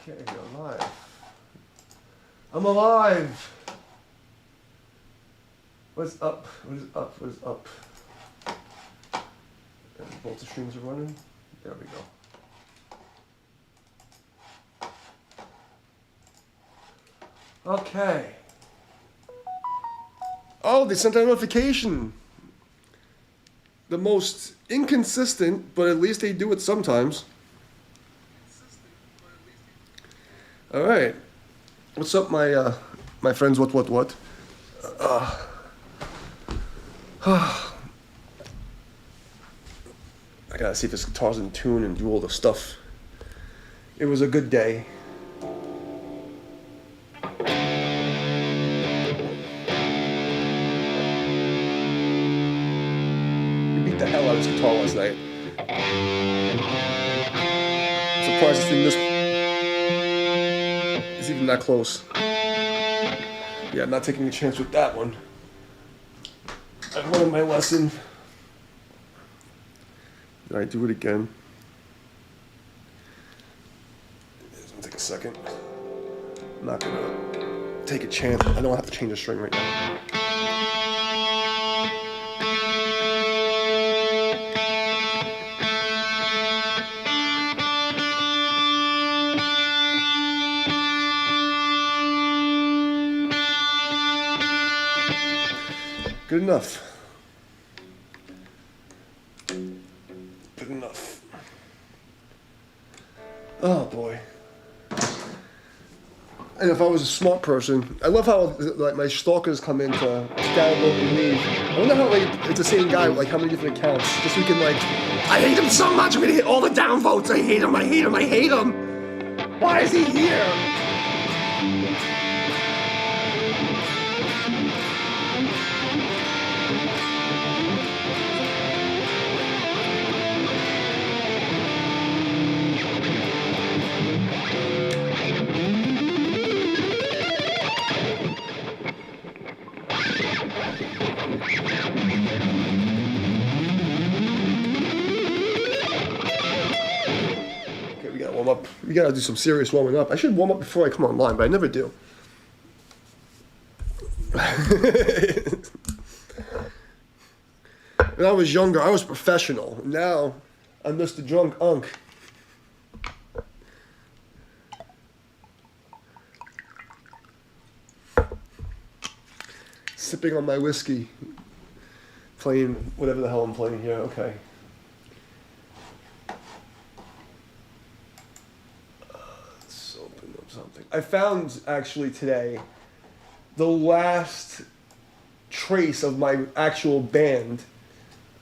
Okay, I'm alive. I'm alive! What's up? What is up? What is up? And both the streams are running. There we go. Okay. Oh, they sent out a notification. The most inconsistent, but at least they do it sometimes. All right. What's up, my friends? What? I gotta see if this guitar's in tune and do all the stuff. It was a good day. We beat the hell out of this guitar last night. I'm surprised this thing is even that close. Yeah, I'm not taking a chance with that one. I learned my lesson. Did I do it again? It's gonna take a second. I'm not gonna take a chance. I don't have to change the string right now. Good enough. Good enough. Oh boy. And if I was a smart person, I love how like my stalkers come in to download and leave. I wonder how like it's the same guy with like how many different accounts. Just so we can like, I hate him so much. I'm gonna hit all the downvotes. I hate him. I hate him. I hate him. Why is he here? Up. We gotta do some serious warming up. I should warm up before I come online, but I never do. When I was younger, I was professional. Now, I'm just a drunk unk. Sipping on my whiskey. Playing whatever the hell I'm playing here. Okay. Something. I found actually today the last trace of my actual band,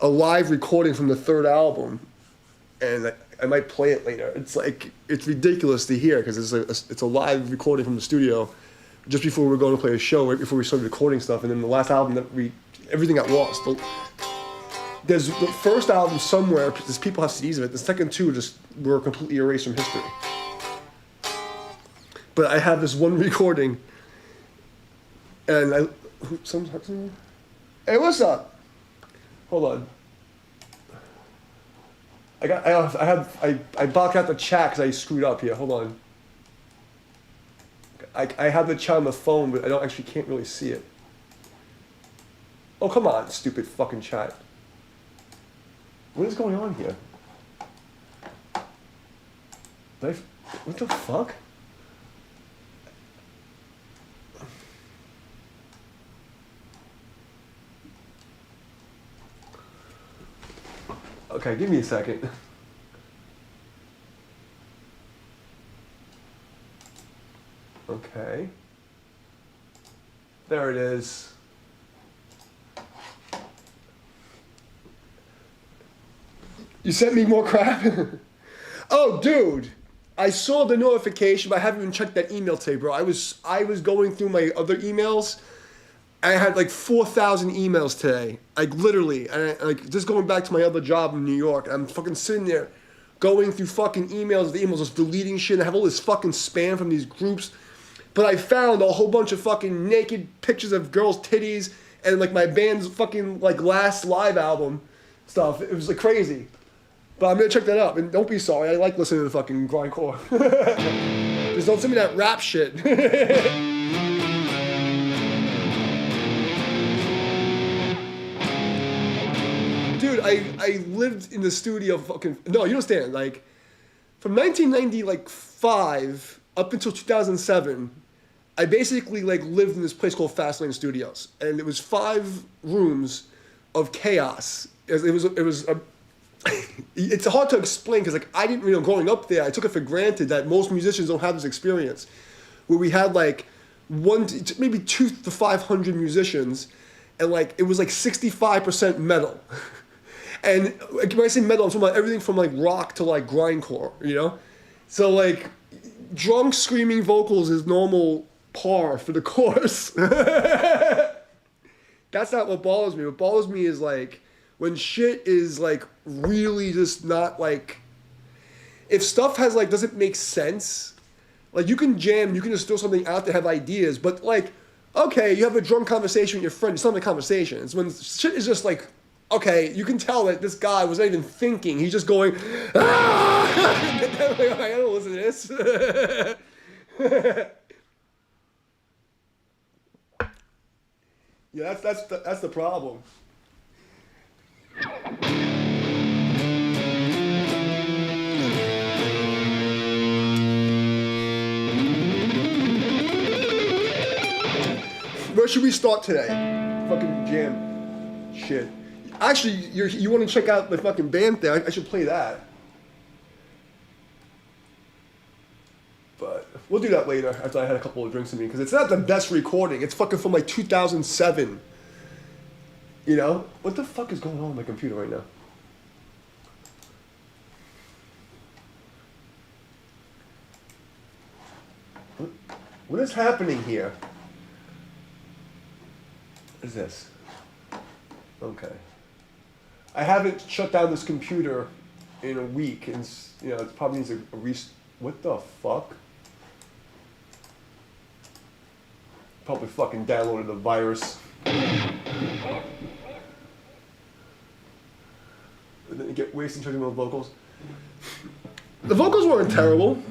a live recording from the third album, and I might play it later. It's like it's ridiculous to hear because it's a live recording from the studio just before we were going to play a show, right before we started recording stuff, and then the last album that everything got lost. There's the first album somewhere because people have CDs of it. The second two just were completely erased from history. But I have this one recording, and hey, what's up? Hold on. I blocked out the chat because I screwed up here. Hold on. I have the chat on the phone, but I can't really see it. Oh, come on, stupid fucking chat. What is going on here? What the fuck? Okay, give me a second. Okay. There it is. You sent me more crap? Oh, dude. I saw the notification, but I haven't even checked that email today, bro. I was going through my other emails. I had like 4,000 emails today, like literally, and like just going back to my other job in New York. I'm fucking sitting there, going through fucking emails, just deleting shit. I have all this fucking spam from these groups, but I found a whole bunch of fucking naked pictures of girls' titties and like my band's fucking like last live album stuff. It was like crazy, but I'm gonna check that out. And don't be sorry. I like listening to the fucking grindcore. Just don't send me that rap shit. Dude, I lived in the studio fucking... No, you don't understand. Like, from 1995 up until 2007, I basically, like, lived in this place called Fastlane Studios. And it was 5 rooms of chaos. It's hard to explain because, like, I didn't, growing up there, I took it for granted that most musicians don't have this experience, where we had like maybe 200 to 500 musicians, and like it was like 65% metal. And when I say metal, I'm talking about everything from like rock to like grindcore, So like drunk screaming vocals is normal par for the course. That's not what bothers me. What bothers me is like when shit is like really just not like, if stuff has like doesn't make sense, like you can jam, you can just throw something out there, have ideas, but like, okay, you have a drunk conversation with your friend, it's not a conversation. It's when shit is just like, okay, you can tell that this guy was not even thinking, he's just going, ah! I don't listen to this. Yeah, that's the problem. Where should we start today? Fucking jam shit. Actually, you want to check out the fucking band there? I should play that. But we'll do that later after I had a couple of drinks in me, because it's not the best recording. It's fucking from like 2007. What the fuck is going on with my computer right now? What is happening here? What is this? Okay. I haven't shut down this computer in a week, and it probably needs a what the fuck? Probably fucking downloaded a virus. And then you get wasting talking about vocals. The vocals weren't terrible.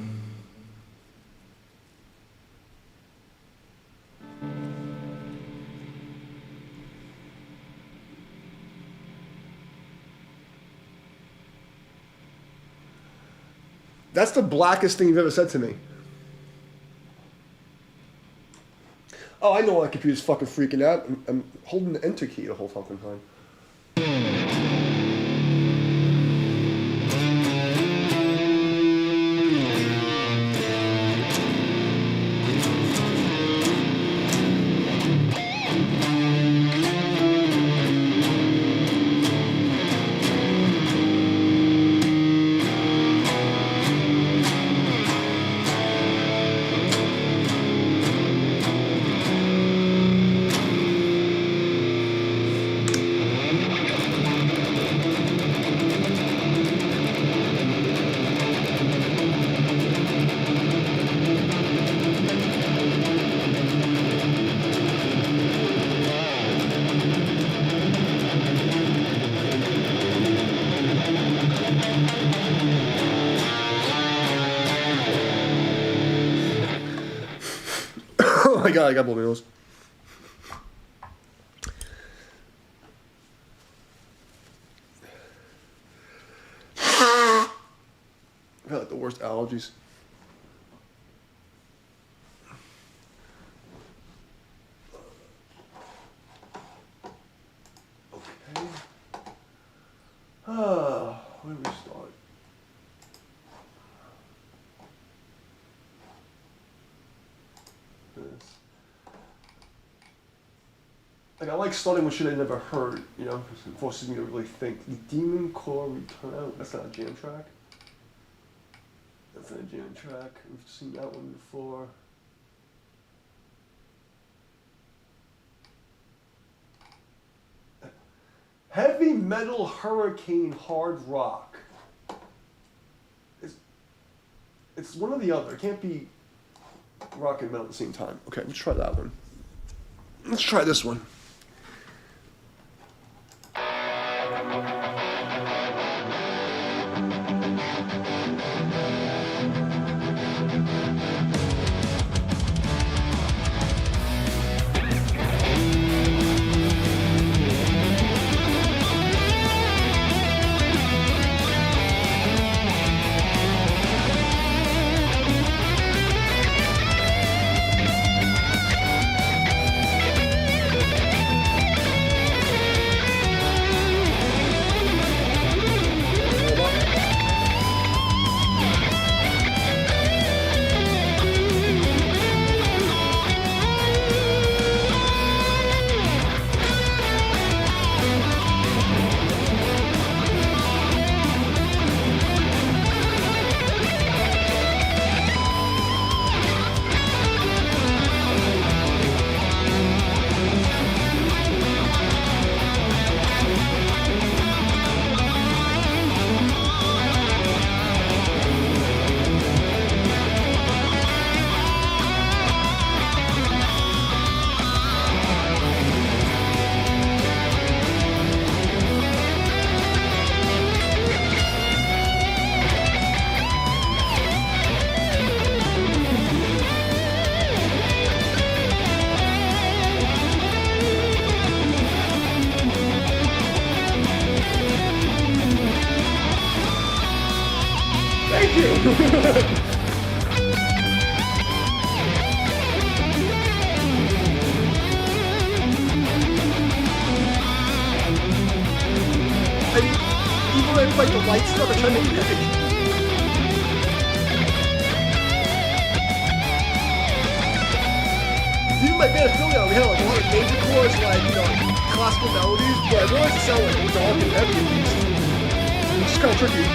That's the blackest thing you've ever said to me. Oh, I know my computer's fucking freaking out. I'm holding the enter key the whole fucking time. Oh my god, I got blow nose. I got like the worst allergies. Okay. Where do we start? Like, I like starting with shit I never heard, because it forces me to really think. The Demon Core Return. Oh, that's not a jam track. That's not a jam track. We've seen that one before. Heavy metal hurricane hard rock. It's one or the other. It can't be rock and metal at the same time. Okay, let's try that one. Let's try this one. Thank you. Even when like the lights stuff, I try to make it epic. Even my band Philly, we had like a lot of major chords, like classical melodies, but I realized it sounded like dark and heavy at least. Which is kind of tricky.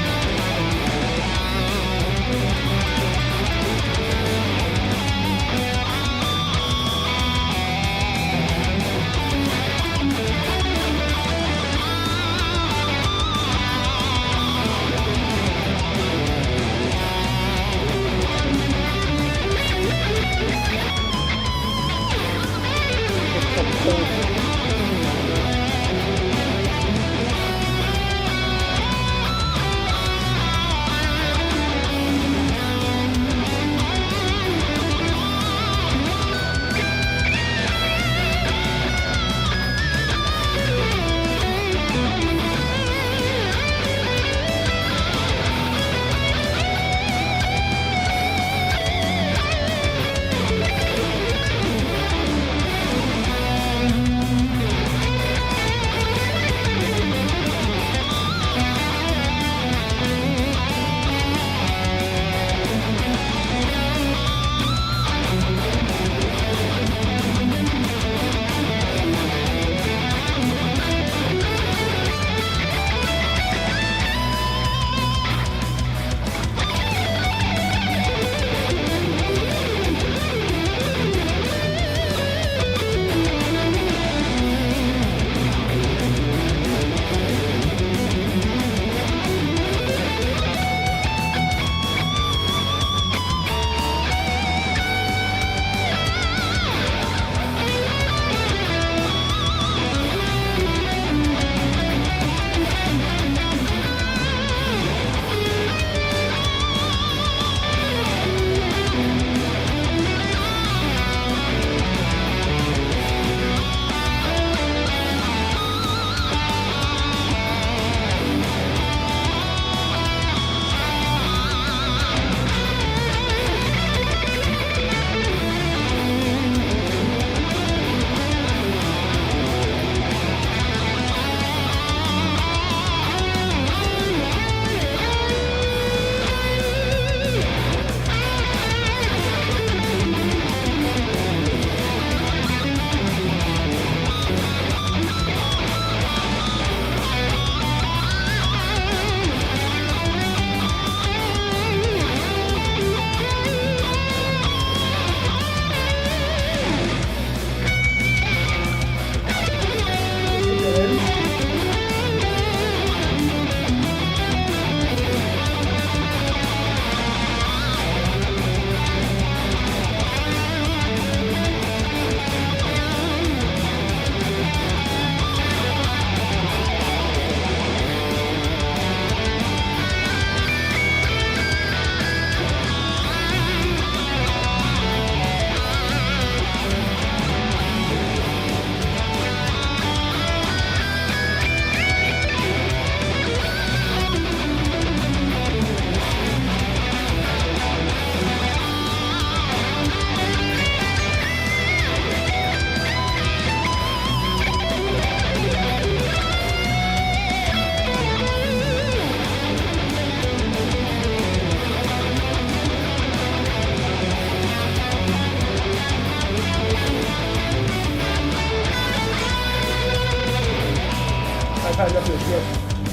I've had enough of this yet.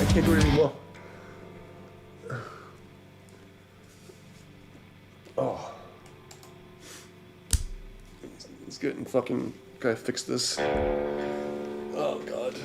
I can't do it anymore. Oh. Let's get and fucking gotta fix this. Oh god.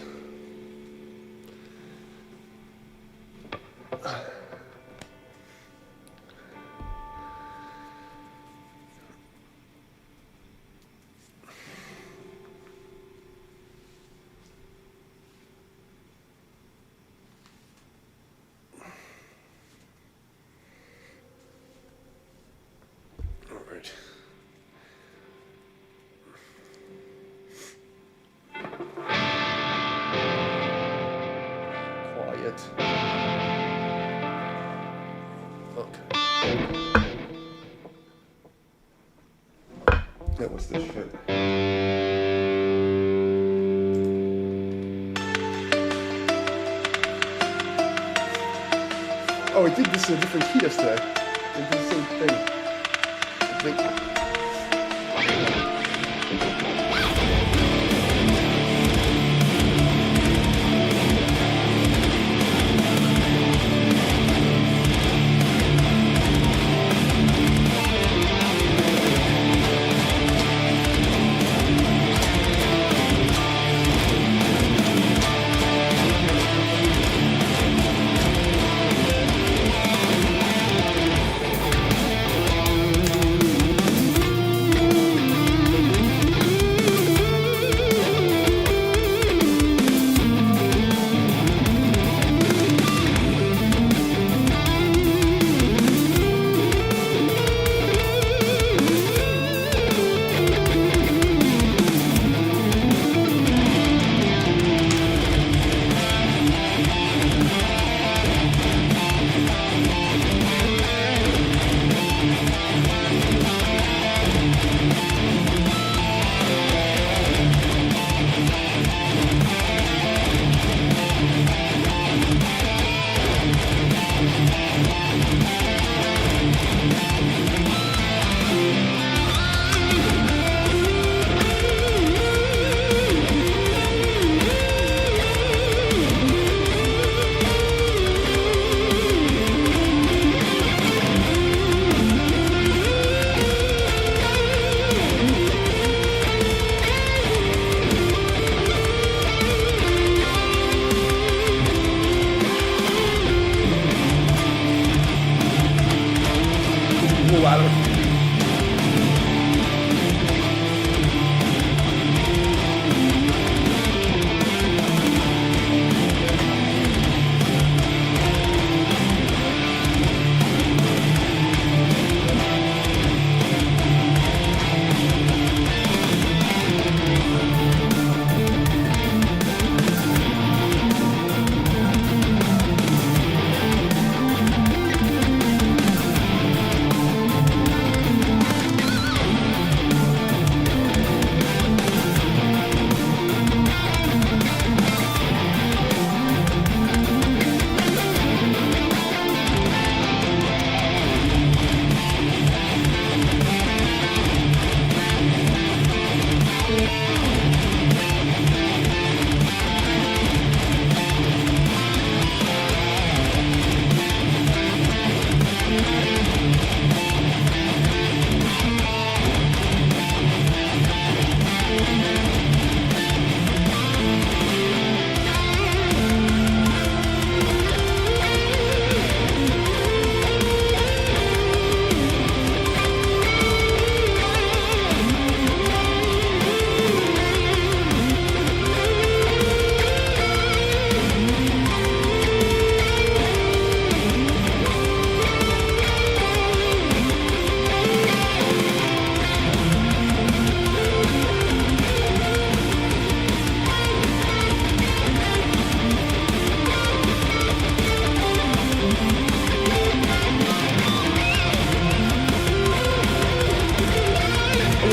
Okay. Yeah, what's this shit? Oh, I think this is a different key yesterday. It's the same thing. I think.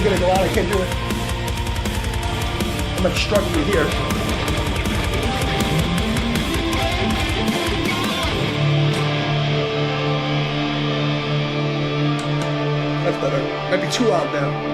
Gonna go out, I can't do it. I'm like struggling here. That's better. Might be too loud now.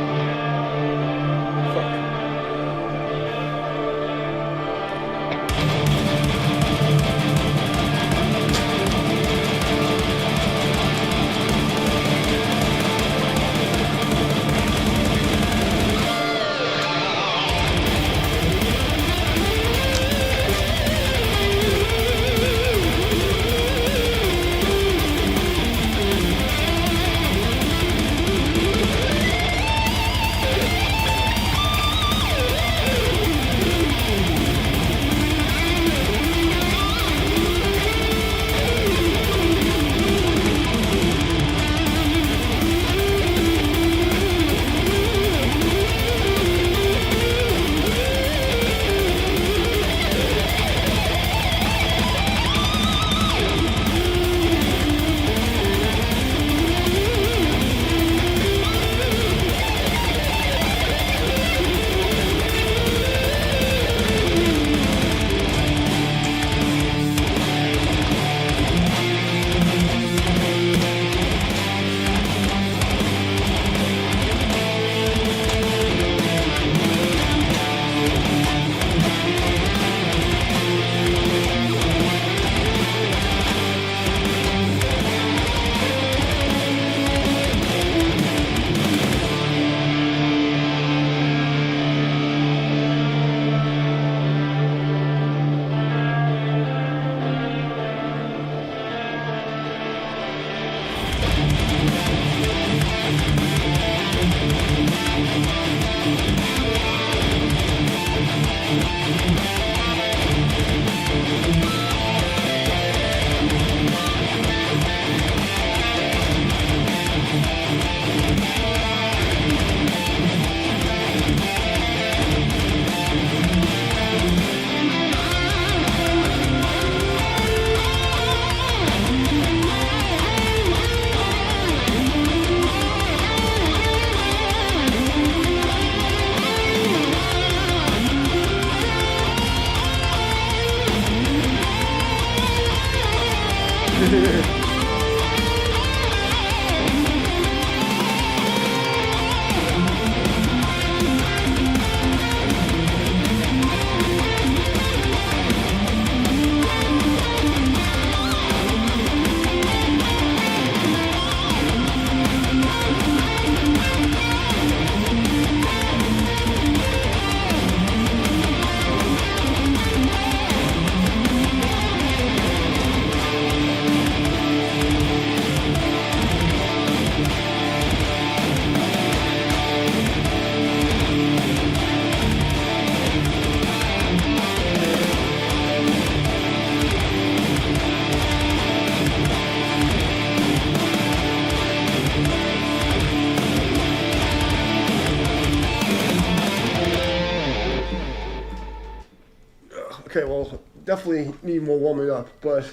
definitely need more warming up, but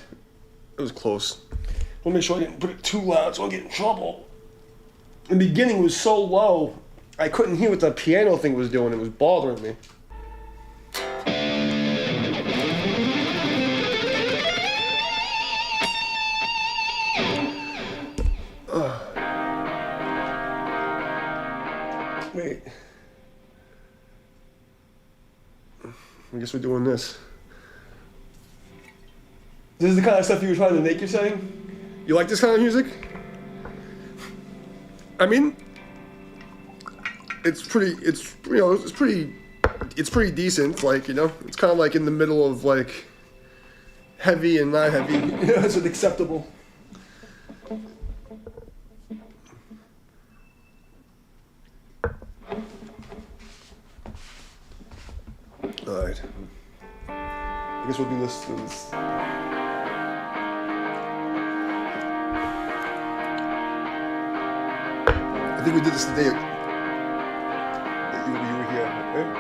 it was close. We'll make sure I didn't put it too loud so I get in trouble. The beginning was so low, I couldn't hear what the piano thing was doing. It was bothering me. Wait. I guess we're doing this. This is the kind of stuff you were trying to make, you're saying? You like this kind of music? I mean, it's pretty decent, like, you know? It's kind of like in the middle of, like, heavy and not heavy. You know, it's acceptable. Alright. I guess we'll do this. I think we did this the day that you were here, right?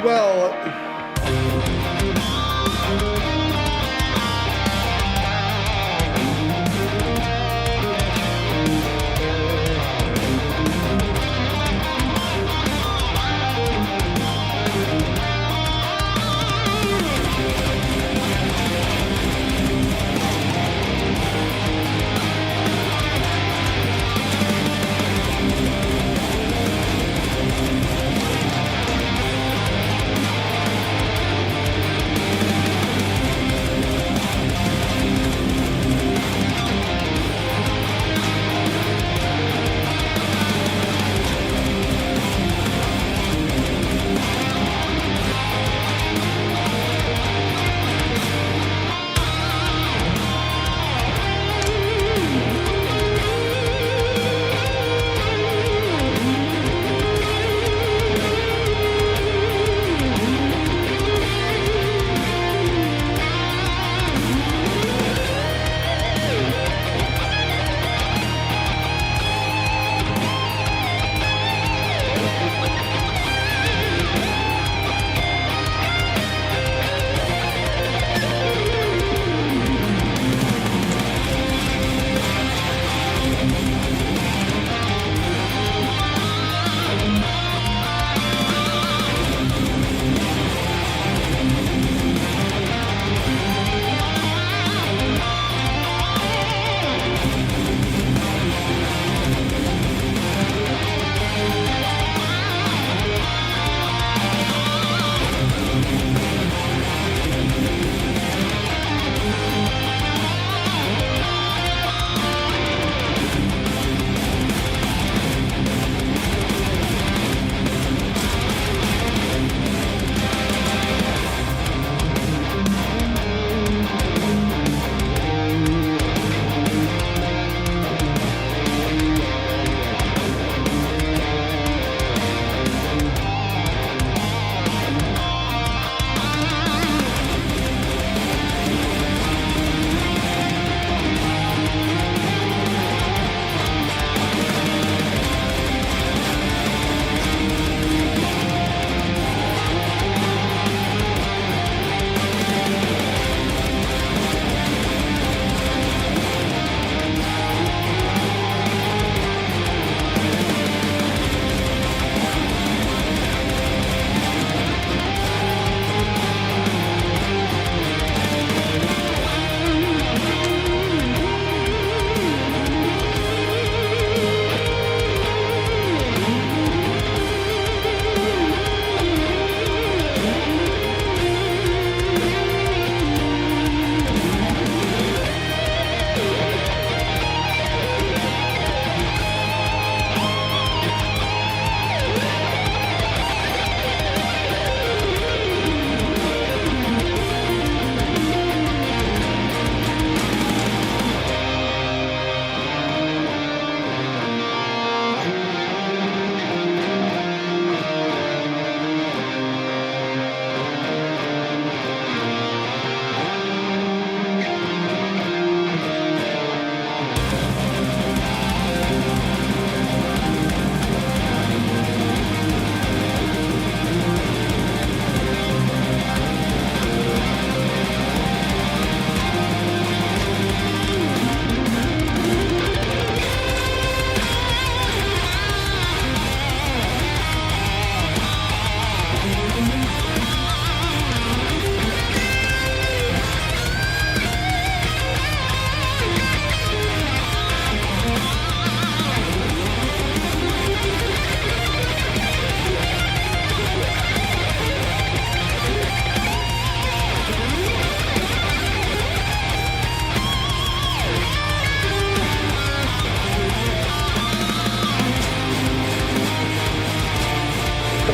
Well,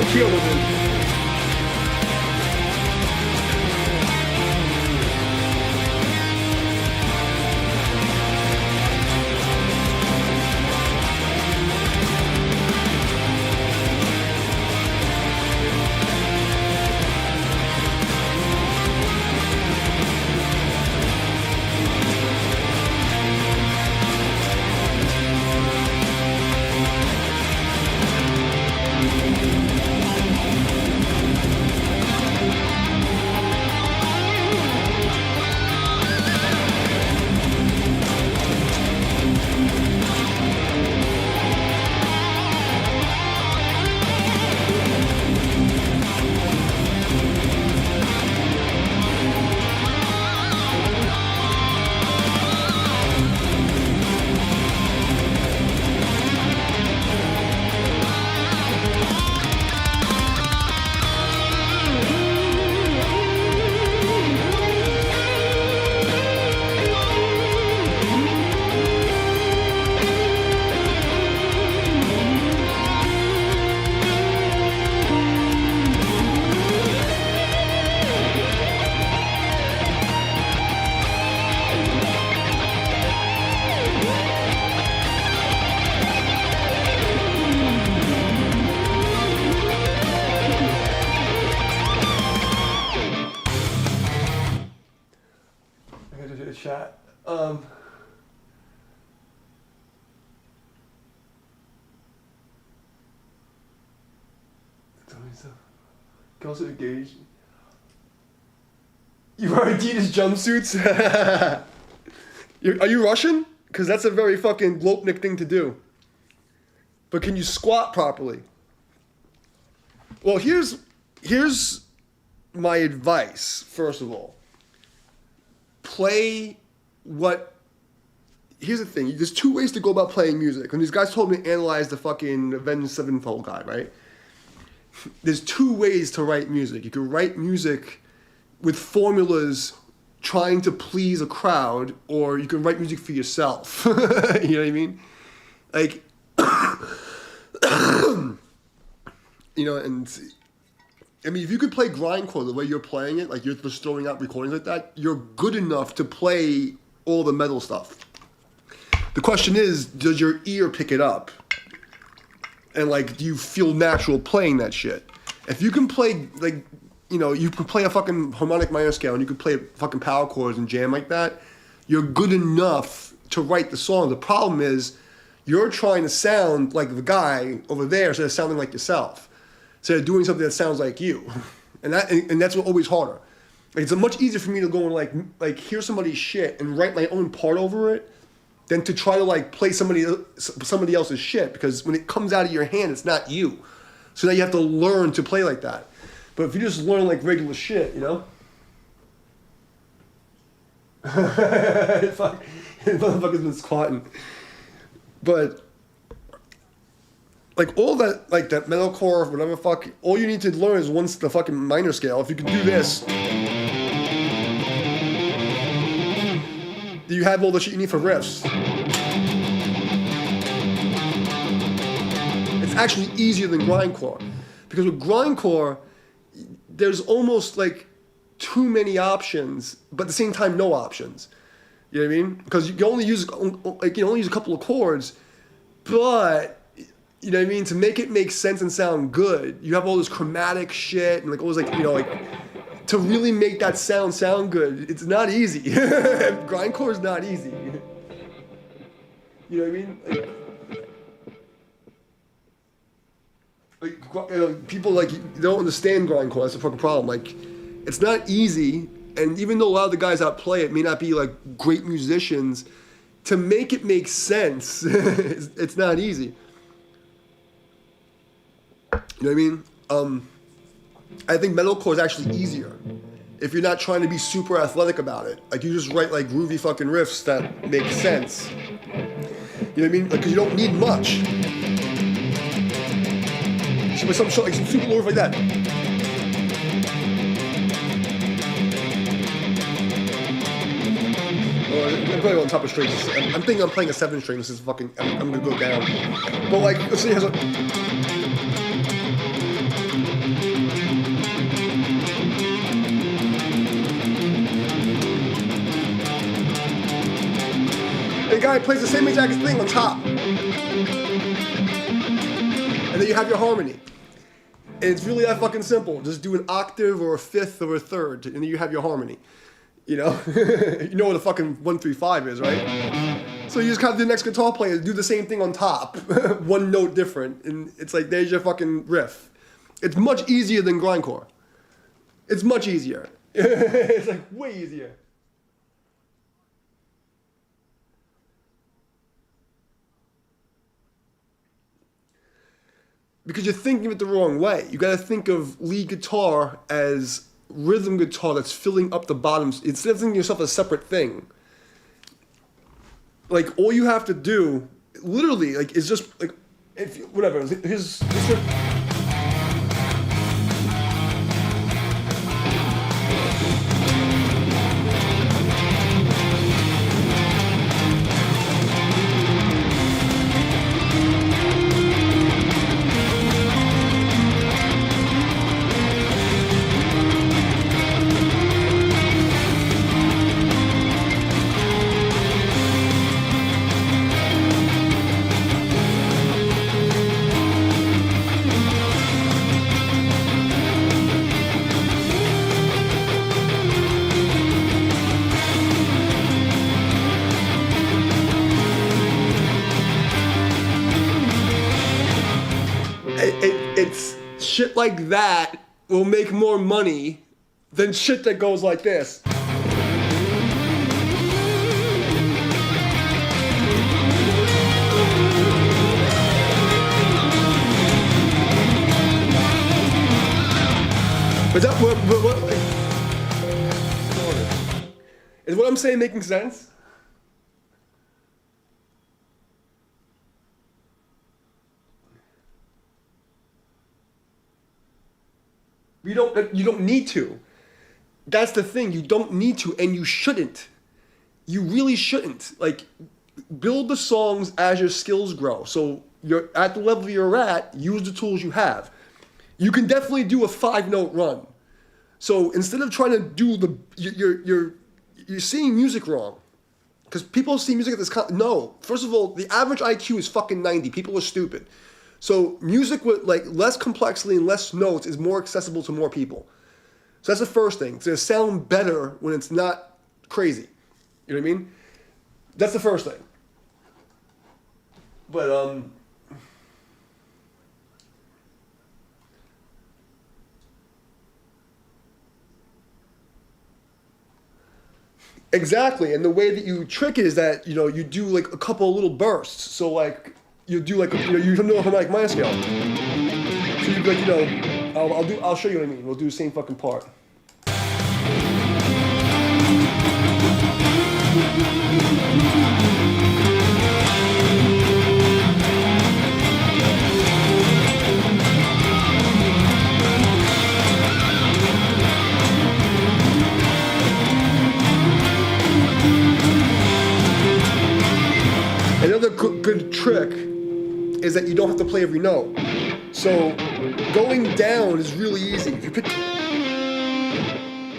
tequila, dude. Chat. Girls are engaged. You wear Adidas jumpsuits? Are you Russian? Because that's a very fucking Glopnik thing to do. But can you squat properly? Well, here's my advice, first of all. Play what... Here's the thing. There's two ways to go about playing music. When these guys told me to analyze the fucking Avenged Sevenfold guy, right? There's two ways to write music. You can write music with formulas trying to please a crowd, or you can write music for yourself. You know what I mean? Like, you know, and I mean, if you could play grindcore the way you're playing it, like you're just throwing out recordings like that, you're good enough to play all the metal stuff. The question is, does your ear pick it up? And like, do you feel natural playing that shit? If you can play, like, you know, you can play a fucking harmonic minor scale and you can play fucking power chords and jam like that, you're good enough to write the song. The problem is, you're trying to sound like the guy over there instead of sounding like yourself. Instead of doing something that sounds like you. And that's what always harder. Like, it's much easier for me to go and like hear somebody's shit and write my own part over it than to try to like play somebody else's shit, because when it comes out of your hand, it's not you. So now you have to learn to play like that. But if you just learn like regular shit, you know? Fuck, motherfucker's been squatting. But like all that, like that metalcore, whatever fuck, all you need to learn is once the fucking minor scale. If you can do this, you have all the shit you need for riffs. It's actually easier than grindcore, because with grindcore, there's almost like too many options, but at the same time, no options. You know what I mean? Because you can only use a couple of chords, but you know what I mean? To make it make sense and sound good, you have all this chromatic shit and like always like, you know, like to really make that sound good, it's not easy. Grindcore is not easy. You know what I mean? Like people like don't understand grindcore. That's the fucking problem. Like, it's not easy, and even though a lot of the guys that play it may not be like great musicians, to make it make sense, it's not easy. You know what I mean? I think metalcore is actually easier if you're not trying to be super athletic about it. Like, you just write like groovy fucking riffs that make sense. You know what I mean? Like, 'cause you don't need much. Some super low riff like that. I'm probably on top of strings. I'm thinking I'm playing a 7 string. This is fucking. I'm gonna go down. But like, let's see. guy plays the same exact thing on top. And then you have your harmony. And it's really that fucking simple. Just do an octave or a fifth or a third, and then you have your harmony. You know? You know what a fucking 1-3-5 is, right? So you just have the next guitar player do the same thing on top. One note different. And it's like, there's your fucking riff. It's much easier than grindcore. It's much easier. It's like way easier. Because you're thinking of it the wrong way. You gotta think of lead guitar as rhythm guitar that's filling up the bottoms. Instead of thinking of yourself as a separate thing. Like, all you have to do, literally, like, is just, like, if you, whatever, here's it's shit like that will make more money than shit that goes like this. Is that what is what I'm saying making sense? You don't need to. That's the thing. You don't need to, and you shouldn't. You really shouldn't. Like, build the songs as your skills grow. So you're at the level you're at. Use the tools you have. You can definitely do a 5-note run. So instead of trying to do you're seeing music wrong, because people see music at this. No, first of all, the average IQ is fucking 90. People are stupid. So music with like less complexity and less notes is more accessible to more people. So that's the first thing. It's gonna sound better when it's not crazy. You know what I mean? That's the first thing. But exactly. And the way that you trick it is that, you know, you do like a couple of little bursts. So like you do like, you know, you know harmonic minor scale. So you like, you know, I'll show you what I mean. We'll do the same fucking part. Another good trick is that you don't have to play every note. So going down is really easy. If you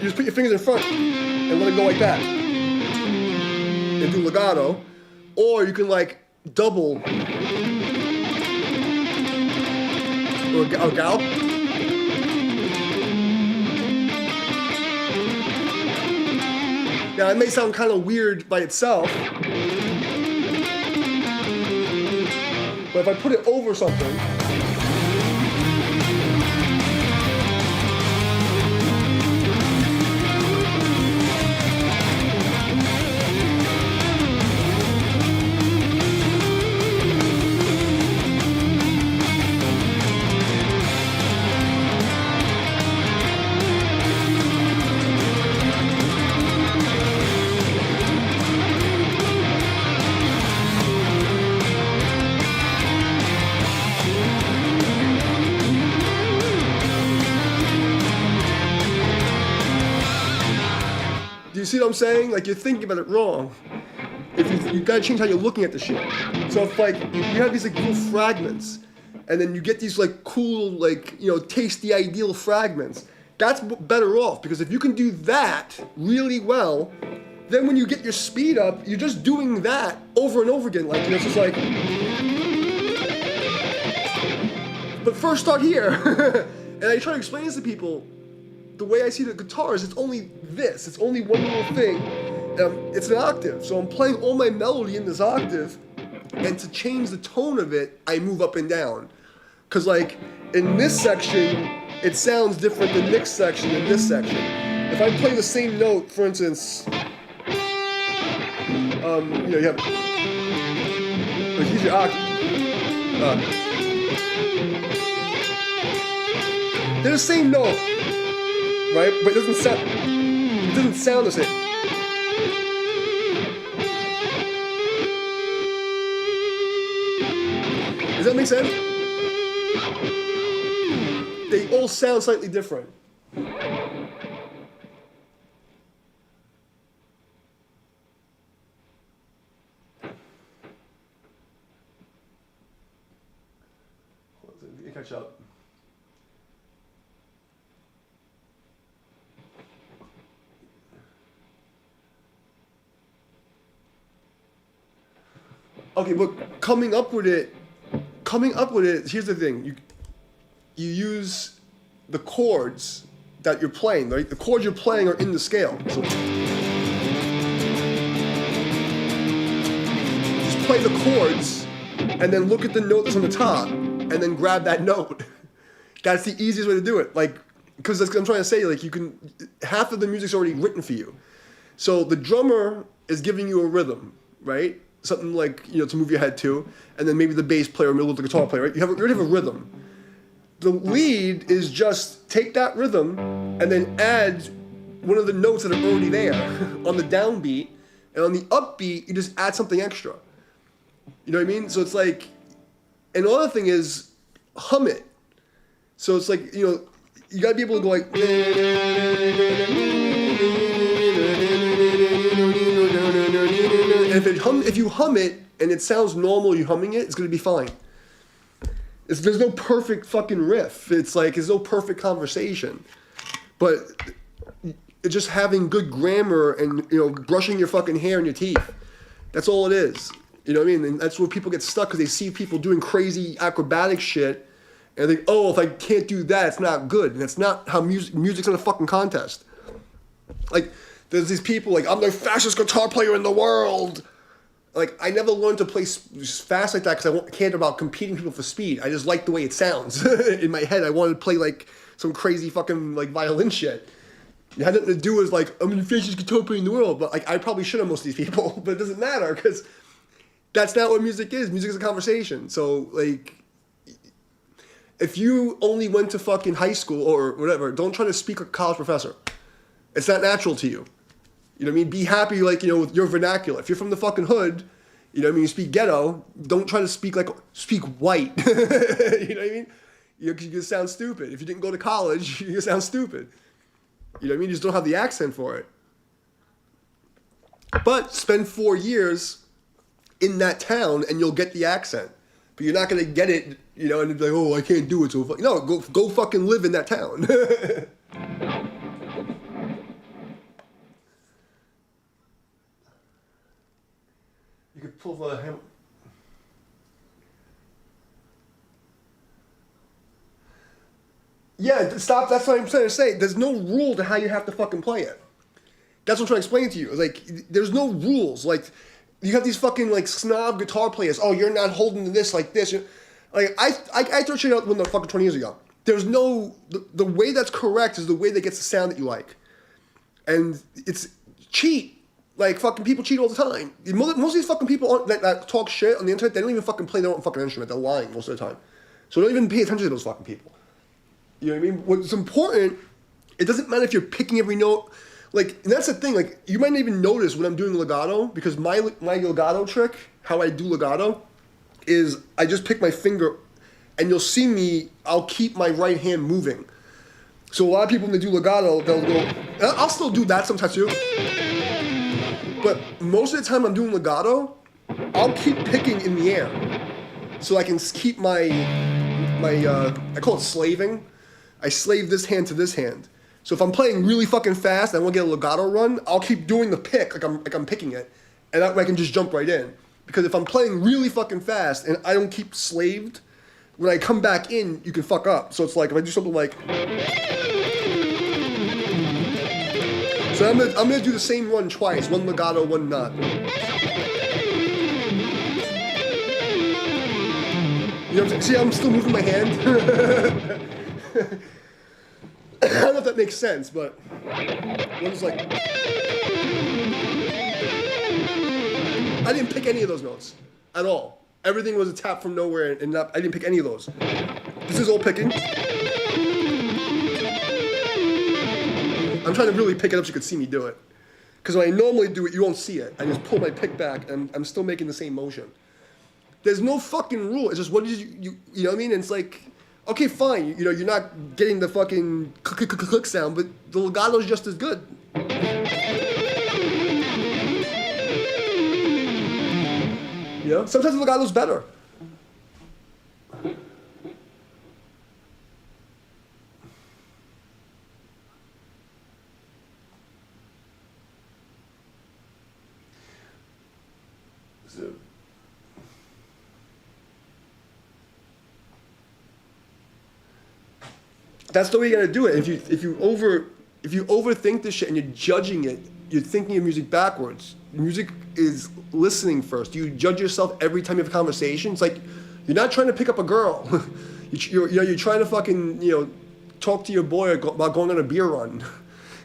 just put your fingers in front and let it go like that. And do legato. Or you can like double or gallop. Now it may sound kind of weird by itself. But if I put it over something, you see what I'm saying? Like, you're thinking about it wrong. If you gotta change how you're looking at the shit. So if like you have these like little fragments, and then you get these like cool like, you know, tasty ideal fragments, that's better off, because if you can do that really well, Then when you get your speed up, you're just doing that over and over again. Like, it's just like. But first start here. And I try to explain this to people. The way I see the guitar is it's only this. It's only one little thing. It's an octave. So I'm playing all my melody in this octave. And to change the tone of it, I move up and down. Because like in this section, it sounds different than next section and this section. If I play the same note, for instance, you have, like here's your octave. They're the same note, right? But it doesn't sound the same. Does that make sense? They all sound slightly different. Catch up. Okay, but coming up with it, here's the thing. You use the chords that you're playing, right? The chords you're playing are in the scale. So just play the chords and then look at the note that's on the top and then grab that note. That's the easiest way to do it. Like, because I'm trying to say, like, half of the music's already written for you. So the drummer is giving you a rhythm, right? Something like, to move your head to, and then maybe the bass player or middle of the guitar player, right? You already have a rhythm. The lead is just take that rhythm and then add one of the notes that are already there on the downbeat, and on the upbeat, you just add something extra. You know what I mean? So it's like, and the other thing is, hum it. So it's like, you gotta be able to go like, and if you hum it and it sounds normal, you humming it, it's gonna be fine. There's no perfect fucking riff. It's like, there's no perfect conversation. But it's just having good grammar and, brushing your fucking hair and your teeth. That's all it is. You know what I mean? And that's where people get stuck, because they see people doing crazy acrobatic shit and they think, oh, if I can't do that, it's not good. And that's not how music's in a fucking contest. Like, there's these people like, I'm the fastest guitar player in the world. Like, I never learned to play fast like that because I cared about competing people for speed. I just liked the way it sounds. In my head, I wanted to play like some crazy fucking like violin shit. It had nothing to do with like, I'm the fastest guitar player in the world. But like, I probably should have most of these people. But it doesn't matter, because that's not what music is. Music is a conversation. So like, if you only went to fucking high school or whatever, don't try to speak like a college professor. It's not natural to you. You know what I mean? Be happy, like, with your vernacular. If you're from the fucking hood, you speak ghetto, don't try to speak white. You know what I mean? You're going to sound stupid. If you didn't go to college, you're going to sound stupid. You know what I mean? You just don't have the accent for it. But spend 4 years in that town and you'll get the accent. But you're not going to get it, and be like, oh, I can't do it. So no, go fucking live in that town. You could pull the hammer. Yeah, stop. That's what I'm trying to say. There's no rule to how you have to fucking play it. That's what I'm trying to explain to you. It's like, there's no rules. Like, you have these fucking, like, snob guitar players. Oh, you're not holding this like this. Like, I threw shit out when the fucking 20 years ago. There's no, the way that's correct is the way that gets the sound that you like. And it's cheat. Like, fucking people cheat all the time. Most of these fucking people that talk shit on the internet, they don't even fucking play their own fucking instrument. They're lying most of the time. So don't even pay attention to those fucking people. You know what I mean? What's important, it doesn't matter if you're picking every note. Like, and that's the thing. Like, you might not even notice when I'm doing legato, because my legato trick, how I do legato, is I just pick my finger, and you'll see me, I'll keep my right hand moving. So a lot of people, when they do legato, they'll go, I'll still do that sometimes too. But most of the time I'm doing legato, I'll keep picking in the air. So I can keep my I call it slaving. I slave this hand to this hand. So if I'm playing really fucking fast and I want to get a legato run, I'll keep doing the pick like I'm picking it, and that way I can just jump right in. Because if I'm playing really fucking fast and I don't keep slaved, when I come back in, you can fuck up. So it's like if I do something like, so I'm gonna do the same run twice, one legato, one not. You know what I'm saying? See, I'm still moving my hand. I don't know if that makes sense, but one's like, I didn't pick any of those notes at all. Everything was a tap from nowhere, and I didn't pick any of those. This is all picking. I'm trying to really pick it up so you can see me do it. Because when I normally do it, you won't see it. I just pull my pick back, and I'm still making the same motion. There's no fucking rule. It's just what did you know what I mean? And it's like, okay, fine. You know, you're not getting the fucking click sound, but the legato's just as good. You know, sometimes the legato's better. So. That's the way you gotta do it. If you overthink this shit and you're judging it, you're thinking of music backwards. Music is listening first. You judge yourself every time you have a conversation. It's like you're not trying to pick up a girl. you're trying to fucking talk to your boy about going on a beer run.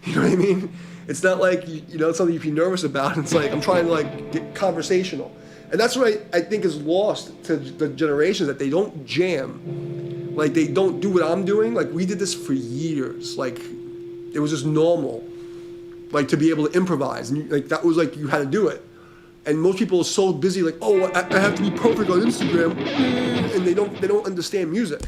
You know what I mean? It's not like it's something you be nervous about. It's like I'm trying to like get conversational, and that's what I think is lost to the generations, that they don't jam. Like, they don't do what I'm doing. Like, we did this for years. Like, it was just normal, like, to be able to improvise. And, like, that was, like, you had to do it. And most people are so busy, like, oh, I have to be perfect on Instagram. And they don't understand music.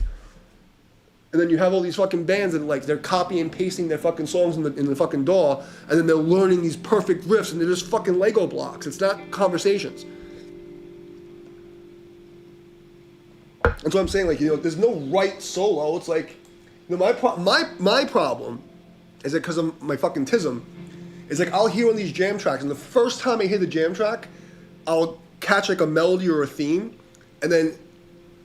And then you have all these fucking bands that, like, they're copying and pasting their fucking songs in the fucking DAW. And then they're learning these perfect riffs. And they're just fucking Lego blocks. It's not conversations. That's what I'm saying. Like, there's no right solo. It's like, my problem is that because of my fucking tism, is like I'll hear one of these jam tracks, and the first time I hear the jam track, I'll catch like a melody or a theme, and then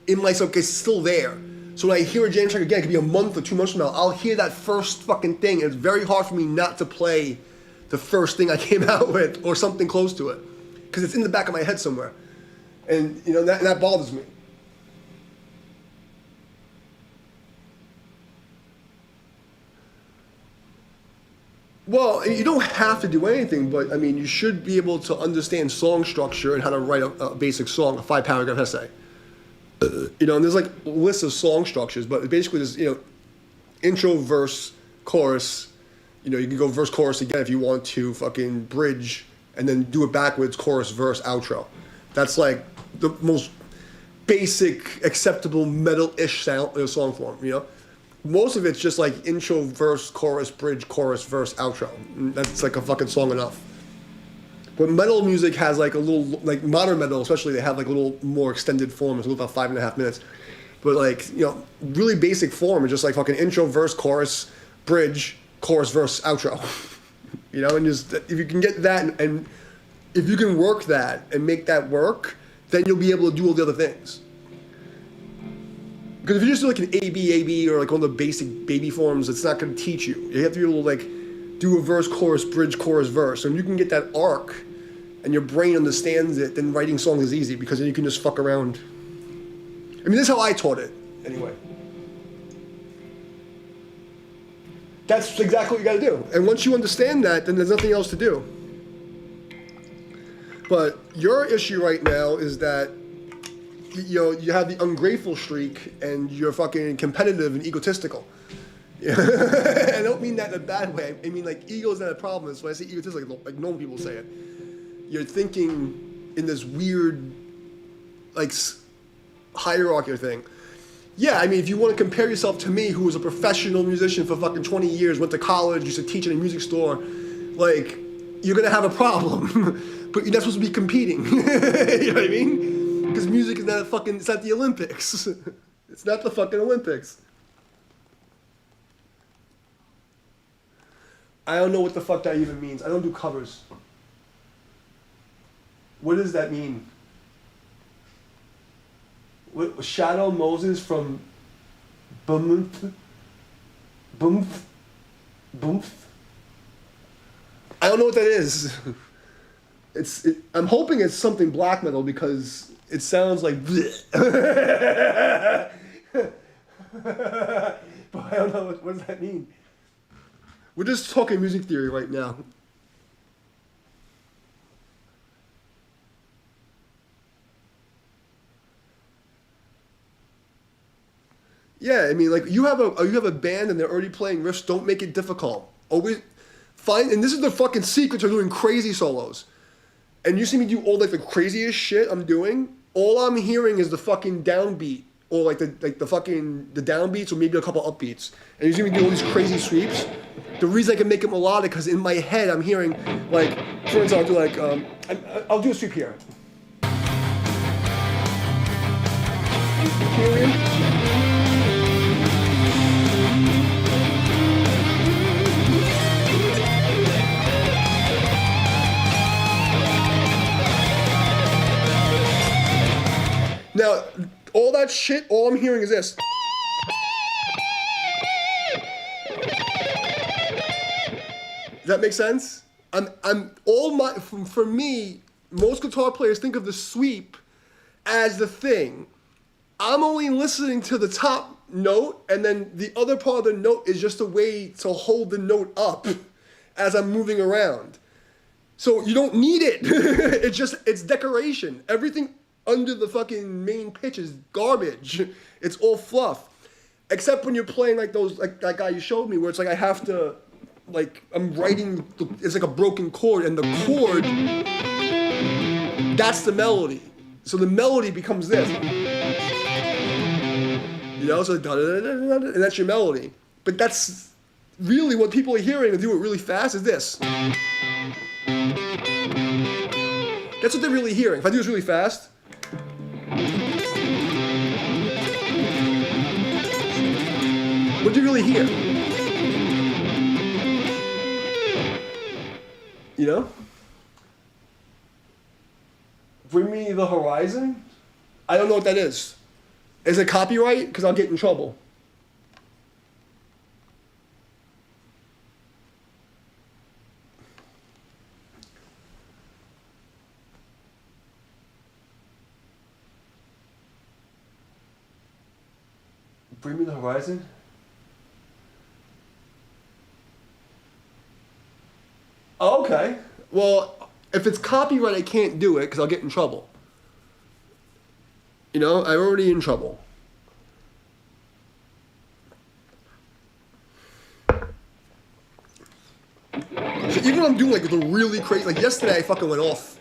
in myself it's still there. So when I hear a jam track again, it could be a month or 2 months from now, I'll hear that first fucking thing, and it's very hard for me not to play the first thing I came out with or something close to it, because it's in the back of my head somewhere, and that bothers me. Well, you don't have to do anything, but I mean, you should be able to understand song structure and how to write a basic song, a 5-paragraph essay. And there's like lists of song structures, but basically there's, intro, verse, chorus. You can go verse, chorus again if you want to, fucking bridge, and then do it backwards, chorus, verse, outro. That's like the most basic, acceptable metal-ish song form, Most of it's just like intro, verse, chorus, bridge, chorus, verse, outro. That's like a fucking song enough. But metal music has like a little, like modern metal especially, they have like a little more extended form. It's about 5.5 minutes. But like, really basic form is just like fucking intro, verse, chorus, bridge, chorus, verse, outro. And just, if you can get that and if you can work that and make that work, then you'll be able to do all the other things. Because if you just do like an A-B, or like one of the basic baby forms, it's not going to teach you. You have to be able to like do a verse, chorus, bridge, chorus, verse. And you can get that arc and your brain understands it, then writing songs is easy because then you can just fuck around. I mean, this is how I taught it, anyway. That's exactly what you got to do. And once you understand that, then there's nothing else to do. But your issue right now is that you have the ungrateful streak and you're fucking competitive and egotistical. I don't mean that in a bad way. I mean, like, ego is not a problem. That's when I say egotistical, like normal people say it. You're thinking in this weird, like, hierarchy thing. Yeah, I mean, if you want to compare yourself to me, who was a professional musician for fucking 20 years, went to college, used to teach in a music store, like, you're going to have a problem. But you're not supposed to be competing. You know what I mean? Because music is not it's not the Olympics. It's not the fucking Olympics. I don't know what the fuck that even means. I don't do covers. What does that mean? What, Shadow Moses from Bumth? Bumth? Bumth? I don't know what that is. I'm hoping it's something black metal because it sounds like but I don't know, what does that mean? We're just talking music theory right now. Yeah, I mean, like you have a band and they're already playing riffs. Don't make it difficult. Always find, and this is the fucking secret to doing crazy solos. And you see me do all like the craziest shit I'm doing. All I'm hearing is the fucking downbeat, or like the downbeats, or maybe a couple upbeats. And you see me do all these crazy sweeps. The reason I can make it melodic, because in my head I'm hearing, like, for instance, I'll do like I'll do a sweep here. Hearing. Now, all that shit, all I'm hearing is this. Does that make sense? For me, most guitar players think of the sweep as the thing. I'm only listening to the top note, and then the other part of the note is just a way to hold the note up as I'm moving around. So you don't need it. It's decoration. Everything under the fucking main pitch is garbage. It's all fluff. Except when you're playing like those, like that guy you showed me, where it's like I have to, like, I'm writing, it's like a broken chord, and the chord, that's the melody. So the melody becomes this. You know, so da-da-da-da-da, and that's your melody. But that's really what people are hearing, and do it really fast, is this. That's what they're really hearing. If I do this really fast, what do you really hear? You know? Bring Me the Horizon? I don't know what that is. Is it copyright? Because I'll get in trouble. Bring Me the Horizon? Oh, okay. Well, if it's copyright, I can't do it because I'll get in trouble. You know, I'm already in trouble. So even when I'm doing like the really crazy, like yesterday I fucking went off.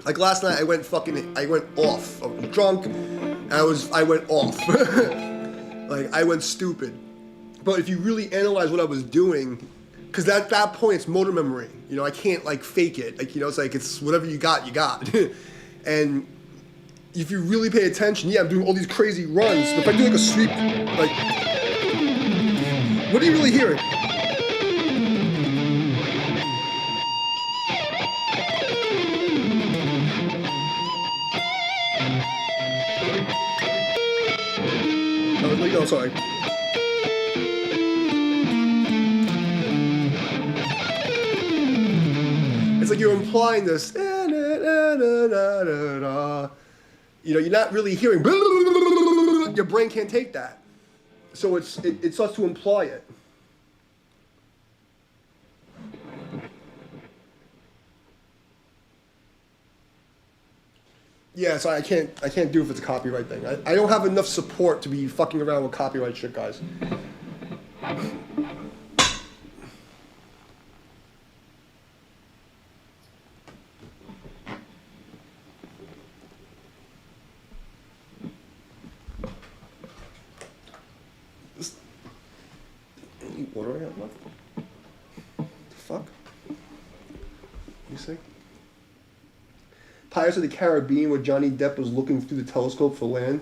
Like last night I went off. I was drunk, and I went off. Like I went stupid. But if you really analyze what I was doing, because at that point it's motor memory. You know, I can't like fake it. Like, you know, it's like it's whatever you got, you got. And if you really pay attention, yeah, I'm doing all these crazy runs. If I do like a sweep, like, what are you really hearing? Oh, sorry. It's like you're implying this. You know, you're not really hearing. Your brain can't take that, so it starts to imply it. Yeah, so I can't do if it's a copyright thing. I don't have enough support to be fucking around with copyright shit, guys. Any water I have left? The fuck? You see? Pirates of the Caribbean, where Johnny Depp was looking through the telescope for land.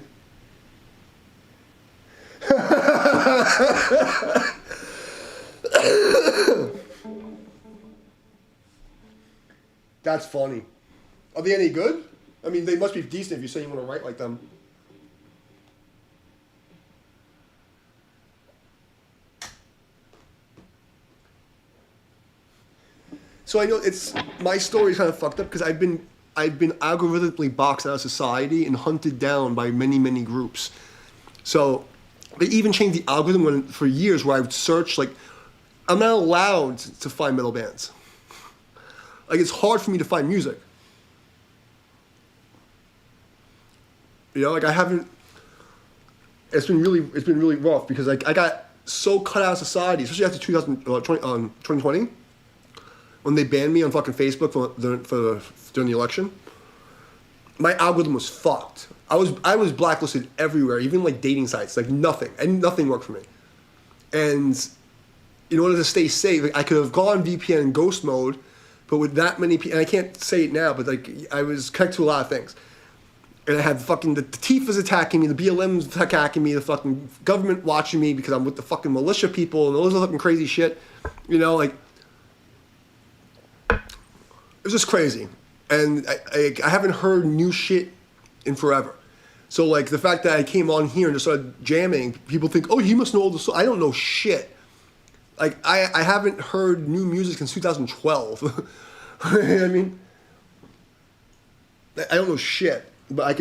That's funny. Are they any good? I mean, they must be decent if you say you want to write like them. So I know it's my story is kind of fucked up because I've been algorithmically boxed out of society and hunted down by many groups. So they even changed the algorithm for years where I would search like I'm not allowed to find metal bands. Like it's hard for me to find music. You know, like I haven't. It's been really rough because like I got so cut out of society, especially after 2020, when they banned me on fucking Facebook during the election. My algorithm was fucked. I was blacklisted everywhere, even like dating sites, like nothing, and nothing worked for me. And in order to stay safe, like, I could have gone VPN and ghost mode, but with that many people, and I can't say it now, but like I was connected to a lot of things. And I had fucking the Tifa's attacking me, the BLM's attacking me, the fucking government watching me because I'm with the fucking militia people and all this fucking crazy shit. You know, like, it was just crazy. And I haven't heard new shit in forever. So, like, the fact that I came on here and just started jamming, people think, oh, you must know all the songs. I don't know shit. Like, I haven't heard new music since 2012. I mean, I don't know shit. But I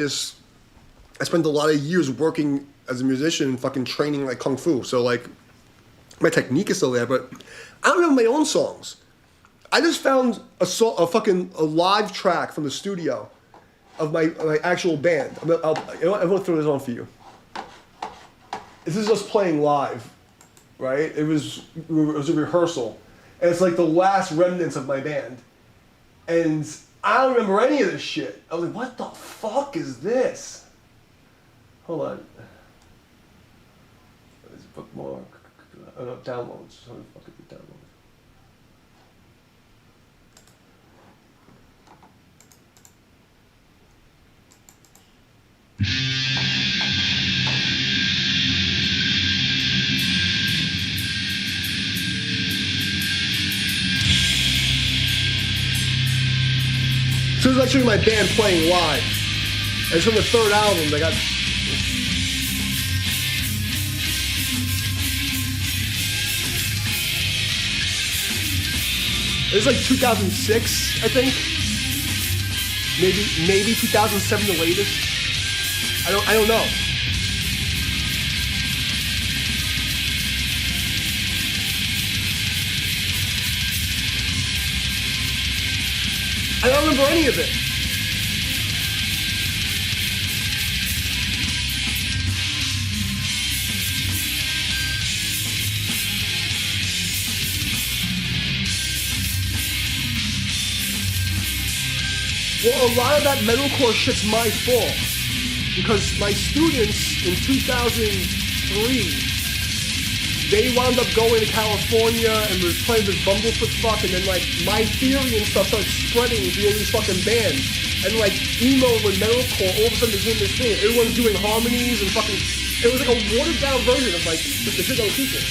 spent a lot of years working as a musician and fucking training like Kung Fu. So like, my technique is still there, but I don't have my own songs. I just found a live track from the studio of my actual band. I'm gonna throw this on for you. This is us playing live, right? It was a rehearsal. And it's like the last remnants of my band. And I don't remember any of this shit. I was like, what the fuck is this? Hold on. It's bookmark. Oh, no, downloads. How the fuck is it download? So this is actually my band playing live. And it's from the third album. They got. It was like 2006, I think. Maybe 2007, the latest. I don't know. I don't remember any of it. Well, a lot of that metalcore shit's my fault. Because my students in 2003, they wound up going to California and was playing this Bumblefoot fuck, and then like my theory and stuff started spreading through all these fucking bands. And like emo and metalcore, all of a sudden became this thing. Everyone's doing harmonies and fucking. It was like a watered down version of like the shit I was teaching.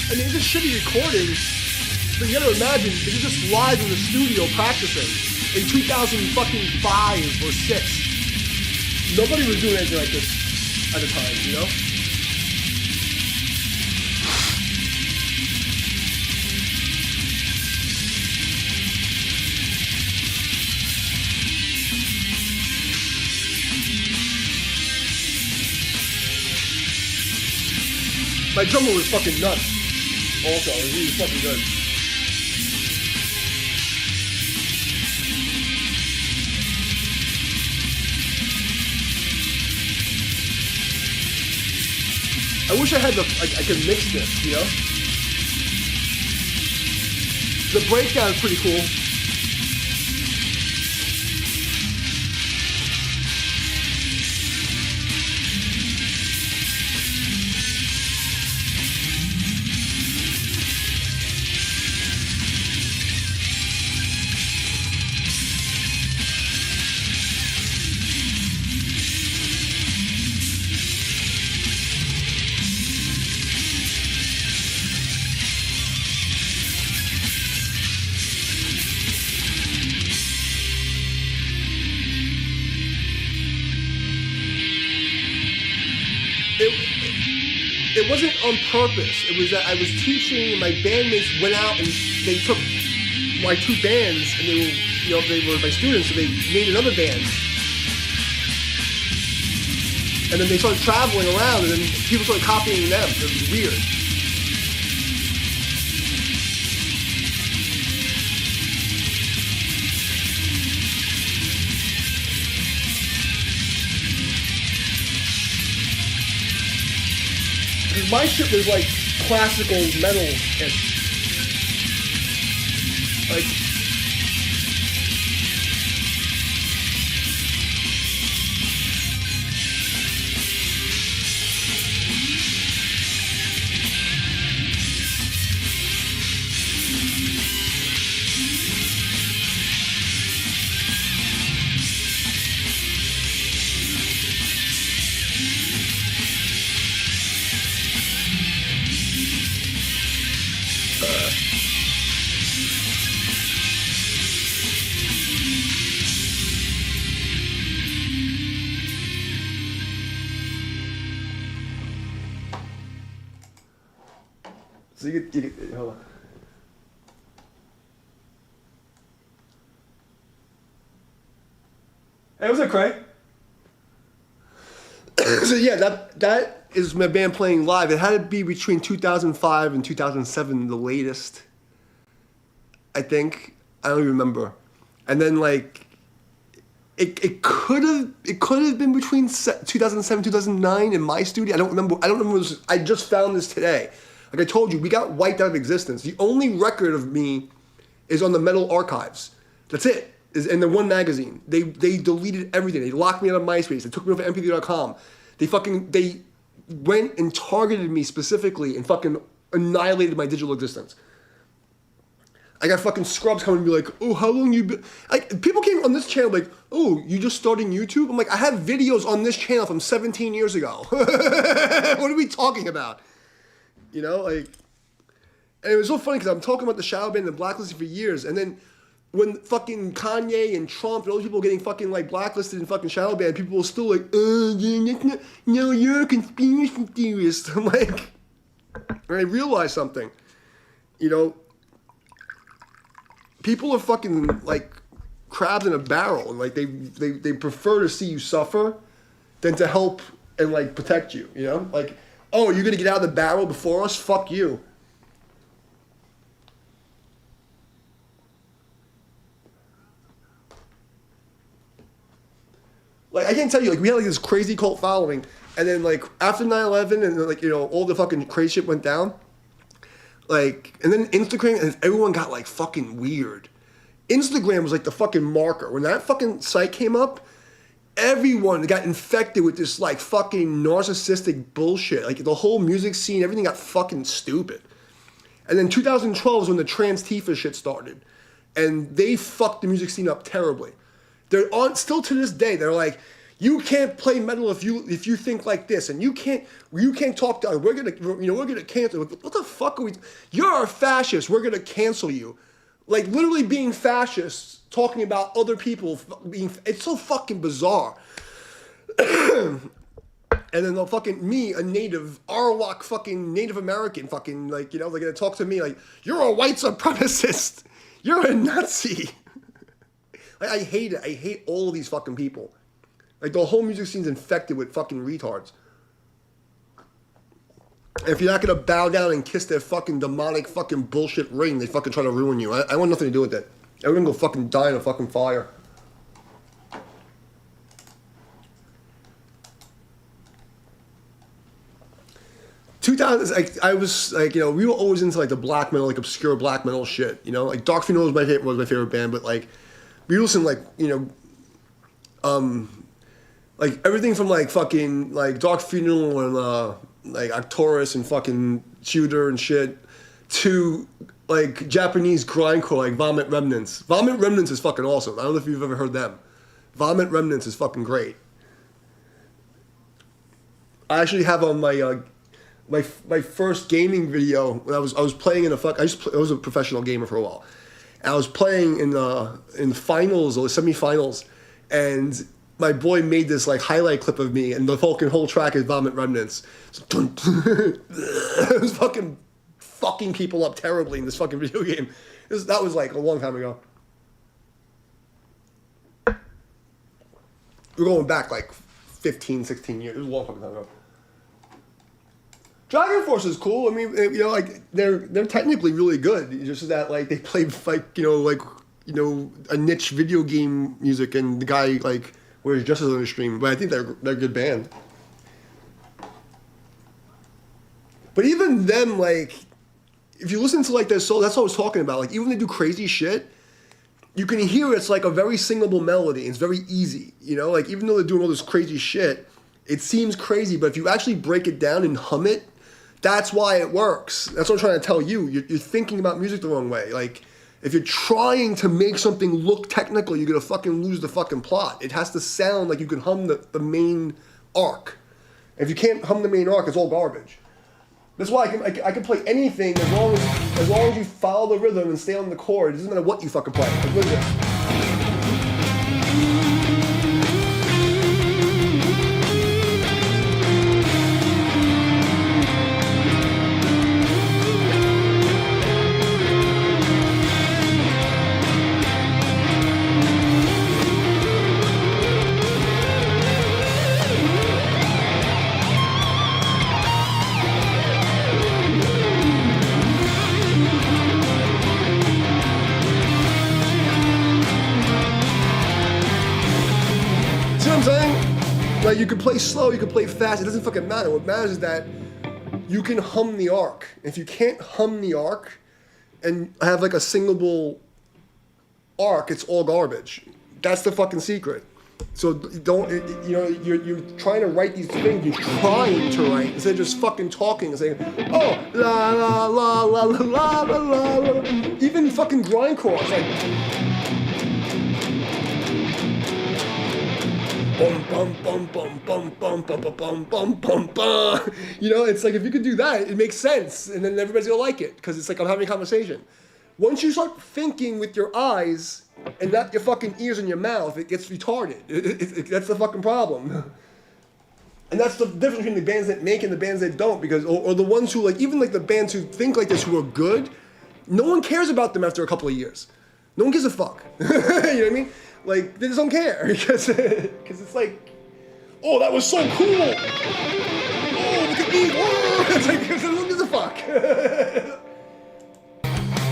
I mean, it's a shitty recording, but you gotta imagine, if you're just live in the studio practicing in 2005 or 6, nobody was doing anything like this at the time, you know? My drummer was fucking nuts. Also, he was fucking good. I wish I had I could mix this, you know? The breakdown is pretty cool. It wasn't on purpose. It was that I was teaching, and my bandmates went out and they took my two bands, and they were my students, so they made another band. And then they started traveling around, and then people started copying them. It was weird. My shit was like classical metal and like so you get hold on. Hey, what's up, Craig? So yeah, that is my band playing live. It had to be between 2005 and 2007, the latest. I think I don't even remember. And then like, it could have been between 2007 2009 in my studio. I don't remember. I just found this today. Like I told you, we got wiped out of existence. The only record of me is on the Metal Archives. That's it. Is in the one magazine. They deleted everything. They locked me out of MySpace. They took me off of MP3.com. They went and targeted me specifically and fucking annihilated my digital existence. I got fucking scrubs coming and be like, oh, how long you been? Like, people came on this channel like, oh, you just starting YouTube? I'm like, I have videos on this channel from 17 years ago. What are we talking about? You know, like, and it was so funny because I'm talking about the shadow ban and blacklisting for years, and then when fucking Kanye and Trump and all these people getting fucking like blacklisted and fucking shadow banned, people were still like, no, you're a conspiracy theorist. I'm like, and I realized something, you know, people are fucking like crabs in a barrel, and like they prefer to see you suffer than to help and like protect you, you know, like, oh, you're gonna get out of the barrel before us? Fuck you. Like, I can't tell you, like, we had like this crazy cult following, and then like after 9/11 and like, you know, all the fucking crazy shit went down, like, and then Instagram, and everyone got like fucking weird. Instagram was like the fucking marker. When that fucking site came up, everyone got infected with this like fucking narcissistic bullshit. Like the whole music scene, everything got fucking stupid. And then 2012 is when the trans Tifa shit started, and they fucked the music scene up terribly. They're on still to this day. They're like, you can't play metal if you think like this, and you can't talk to us. We're gonna cancel. What the fuck are we? You're a fascist. We're gonna cancel you. Like literally being fascists, talking about other people being. It's so fucking bizarre. And then they'll fucking me, a native Arawak fucking Native American, fucking like, you know, they're gonna talk to me like, you're a white supremacist. You're a Nazi. Like, I hate it. I hate all of these fucking people. Like, the whole music scene's infected with fucking retards. And if you're not gonna bow down and kiss their fucking demonic fucking bullshit ring, they fucking try to ruin you. I want nothing to do with that. I'm gonna go fucking die in a fucking fire. 2000s, like I was like, we were always into like the black metal, like obscure black metal shit. Like Dark Funeral was my favorite band, but like we listened like like everything from like fucking like Dark Funeral and like Arcturus and fucking Shooter and shit to like Japanese grindcore like Vomit Remnants. Vomit Remnants is fucking awesome. I don't know if you've ever heard them. Vomit Remnants is fucking great. I actually have on my my first gaming video when I was playing in I was a professional gamer for a while, and I was playing in finals or semifinals, and my boy made this like highlight clip of me, and the whole track is Vomit Remnants. So, it was fucking people up terribly in this fucking video game. That was like a long time ago. We're going back like 15, 16 years. It was a long fucking time ago. Dragon Force is cool. I mean, like they're technically really good. It's just that like they play like a niche video game music, and the guy like wears dresses on the stream. But I think they're a good band. But even them, like, if you listen to like their soul, that's what I was talking about. Like even when they do crazy shit, you can hear it's like a very singable melody. It's very easy, Like even though they're doing all this crazy shit, it seems crazy. But if you actually break it down and hum it, that's why it works. That's what I'm trying to tell you. You're thinking about music the wrong way. Like if you're trying to make something look technical, you're gonna fucking lose the fucking plot. It has to sound like you can hum the main arc. If you can't hum the main arc, it's all garbage. That's why I can play anything as long as you follow the rhythm and stay on the chord. It doesn't matter what you fucking play. Like, look at this. Like you can play slow, you can play fast, it doesn't fucking matter. What matters is that you can hum the arc. If you can't hum the arc and have like a singable arc, it's all garbage. That's the fucking secret. So don't, you're trying to write these things, you're trying to write, instead of just fucking talking and saying, oh, la la la la la la la la. Even fucking grindcore, it's like, bum bum bum bum bum bum bum bum bum bum bum bum. It's like if you could do that, it makes sense, and then everybody's gonna like it because it's like I'm having a conversation. Once you start thinking with your eyes and not your fucking ears and your mouth, it gets retarded. That's the fucking problem. And that's the difference between the bands that make and the bands that don't, because or the ones who like even like the bands who think like this who are good, no one cares about them after a couple of years. No one gives a fuck. You know what I mean? Like, they just don't care, because it's like, oh, that was so cool! Oh, look at me! Whoa! It's like, who gives a fuck?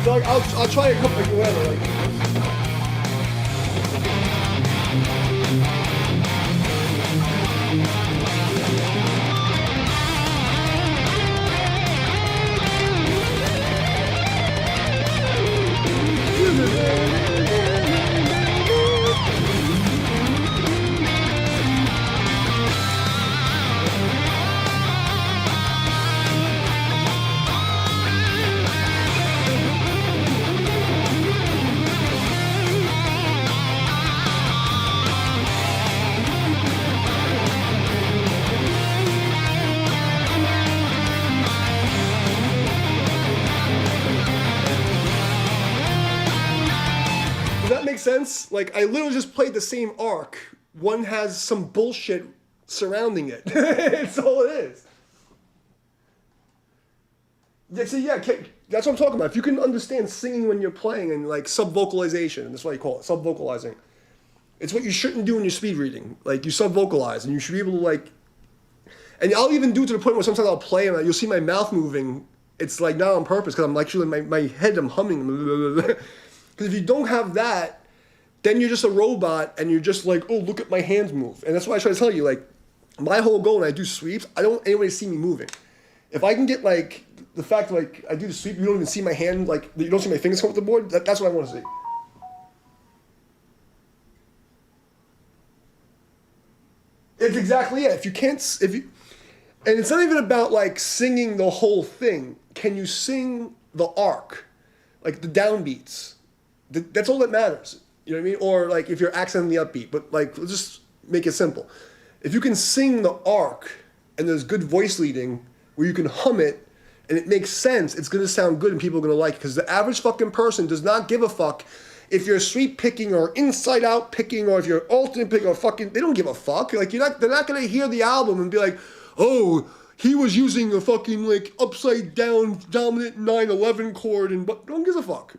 So, like, I'll try a couple, like, whatever, like... Sense? Like, I literally just played the same arc. One has some bullshit surrounding it. That's all it is. Yeah, so yeah, that's what I'm talking about. If you can understand singing when you're playing and like sub-vocalization, that's what you call it, sub-vocalizing. It's what you shouldn't do when you're speed reading. Like, you sub-vocalize, and you should be able to like... And I'll even do it to the point where sometimes I'll play and you'll see my mouth moving. It's like not on purpose, because I'm actually, my head, I'm humming. Because if you don't have that, then you're just a robot, and you're just like, oh, look at my hands move. And that's why I try to tell you, like, my whole goal when I do sweeps, I don't want anybody to see me moving. If I can get like the fact like I do the sweep, you don't even see my hand, like you don't see my fingers come up the board. That's what I want to see. It's exactly it. If you can't, if you, and it's not even about like singing the whole thing. Can you sing the arc, like the downbeats? That's all that matters. You know what I mean? Or like if you're accenting the upbeat, but like let's just make it simple. If you can sing the arc and there's good voice leading where you can hum it and it makes sense, it's gonna sound good and people are gonna like it. Because the average fucking person does not give a fuck if you're sweep picking or inside out picking or if you're alternate picking or fucking, they don't give a fuck. Like they're not gonna hear the album and be like, oh, he was using a fucking like upside down dominant 9/11 chord and but no one gives a fuck.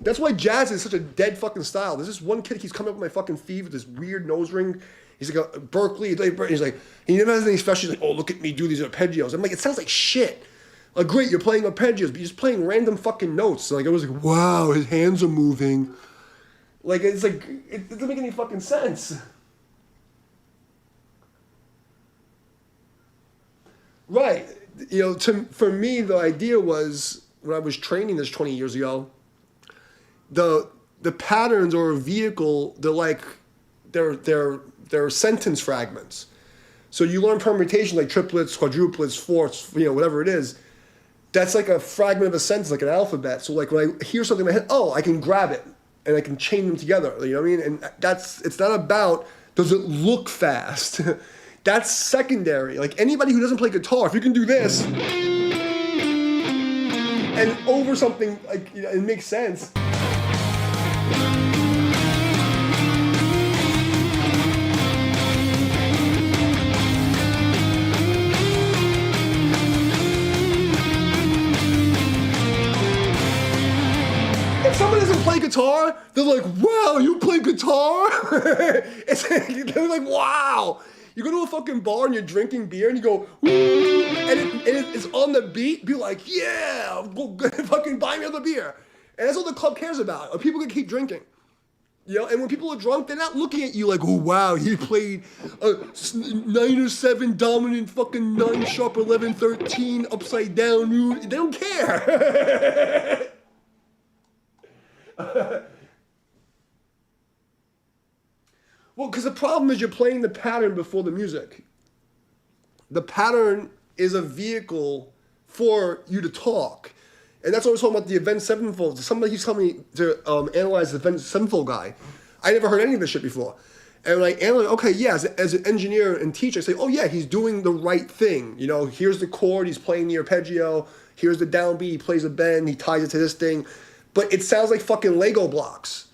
That's why jazz is such a dead fucking style. There's this one kid, he's coming up with my fucking feed with this weird nose ring. He's like a Berkeley. He's like, he never has anything special. He's like, oh, look at me do these arpeggios. I'm like, it sounds like shit. Like, great, you're playing arpeggios, but you're just playing random fucking notes. Like, I was like, wow, his hands are moving. Like, it's like, it doesn't make any fucking sense. Right. You know, for me, the idea was, when I was training this 20 years ago, the patterns or a vehicle, they're sentence fragments. So you learn permutation like triplets, quadruplets, fourths, whatever it is. That's like a fragment of a sentence, like an alphabet. So like when I hear something in my head, oh, I can grab it and I can chain them together. You know what I mean? And it's not about, does it look fast? That's secondary. Like anybody who doesn't play guitar, if you can do this and over something, like it makes sense. If someone doesn't play guitar, they're like, wow, you play guitar? They're like, wow. You go to a fucking bar and you're drinking beer and you go, woo, and it's on the beat, be like, yeah, go fucking buy me another beer. And that's all the club cares about. People can keep drinking. And when people are drunk, they're not looking at you like, oh, wow, he played a 9 or 7 dominant fucking 9 sharp 11 13 upside down. They don't care. Well, because the problem is you're playing the pattern before the music. The pattern is a vehicle for you to talk. And that's what I was talking about the Avenged Sevenfold. Somebody keeps telling me to analyze the Avenged Sevenfold guy. I never heard any of this shit before. And when I analyze, okay, yeah, as an engineer and teacher, I say, oh yeah, he's doing the right thing. Here's the chord, he's playing the arpeggio. Here's the downbeat, he plays a bend, he ties it to this thing. But it sounds like fucking Lego blocks.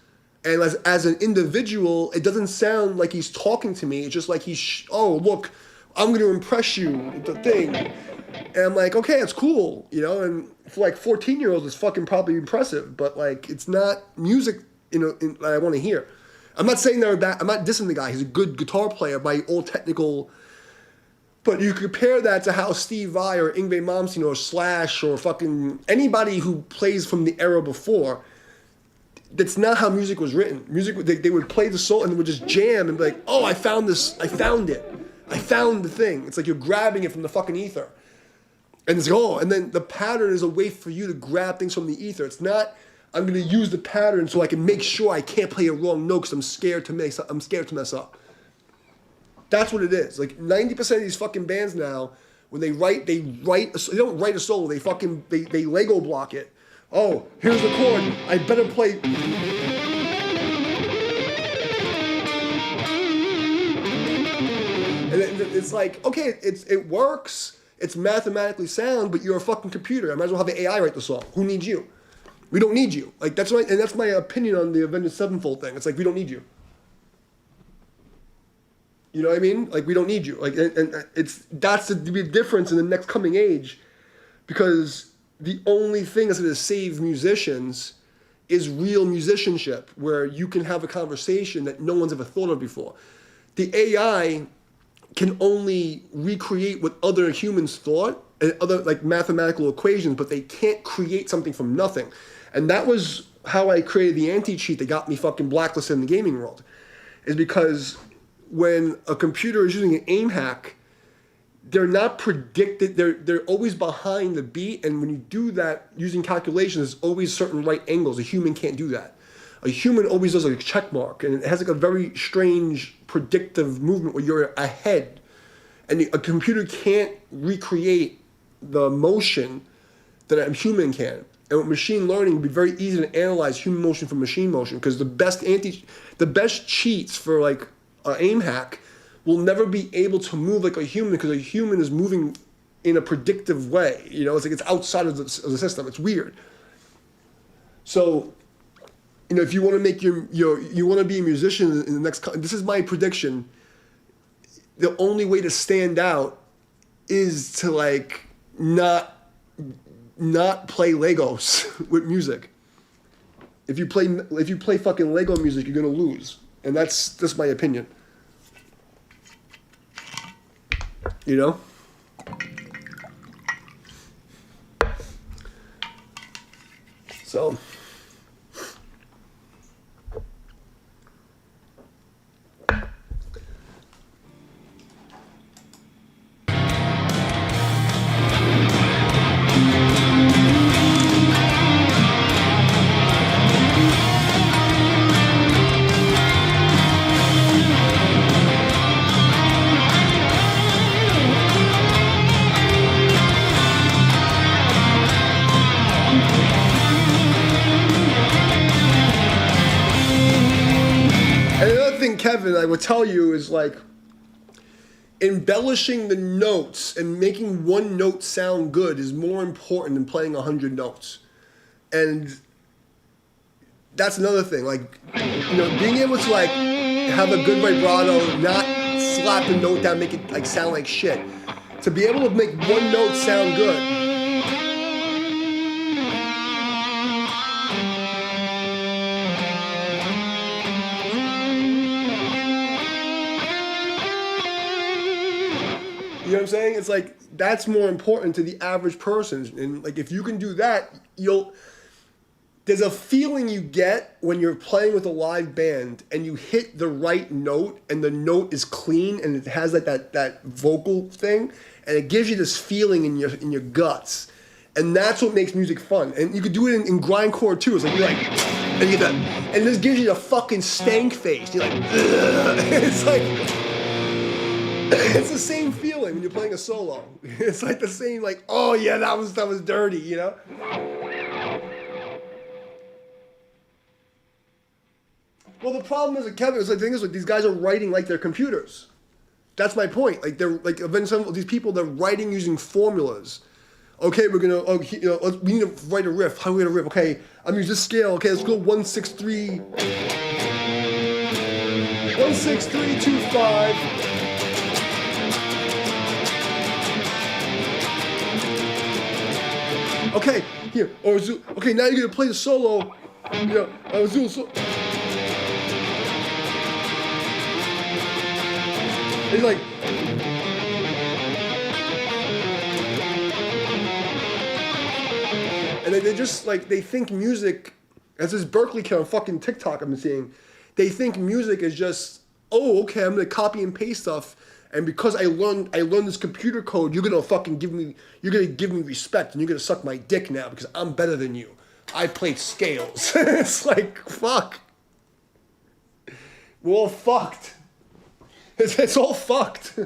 And as an individual, it doesn't sound like he's talking to me. It's just like oh, look, I'm going to impress you, the thing. And I'm like, okay, it's cool, and for like 14-year-olds, it's fucking probably impressive, but like, it's not music, that I want to hear. I'm not saying they're bad, I'm not dissing the guy. He's a good guitar player by all technical, but you compare that to how Steve Vai or Yngwie Malmsteen or Slash or fucking anybody who plays from the era before. That's not how music was written. Music, they would play the song and they would just jam and be like, oh, I found this, I found it. I found the thing. It's like you're grabbing it from the fucking ether. And it's like, oh, and then the pattern is a way for you to grab things from the ether. It's not, I'm going to use the pattern so I can make sure I can't play a wrong note because I'm scared to mess up. That's what it is. Like 90% of these fucking bands now, when they don't write a solo, they Lego block it. Oh, here's the chord. I better play. And it's like, okay, it works. It's mathematically sound, but you're a fucking computer. I might as well have the AI write the song. Who needs you? We don't need you. Like that's right, and that's my opinion on the Avenged Sevenfold thing. It's like we don't need you. You know what I mean? Like we don't need you. Like, and that's the big difference in the next coming age, because the only thing that's going to save musicians is real musicianship, where you can have a conversation that no one's ever thought of before. The AI can only recreate what other humans thought and other like mathematical equations, but they can't create something from nothing. And that was how I created the anti-cheat that got me fucking blacklisted in the gaming world, is because when a computer is using an aim hack, they're not predicted. They're always behind the beat, and when you do that using calculations, there's always certain right angles. A human can't do that. A human always does like a check mark, and it has like a very strange predictive movement where you're ahead, and a computer can't recreate the motion that a human can. And with machine learning, it would be very easy to analyze human motion from machine motion, because the best cheats for like an aim hack will never be able to move like a human, because a human is moving in a predictive way. You know, it's like it's outside of the system. It's weird. So, you know, if you want to make you want to be a musician in the next, this is my prediction. The only way to stand out is to like not play Legos with music. If you play fucking Lego music, you're gonna lose, and that's my opinion. You know? So. Kevin, I would tell you, is like embellishing the notes and making one note sound good is more important than playing 100 notes. And that's another thing, like, you know, being able to like have a good vibrato, not slap the note down, make it like sound like shit. To be able to make one note sound good. You know what I'm saying? It's like, that's more important to the average person. And like, if you can do that, there's a feeling you get when you're playing with a live band and you hit the right note and the note is clean and it has like that vocal thing, and it gives you this feeling in your guts. And that's what makes music fun. And you could do it in grindcore too. It's like, you're like, and you get that, and this gives you a fucking stank face. You're like, ugh. It's like, it's the same feeling when you're playing a solo. It's like the same, like, oh yeah, that was dirty, you know? Well, the problem is, Kevin, is like, the thing is, like, these guys are writing like they're computers. That's my point. Like, they're like, these people, they're writing using formulas. Okay, we're gonna, we need to write a riff. How are we gonna riff? Okay, I'm using this scale. Okay, let's go 163. 16325. Okay, here, okay, now you're gonna play the solo. You know, I was doing so. It's like, and they just like, they think music, as this Berkeley kid on fucking TikTok I've been seeing, they think music is just, oh, okay, I'm gonna copy and paste stuff. And because I learned this computer code, you're gonna give me respect, and you're gonna suck my dick now because I'm better than you. I played scales. It's like, fuck. We're all fucked. It's all fucked.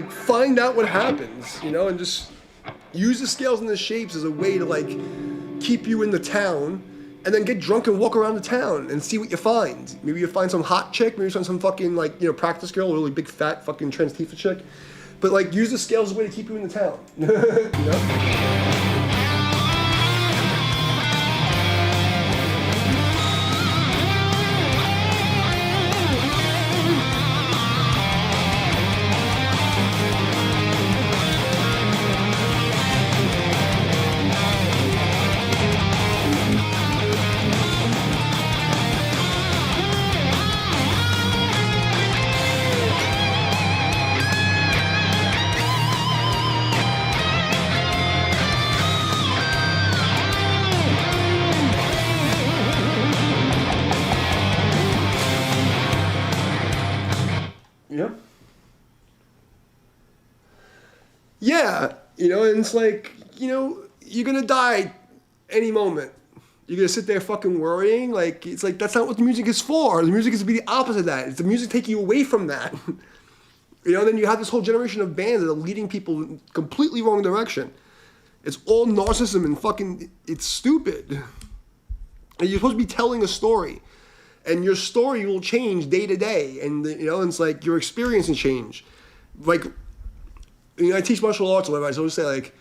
like find out what happens, you know, and just use the scales and the shapes as a way to like keep you in the town, and then get drunk and walk around the town and see what you find. Maybe you find some hot chick, maybe you find some fucking like, you know, practice girl, a really big fat fucking trans Tifa chick. But like use the scales as a way to keep you in the town. You know? Yeah. Yeah, you know, and it's like, you know, you're gonna die any moment. You're gonna sit there fucking worrying. Like, it's like, that's not what the music is for. The music is to be the opposite of that. It's the music taking you away from that. You know, then you have this whole generation of bands that are leading people in completely wrong direction. It's all narcissism and fucking, it's stupid. And you're supposed to be telling a story. And your story will change day to day. And, you know, it's like your experience will change. Like, you know, I teach martial arts or whatever. I always say, like,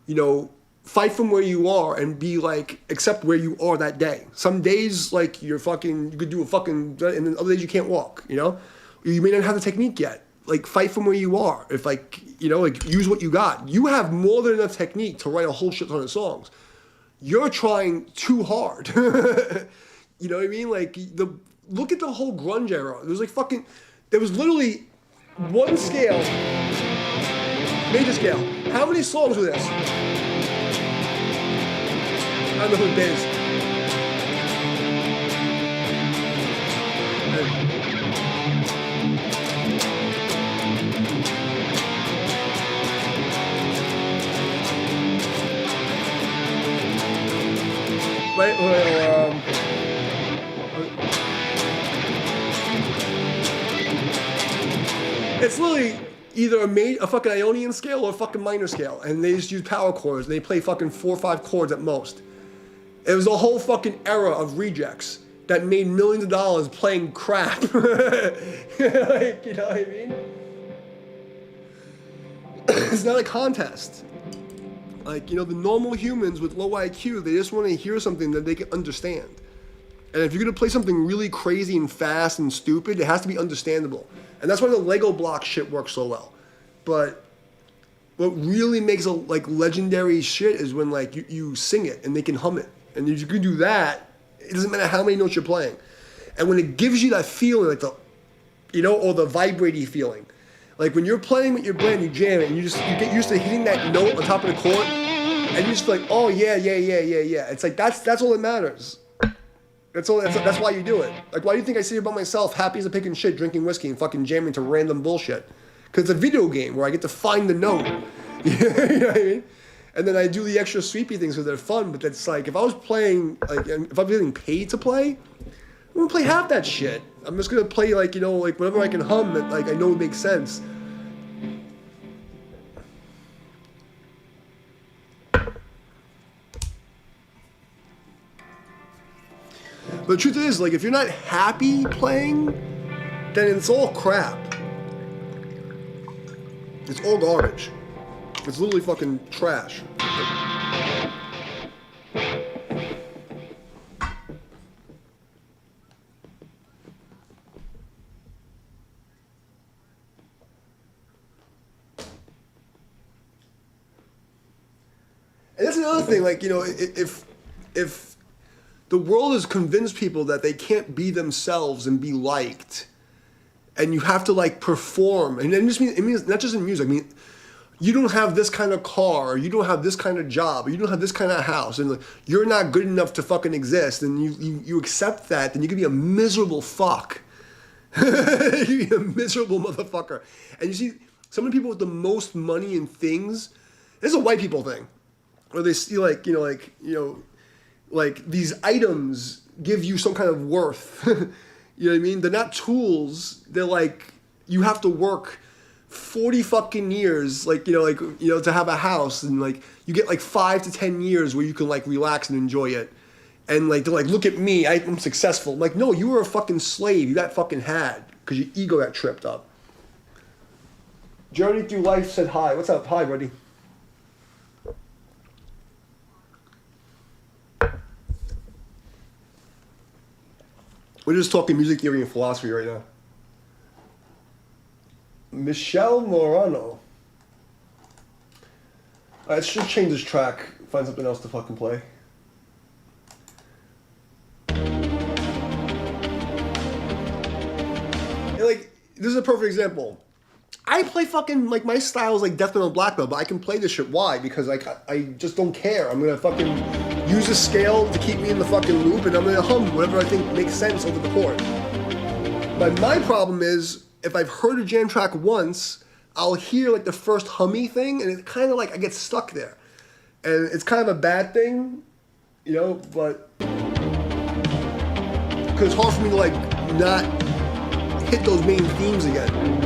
you know, fight from where you are and be like, accept where you are that day. Some days, like, you're fucking, you could do a fucking, and then other days you can't walk, you know? You may not have the technique yet. Like, fight from where you are. If, like, you know, like, use what you got. You have more than enough technique to write a whole shit ton of songs. You're trying too hard. You know what I mean? Like, look at the whole grunge era. There was literally one scale, major scale. How many songs were this? I don't know who it is. It's literally either a fucking Ionian scale or a fucking minor scale, and they just use power chords, and they play fucking 4 or 5 chords at most. It was a whole fucking era of rejects that made millions of dollars playing crap. Like, you know what I mean? It's not a contest. Like, you know, the normal humans with low IQ, they just want to hear something that they can understand. And if you're going to play something really crazy and fast and stupid, it has to be understandable. And that's why the Lego block shit works so well. But what really makes a like legendary shit is when like you sing it and they can hum it. And if you can do that, it doesn't matter how many notes you're playing. And when it gives you that feeling, like the, you know, or the vibrating feeling. Like when you're playing with your band, you jam it, and you get used to hitting that note on top of the chord, and you just like, oh yeah. It's like that's all that matters. That's why you do it. Like, why do you think I sit here by myself, happy as a pig and shit, drinking whiskey and fucking jamming to random bullshit? Because it's a video game where I get to find the note. You know what I mean? And then I do the extra sweepy things because they're fun. But that's like, if I was playing, like, if I'm getting paid to play, I'm gonna play half that shit. I'm just gonna play like, you know, like whatever I can hum that like I know makes sense. But the truth is, like, if you're not happy playing, then it's all crap. It's all garbage. It's literally fucking trash. And that's another thing, like, you know, if the world has convinced people that they can't be themselves and be liked, and you have to like perform, and it means not just in music. I mean, you don't have this kind of car, or you don't have this kind of job, or you don't have this kind of house, and like, you're not good enough to fucking exist, and you accept that, then you can be a miserable fuck. You be a miserable motherfucker. And you see, some of the people with the most money and things, this is a white people thing, where they see like these items give you some kind of worth. You know what I mean? They're not tools. They're like, you have to work 40 fucking years, like, to have a house, and like you get like 5 to 10 years where you can like relax and enjoy it. And like they're like, look at me, I'm successful. I'm like, no, you were a fucking slave. You got fucking had because your ego got tripped up. Journey Through Life said hi. What's up? Hi, buddy. We're just talking music theory and philosophy right now. Michelle Morano. All right, let's just change this track. Find something else to fucking play. And like, this is a perfect example. I play fucking, like, my style is like death metal black metal, but I can play this shit. Why? Because like I just don't care. I'm gonna fucking use a scale to keep me in the fucking loop, and I'm gonna hum whatever I think makes sense over the chord. But my problem is, if I've heard a jam track once, I'll hear like the first hummy thing, and it kind of like I get stuck there, and it's kind of a bad thing, but because it's hard for me to like not hit those main themes again.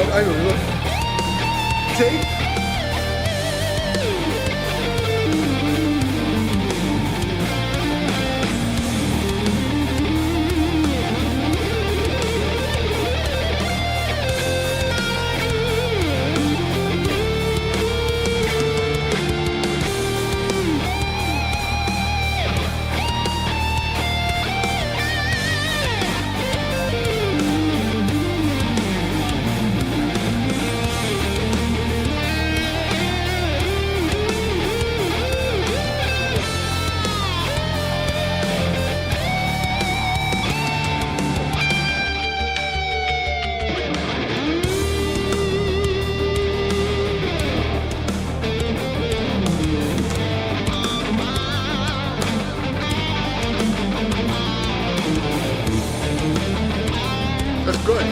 I don't know. Tape? That's good.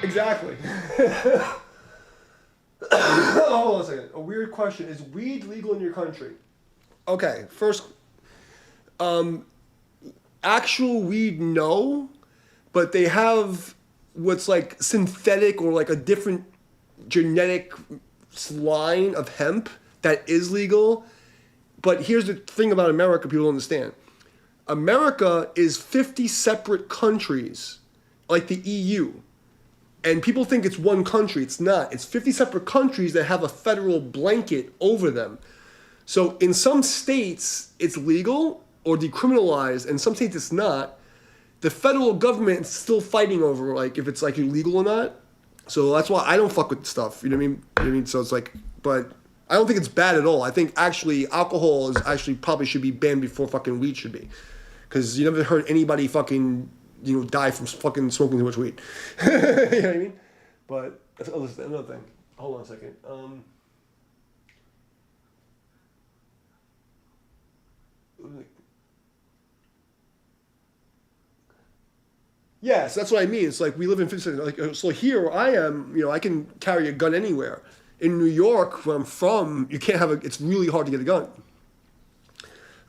Exactly. Hold on a second. A weird question. Is weed legal in your country? Okay, first, Actual weed, no, but they have what's like synthetic or like a different genetic line of hemp that is legal. But here's the thing about America people don't understand. America is 50 separate countries, like the EU. And people think it's one country. It's not. It's 50 separate countries that have a federal blanket over them. So in some states, it's legal or decriminalized, and some states it's not. The federal government is still fighting over like if it's like illegal or not. So that's why I don't fuck with stuff. You know what I mean? You know what I mean? So it's like, but I don't think it's bad at all. I think actually alcohol is actually probably should be banned before fucking weed should be. Because you never heard anybody fucking, die from fucking smoking too much weed. You know what I mean? But that's another thing. Hold on a second. Yes, that's what I mean. It's like we live in 50 seconds. Like, so here where I am, I can carry a gun anywhere. In New York, where I'm from, you can't have it's really hard to get a gun.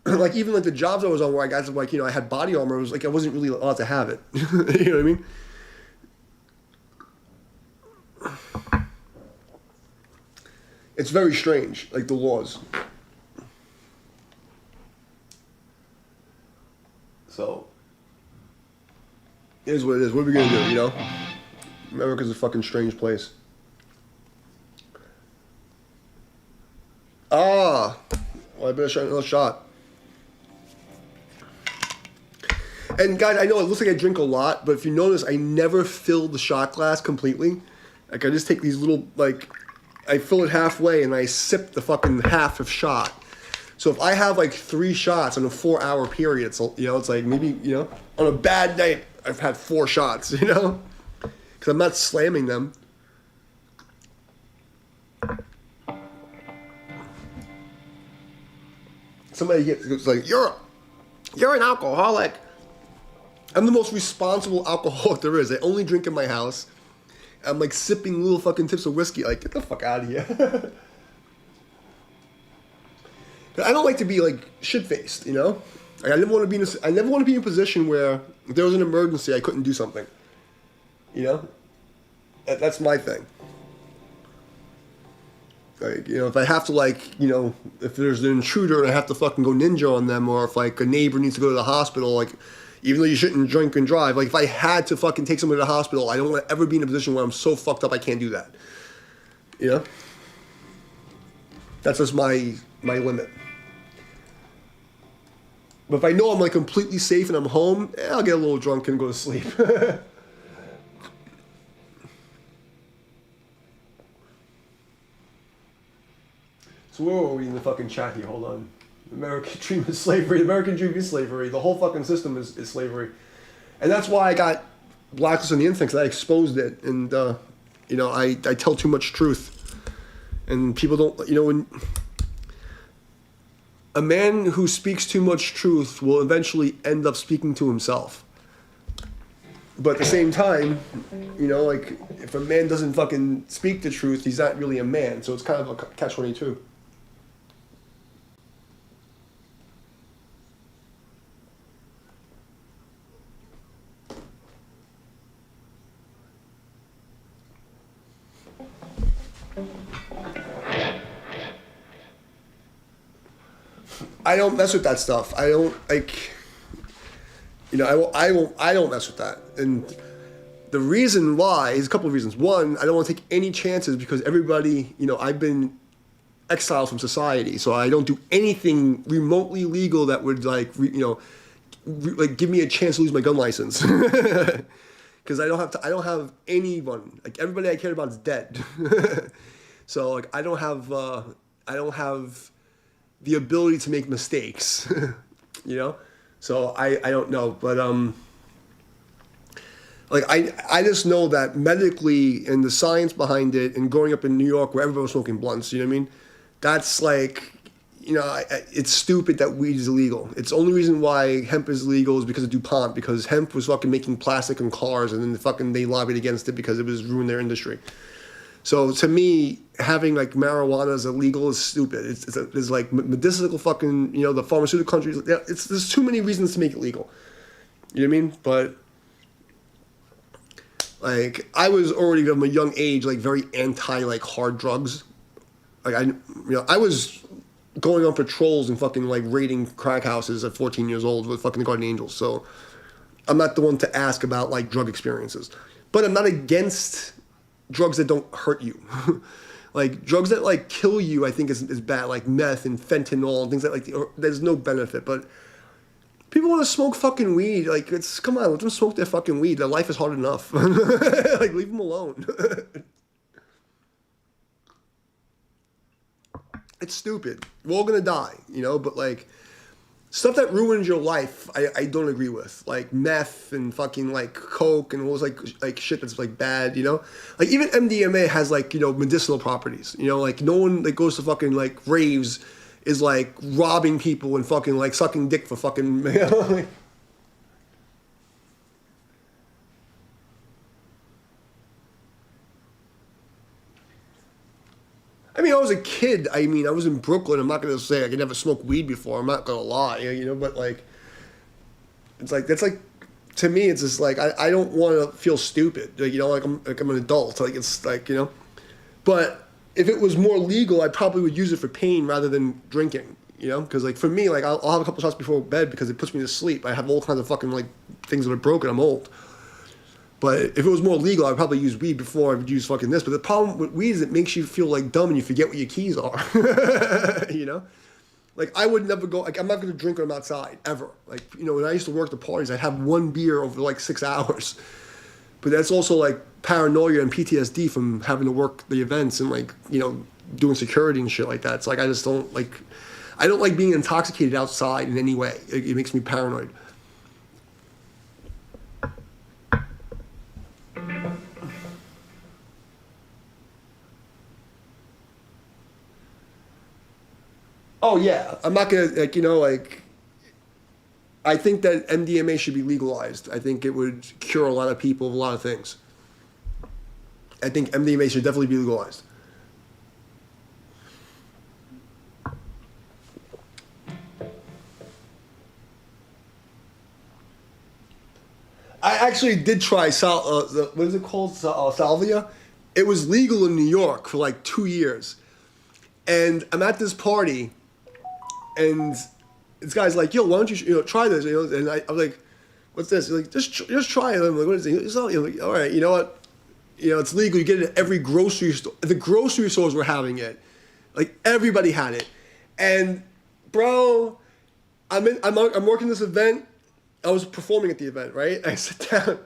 Like even like the jobs I was on where I got like, I had body armor, it was like I wasn't really allowed to have it. You know what I mean? It's very strange, like the laws. So, it is what it is. What are we gonna do, America's a fucking strange place. Well, I better shot another shot. And guys, I know it looks like I drink a lot, but if you notice, I never fill the shot glass completely. Like I just take these little, I fill it halfway and I sip the fucking half of shot. So if I have like 3 shots in a 4-hour period, it's like maybe, on a bad night, I've had 4 shots, because I'm not slamming them. Somebody gets like, you're an alcoholic. I'm the most responsible alcoholic there is. I only drink in my house. I'm like sipping little fucking tips of whiskey. Like, get the fuck out of here. I don't like to be like shit-faced, Like, I never want to be in a position where if there was an emergency, I couldn't do something. That's my thing. Like, if I have to if there's an intruder and I have to fucking go ninja on them, or if like a neighbor needs to go to the hospital, like, even though you shouldn't drink and drive, like if I had to fucking take somebody to the hospital, I don't want to ever be in a position where I'm so fucked up I can't do that. That's just my limit. But if I know I'm like completely safe and I'm home, I'll get a little drunk and go to sleep. So where were we in the fucking chat here? Hold on. American dream is slavery. American dream is slavery. The whole fucking system is slavery. And that's why I got blacklisted on the internet, because I exposed it. And, I tell too much truth. And people don't, when... A man who speaks too much truth will eventually end up speaking to himself. But at the same time, like, if a man doesn't fucking speak the truth, he's not really a man. So it's kind of a catch-22. I don't mess with that stuff. I don't like, I don't mess with that. And the reason why is a couple of reasons. One, I don't want to take any chances because everybody, I've been exiled from society, so I don't do anything remotely legal that would like give me a chance to lose my gun license. Because I don't have anyone. Like everybody I cared about is dead. So like I don't have the ability to make mistakes, So I don't know, but like I just know that medically and the science behind it, and growing up in New York where everybody was smoking blunts, you know what I mean? That's like, it's stupid that weed is illegal. It's the only reason why hemp is legal is because of DuPont, because hemp was fucking making plastic and cars, and then they lobbied against it because it was ruining their industry. So to me, having like marijuana as illegal is stupid. It's like medicinal fucking, the pharmaceutical countries. There's too many reasons to make it legal. You know what I mean? But like I was already from a young age like very anti like hard drugs. Like I was going on patrols and fucking like raiding crack houses at 14 years old with fucking the Guardian Angels. So I'm not the one to ask about like drug experiences. But I'm not against drugs that don't hurt you. Like drugs that like kill you, I think is bad. Like meth and fentanyl and things like there's no benefit. But people want to smoke fucking weed. Like come on, let them smoke their fucking weed. Their life is hard enough. Like leave them alone. It's stupid. We're all gonna die, you know. But like stuff that ruins your life, I don't agree with. Like meth and fucking like coke and all those like shit that's like bad, you know? Like even MDMA has like, you know, medicinal properties. You know, like no one that goes to fucking like raves is like robbing people and fucking like sucking dick for fucking, you know? Like, I mean, I was a kid. I mean, I was in Brooklyn. I'm not gonna say I could never smoke weed before. I'm not gonna lie, you know. But like, it's like that's like, to me, it's just like I don't want to feel stupid. Like you know, like I'm an adult. Like it's like you know, but if it was more legal, I probably would use it for pain rather than drinking. You know, because like for me, like I'll have a couple shots before bed because it puts me to sleep. I have all kinds of fucking like things that are broken. I'm old. But if it was more legal, I'd probably use weed before I would use fucking this. But the problem with weed is it makes you feel like dumb and you forget what your keys are. You know? Like, I would never go, like, I'm not going to drink when I'm outside, ever. Like, you know, when I used to work the parties, I'd have one beer over like 6 hours. But that's also like paranoia and PTSD from having to work the events and like, you know, doing security and shit like that. It's like, I just don't like, I don't like being intoxicated outside in any way. It makes me paranoid. Oh yeah, I'm not gonna like you know like. I think that MDMA should be legalized. I think it would cure a lot of people of a lot of things. I think MDMA should definitely be legalized. I actually did try what is it called? Salvia. It was legal in New York for like 2 years, and I'm at this party. And this guy's like, yo, why don't you try this? You know, and I was like, what's this? He's like, just try it. I'm like, what is it? I'm like, all right, you know what? You know, it's legal. You get it at every grocery store. The grocery stores were having it. Like everybody had it. And bro, I'm working this event. I was performing at the event, right? I sit down,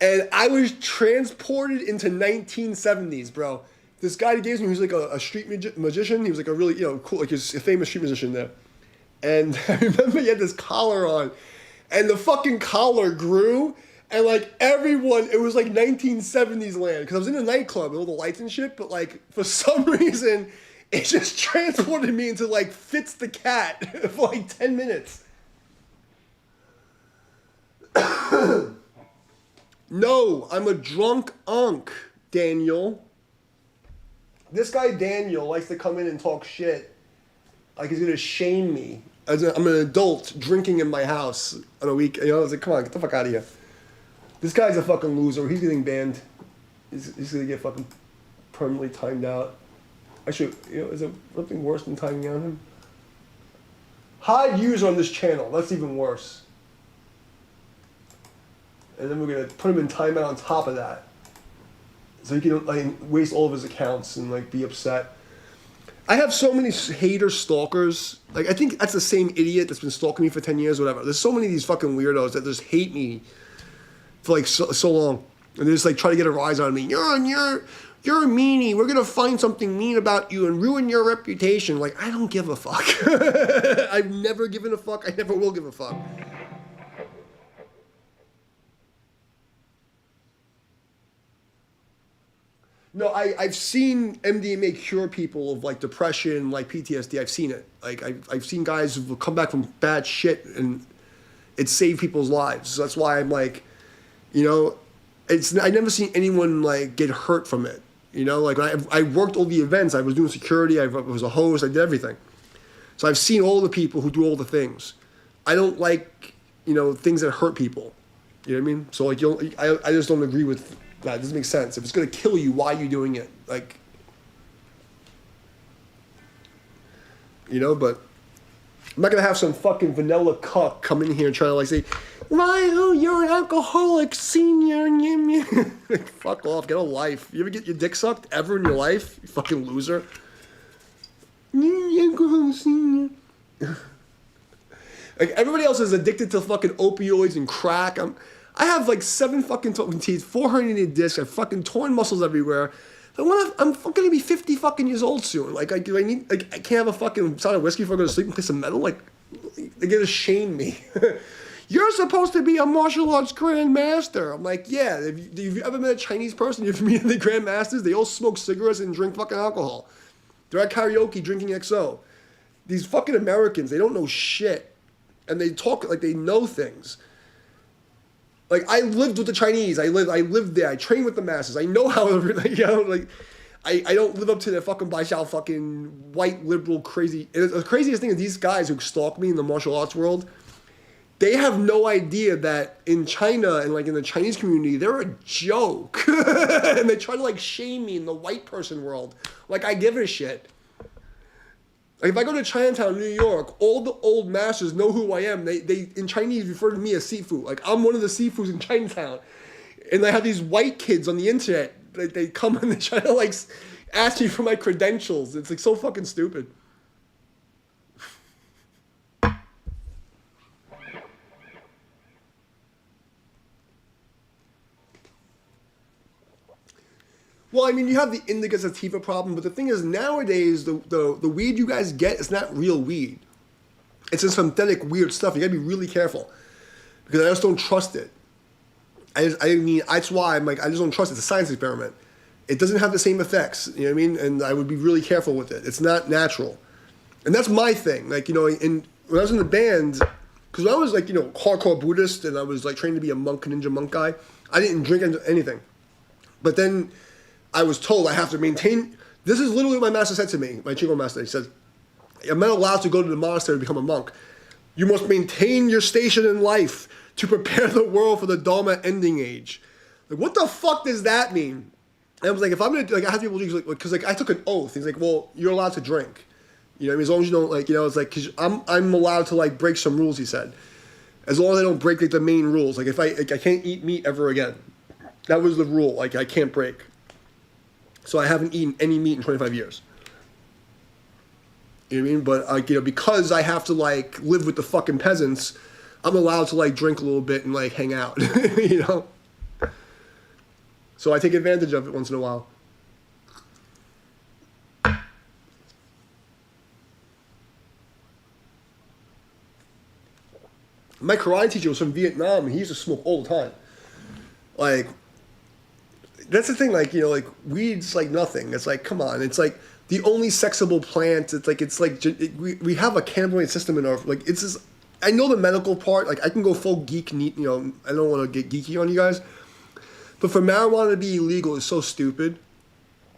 and I was transported into 1970s, bro. This guy he gave me, he was like a street magician. He was like a really, you know, cool, like he was a famous street musician there. And I remember he had this collar on, and the fucking collar grew, and like everyone, it was like 1970s land, because I was in a nightclub with all the lights and shit, but like for some reason, it just transported me into like Fitz the Cat for like 10 minutes. No, I'm a drunk unk, Daniel. This guy Daniel likes to come in and talk shit, like he's gonna shame me. I'm an adult drinking in my house on a week. You know, I was like, come on, get the fuck out of here. This guy's a fucking loser. He's getting banned. He's gonna get fucking permanently timed out. Actually, you know, is there something worse than timing out him? Hide user on this channel. That's even worse. And then we're gonna put him in timeout on top of that. So he can like waste all of his accounts and like be upset. I have so many hater stalkers. Like I think that's the same idiot that's been stalking me for 10 years or whatever. There's so many of these fucking weirdos that just hate me for like so long. And they just like try to get a rise out of me. You're a meanie. We're gonna find something mean about you and ruin your reputation. Like I don't give a fuck. I've never given a fuck. I never will give a fuck. No, I've seen MDMA cure people of like depression, like PTSD. I've seen it. Like I've seen guys who've come back from bad shit and it saved people's lives. So that's why I'm like, you know, I never seen anyone like get hurt from it. You know, like I worked all the events. I was doing security. I was a host. I did everything. So I've seen all the people who do all the things. I don't like things that hurt people. You know what I mean? So like, I just don't agree with that. It doesn't make sense. If it's gonna kill you, why are you doing it? Like, but I'm not gonna have some fucking vanilla cuck come in here and try to like say, "Why? Oh, you're an alcoholic senior." Like, fuck off. Get a life. You ever get your dick sucked ever in your life? You fucking loser. Alcoholic senior. Like, everybody else is addicted to fucking opioids and crack. I have like 7 fucking teeth, 4 herniated discs, I have fucking torn muscles everywhere. I'm gonna be 50 fucking years old soon. Like, I can't have a fucking shot of whiskey before I go to sleep and play some metal. Like, they're gonna shame me. You're supposed to be a martial arts grandmaster. I'm like, yeah. Have you ever met a Chinese person? You've met the grandmasters? They all smoke cigarettes and drink fucking alcohol. They're at karaoke drinking XO. These fucking Americans, they don't know shit. And they talk like they know things. Like, I lived with the Chinese. I lived there. I trained with the masters. I know how, I don't live up to their fucking Baishao fucking white liberal crazy. And the craziest thing is these guys who stalk me in the martial arts world, they have no idea that in China and like in the Chinese community, they're a joke. And they try to like shame me in the white person world. Like, I give a shit. Like, if I go to Chinatown, New York, all the old masters know who I am. They in Chinese refer to me as Sifu. Like, I'm one of the Sifus in Chinatown. And they have these white kids on the internet. They come and they try to, like, ask me for my credentials. It's, like, so fucking stupid. Well, I mean, you have the indica sativa problem, but the thing is, nowadays, the weed you guys get is not real weed. It's a synthetic weird stuff. You gotta be really careful. Because I just don't trust it. That's why I'm like, I just don't trust it. It's a science experiment. It doesn't have the same effects, you know what I mean? And I would be really careful with it. It's not natural. And that's my thing. Like, when I was in the band, because when I was like, hardcore Buddhist and I was like trained to be a monk, ninja monk guy, I didn't drink anything. But then I was told I have to maintain. This is literally what my master said to me, my Qigong master. He says, I'm not allowed to go to the monastery to become a monk. You must maintain your station in life to prepare the world for the Dharma ending age. Like, what the fuck does that mean? And I was like, if I'm going to, like, I have people do, because, like, I took an oath. He's like, well, you're allowed to drink. You know what I mean? As long as you don't, like, it's like, because I'm allowed to, like, break some rules, he said. As long as I don't break, like, the main rules. Like, if I can't eat meat ever again. That was the rule. Like, I can't break. So I haven't eaten any meat in 25 years. You know what I mean? But, like, because I have to, like, live with the fucking peasants, I'm allowed to, like, drink a little bit and, like, hang out, So I take advantage of it once in a while. My karate teacher was from Vietnam, and he used to smoke all the time. Like, that's the thing, like, like, weed's like nothing. It's like, come on. It's like the only sexable plant. It's like we have a cannabinoid system in our, like, it's just, I know the medical part. Like, I can go full geek, I don't want to get geeky on you guys. But for marijuana to be illegal is so stupid.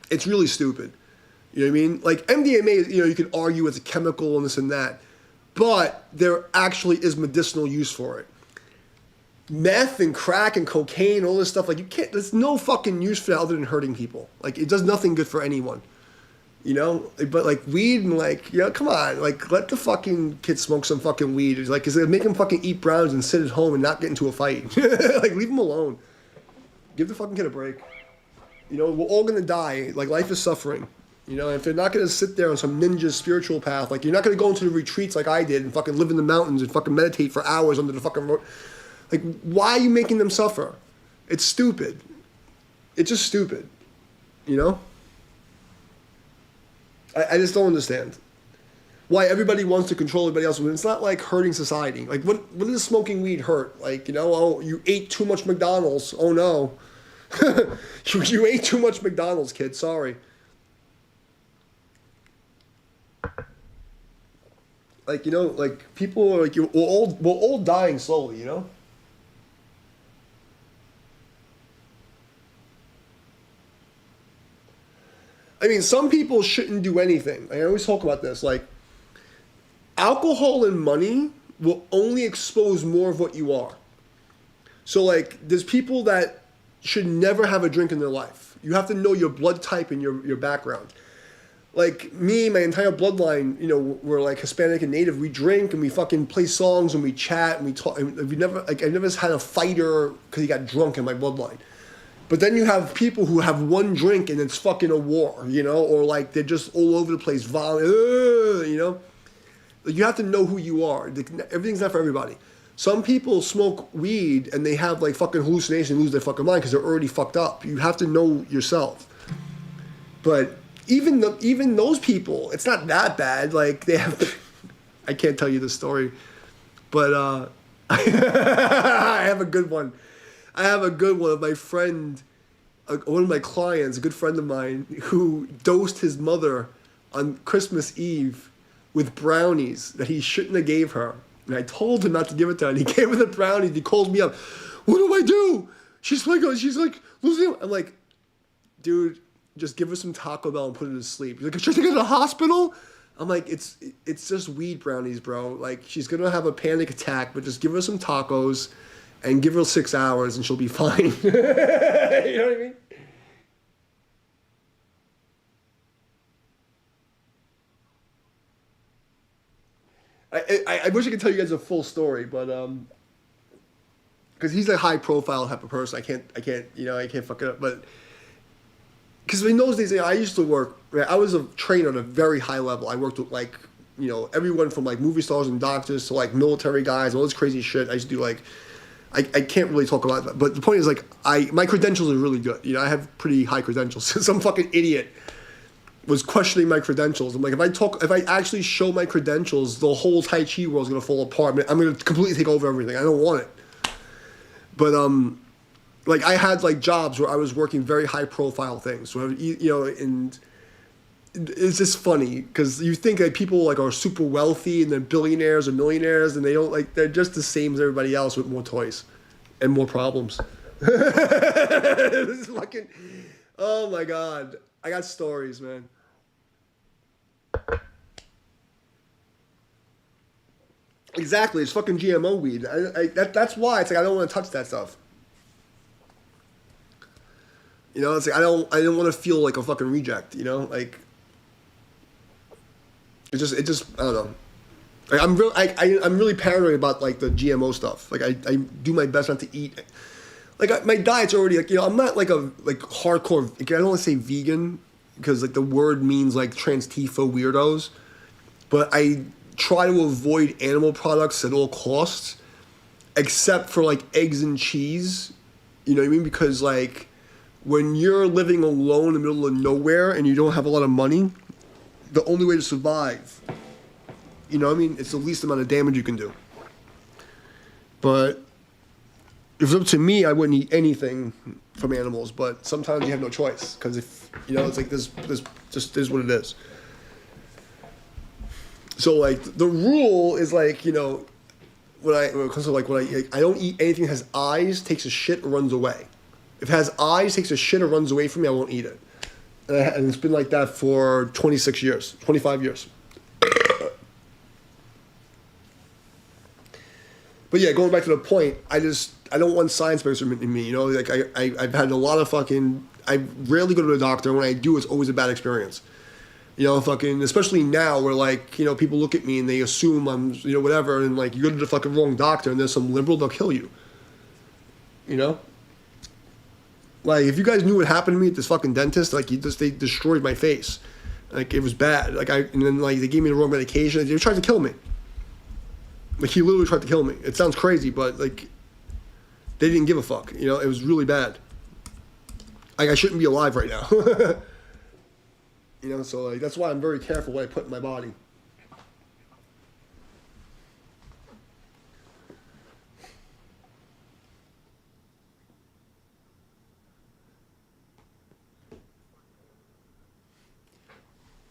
It's really stupid. You know what I mean? Like, MDMA, you can argue it's a chemical and this and that. But there actually is medicinal use for it. Meth and crack and cocaine, all this stuff, like, there's no fucking use for that other than hurting people. Like, it does nothing good for anyone. But, like, weed and, like, come on. Like, let the fucking kids smoke some fucking weed. It's like, 'cause they make them fucking eat browns and sit at home and not get into a fight. Like, leave them alone. Give the fucking kid a break. We're all gonna die. Like, life is suffering. If they're not gonna sit there on some ninja spiritual path, like, you're not gonna go into the retreats like I did and fucking live in the mountains and fucking meditate for hours under the fucking road. Like, why are you making them suffer? It's stupid. It's just stupid. I just don't understand why everybody wants to control everybody else when it's not like hurting society. Like, what does smoking weed hurt? Like, oh, you ate too much McDonald's. Oh no. you ate too much McDonald's, kid. Sorry. Like, like, people are like, we're all dying slowly, I mean, some people shouldn't do anything. I always talk about this. Like, alcohol and money will only expose more of what you are. So like, there's people that should never have a drink in their life. You have to know your blood type and your background. Like me, my entire bloodline, you know, we're like Hispanic and Native. We drink and we fucking play songs and we chat and we talk. And we never, like, I've never had a fighter because he got drunk in my bloodline. But then you have people who have one drink and it's fucking a war, you know, or like they're just all over the place, violent, you know. Like, you have to know who you are. Everything's not for everybody. Some people smoke weed and they have like fucking hallucinations and lose their fucking mind because they're already fucked up. You have to know yourself. But even those people, it's not that bad. Like they have, I can't tell you the story, but I have a good one. I have a good one of my friend, one of my clients, a good friend of mine, who dosed his mother on Christmas Eve with brownies that he shouldn't have gave her. And I told him not to give it to her, and he gave her the brownies. He called me up. What do I do? She's like losing. I'm like, dude, just give her some Taco Bell and put her to sleep. He's like, should I take her to the hospital? I'm like, it's just weed brownies, bro. Like, she's gonna have a panic attack, but just give her some tacos and give her 6 hours and she'll be fine. You know what I mean? I wish I could tell you guys a full story, but because he's a high profile type of person, I can't fuck it up. But because in those days, I used to work. I was a trainer at a very high level. I worked with like, you know, everyone from like movie stars and doctors to like military guys, all this crazy shit. I used to do like, I can't really talk about that. But the point is like, my credentials are really good. You know, I have pretty high credentials. Some fucking idiot was questioning my credentials. I'm like, if I actually show my credentials, the whole Tai Chi world is gonna fall apart. I'm gonna completely take over everything. I don't want it. But like I had like jobs where I was working very high profile things. So you know, and it's just funny because you think that people like are super wealthy and they're billionaires or millionaires, and they don't, like, they're just the same as everybody else with more toys and more problems. This is fucking, oh my god. I got stories, man. Exactly, it's fucking GMO weed. That's why it's like I don't want to touch that stuff. You know, it's like I don't want to feel like a fucking reject. You know, like it just I don't know. Like I'm really paranoid about like the GMO stuff. Like I do my best not to eat. Like my diet's already like, you know, I'm not like a hardcore. Like, I don't want to say vegan because like the word means like trans-tifa weirdos, but I try to avoid animal products at all costs, except for like eggs and cheese. You know what I mean? Because like when you're living alone in the middle of nowhere and you don't have a lot of money, the only way to survive, you know what I mean? It's the least amount of damage you can do. But if it's up to me, I wouldn't eat anything from animals, but sometimes you have no choice because if, you know, it's like this just is what it is. So like the rule is like, you know, when it comes to like when I don't eat anything that has eyes, takes a shit, or runs away. If it has eyes, takes a shit, or runs away from me, I won't eat it. And it's been like that for 26 years, 25 years. But yeah, going back to the point, I don't want science measurement in me, you know? Like, I've had a lot of fucking, I rarely go to the doctor. When I do, it's always a bad experience. You know, fucking, especially now where, like, you know, people look at me and they assume I'm, you know, whatever, and, like, you go to the fucking wrong doctor and there's some liberal, they'll kill you. You know? Like, if you guys knew what happened to me at this fucking dentist, like, they destroyed my face. Like, it was bad. Like, and then, like, they gave me the wrong medication. They tried to kill me. Like, he literally tried to kill me. It sounds crazy, but, like, they didn't give a fuck. You know, it was really bad. Like, I shouldn't be alive right now. You know, so, like, that's why I'm very careful what I put in my body.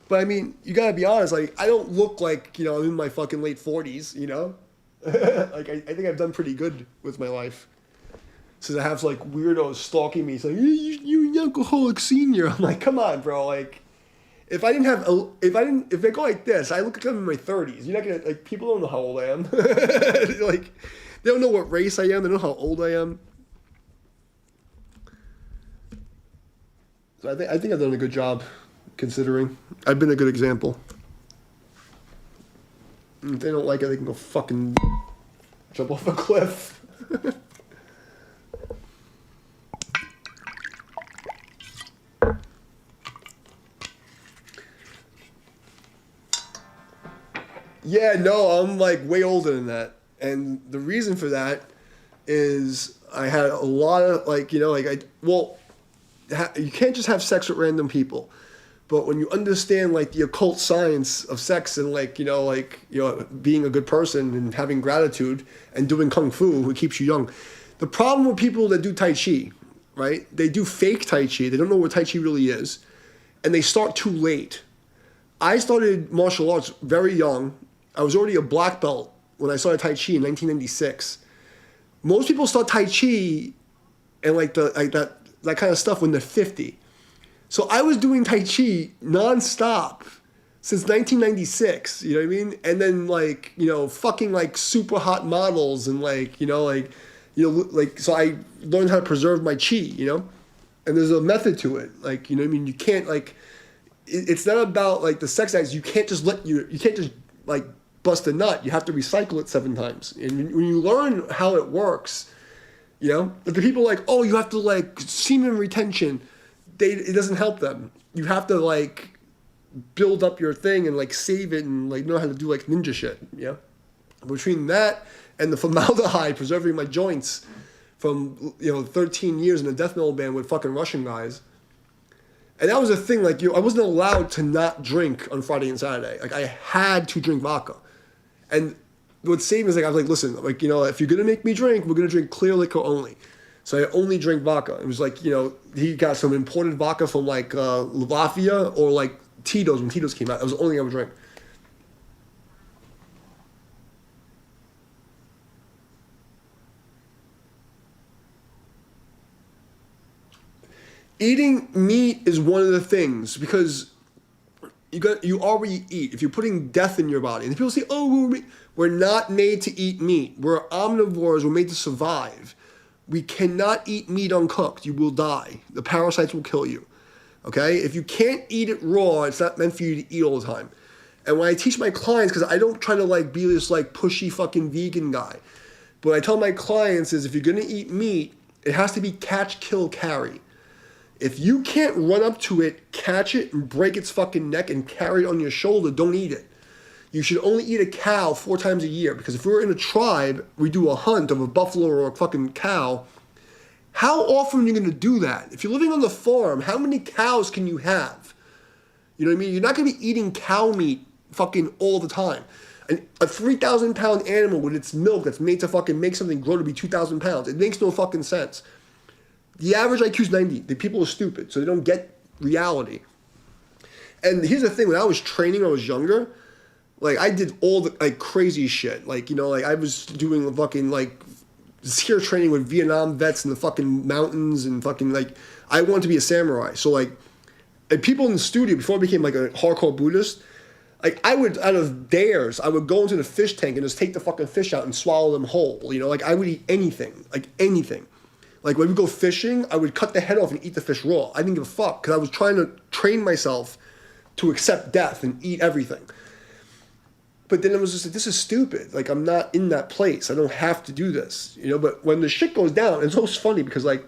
But, I mean, you gotta be honest, like, I don't look like, you know, I'm in my fucking late 40s, you know? Like, I think I've done pretty good with my life. Since I have, like, weirdos stalking me, it's like, you alcoholic senior. I'm like, come on, bro, like, if I go like this, I look like I'm in my 30s. You're not gonna like people don't know how old I am. Like they don't know what race I am. They don't know how old I am. So I think I've done a good job, considering I've been a good example. If they don't like it, they can go fucking jump off a cliff. Yeah, no, I'm like way older than that. And the reason for that is I had a lot of like, you can't just have sex with random people. But when you understand like the occult science of sex and being a good person and having gratitude and doing kung fu, it keeps you young. The problem with people that do Tai Chi, right? They do fake Tai Chi. They don't know what Tai Chi really is. And they start too late. I started martial arts very young. I was already a black belt when I started Tai Chi in 1996. Most people start Tai Chi and that kind of stuff when they're 50. So I was doing Tai Chi nonstop since 1996, you know what I mean? And then fucking like super hot models and so I learned how to preserve my chi, And there's a method to it. Like, you know what I mean? You can't it's not about like the sex acts. You can't just like bust a nut. You have to recycle it 7 times. And when you learn how it works, but the people like, oh, you have to like semen retention. It doesn't help them. You have to like build up your thing and like save it and like know how to do like ninja shit. Yeah. Between that and the formaldehyde preserving my joints from 13 years in a death metal band with fucking Russian guys. And that was a thing. Like I wasn't allowed to not drink on Friday and Saturday. Like I had to drink vodka. And what saved me is like I was like, listen, like if you're gonna make me drink, we're gonna drink clear liquor only. So I only drank vodka. It was like, he got some imported vodka from like Latvia or like Tito's when Tito's came out. That was the only thing I would drink. Eating meat is one of the things because you already eat. If you're putting death in your body, and people say, "Oh, we're not made to eat meat. We're omnivores. We're made to survive. We cannot eat meat uncooked. You will die. The parasites will kill you." Okay? If you can't eat it raw, it's not meant for you to eat all the time. And when I teach my clients, because I don't try to like be this like pushy fucking vegan guy, but what I tell my clients is if you're gonna eat meat, it has to be catch, kill, carry. If you can't run up to it, catch it, and break its fucking neck and carry it on your shoulder, don't eat it. You should only eat a cow 4 times a year because if we're in a tribe, we do a hunt of a buffalo or a fucking cow. How often are you going to do that? If you're living on the farm, how many cows can you have? You know what I mean? You're not going to be eating cow meat fucking all the time. And a 3,000 pound animal with its milk that's made to fucking make something grow to be 2,000 pounds. It makes no fucking sense. The average IQ is 90. The people are stupid, so they don't get reality. And here's the thing: when I was training, when I was younger, like I did all the like crazy shit. Like I was doing the fucking like skier training with Vietnam vets in the fucking mountains and fucking like I wanted to be a samurai. So like, and people in the studio before I became like a hardcore Buddhist, like I would out of dares, I would go into the fish tank and just take the fucking fish out and swallow them whole. Like I would eat anything, like anything. Like when we go fishing, I would cut the head off and eat the fish raw. I didn't give a fuck because I was trying to train myself to accept death and eat everything. But then it was just like, this is stupid. Like I'm not in that place. I don't have to do this, But when the shit goes down, it's always funny because like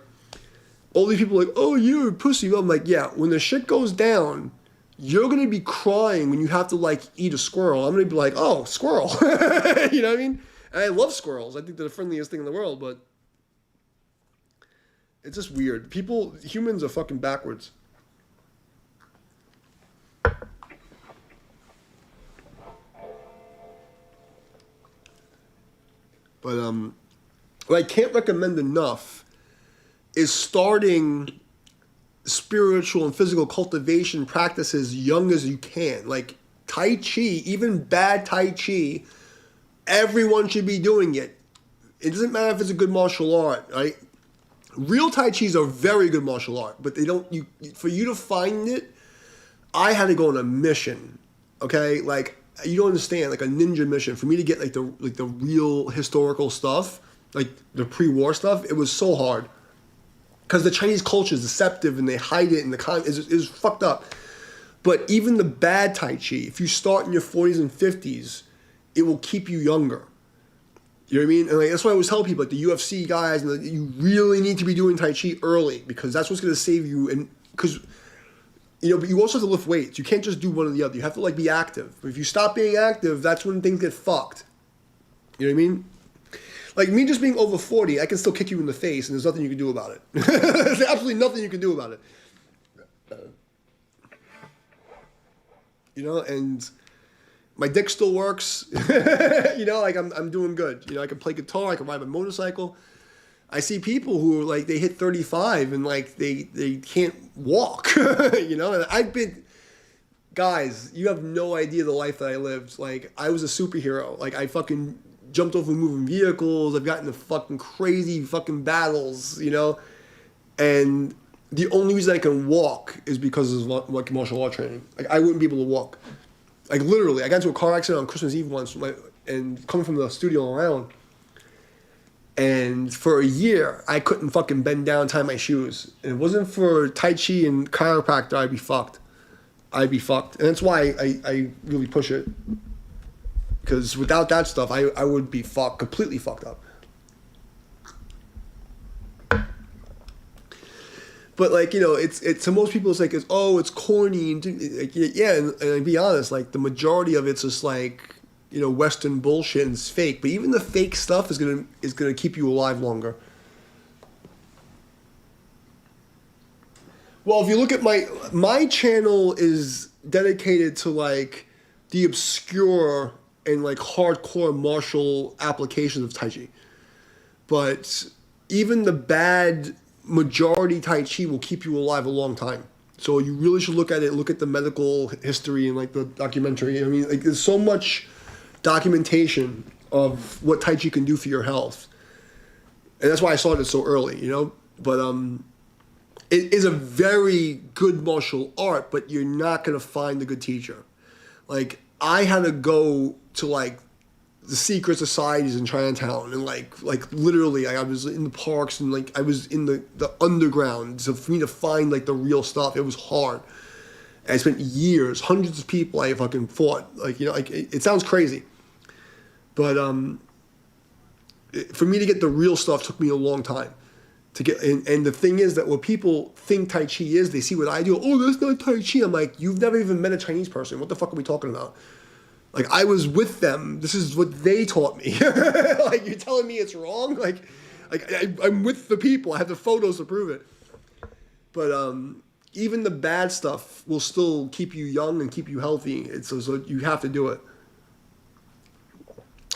all these people are like, oh, you're a pussy. I'm like, yeah. When the shit goes down, you're gonna be crying when you have to like eat a squirrel. I'm gonna be like, oh, squirrel. You know what I mean? And I love squirrels. I think they're the friendliest thing in the world, but. It's just weird. Humans are fucking backwards. But what I can't recommend enough is starting spiritual and physical cultivation practices young as you can. Like Tai Chi, even bad Tai Chi, everyone should be doing it. It doesn't matter if it's a good martial art, right? Real Tai Chi is a very good martial art, but they don't. For you to find it, I had to go on a mission, okay? Like, you don't understand, like a ninja mission. For me to get like the real historical stuff, like the pre-war stuff, it was so hard. Because the Chinese culture is deceptive and they hide it and is fucked up. But even the bad Tai Chi, if you start in your 40s and 50s, it will keep you younger. You know what I mean? And like, that's why I always tell people, like the UFC guys, and you really need to be doing Tai Chi early because that's what's going to save you. And because, but you also have to lift weights. You can't just do one or the other. You have to like be active. But if you stop being active, that's when things get fucked. You know what I mean? Like me just being over 40, I can still kick you in the face and there's nothing you can do about it. There's absolutely nothing you can do about it. And my dick still works. Like I'm doing good. I can play guitar, I can ride a motorcycle. I see people who like they hit 35 and like they can't walk. And I've been, guys, you have no idea the life that I lived. Like I was a superhero. Like I fucking jumped over moving vehicles. I've gotten into fucking crazy fucking battles, and the only reason I can walk is because of like martial art training. Like I wouldn't be able to walk. Like literally, I got into a car accident on Christmas Eve once, and coming from the studio around. And for a year, I couldn't fucking bend down, tie my shoes. And it wasn't for Tai Chi and chiropractor, I'd be fucked. And that's why I really push it. Because without that stuff, I would be completely fucked up. But like, it's to most people it's like it's corny and yeah, and to be honest, like the majority of it's just like, Western bullshit and it's fake. But even the fake stuff is gonna keep you alive longer. Well, if you look at my channel is dedicated to like the obscure and like hardcore martial applications of Tai Chi. But even the bad majority Tai Chi will keep you alive a long time. So you really should look at the medical history and like the documentary. I mean, like there's so much documentation of what Tai Chi can do for your health. And that's why I started so early, But it is a very good martial art, but you're not going to find a good teacher. Like I had to go to like the secret societies in Chinatown and like literally I was in the parks and like I was in the underground. So for me to find like the real stuff, it was hard. And I spent years, hundreds of people I fucking fought. Like, it sounds crazy. But for me to get the real stuff took me a long time. And the thing is that what people think Tai Chi is, they see what I do. Oh, that's not Tai Chi. I'm like, you've never even met a Chinese person. What the fuck are we talking about? Like, I was with them. This is what they taught me. Like, you're telling me it's wrong? Like I'm with the people. I have the photos to prove it. But even the bad stuff will still keep you young and keep you healthy. So you have to do it.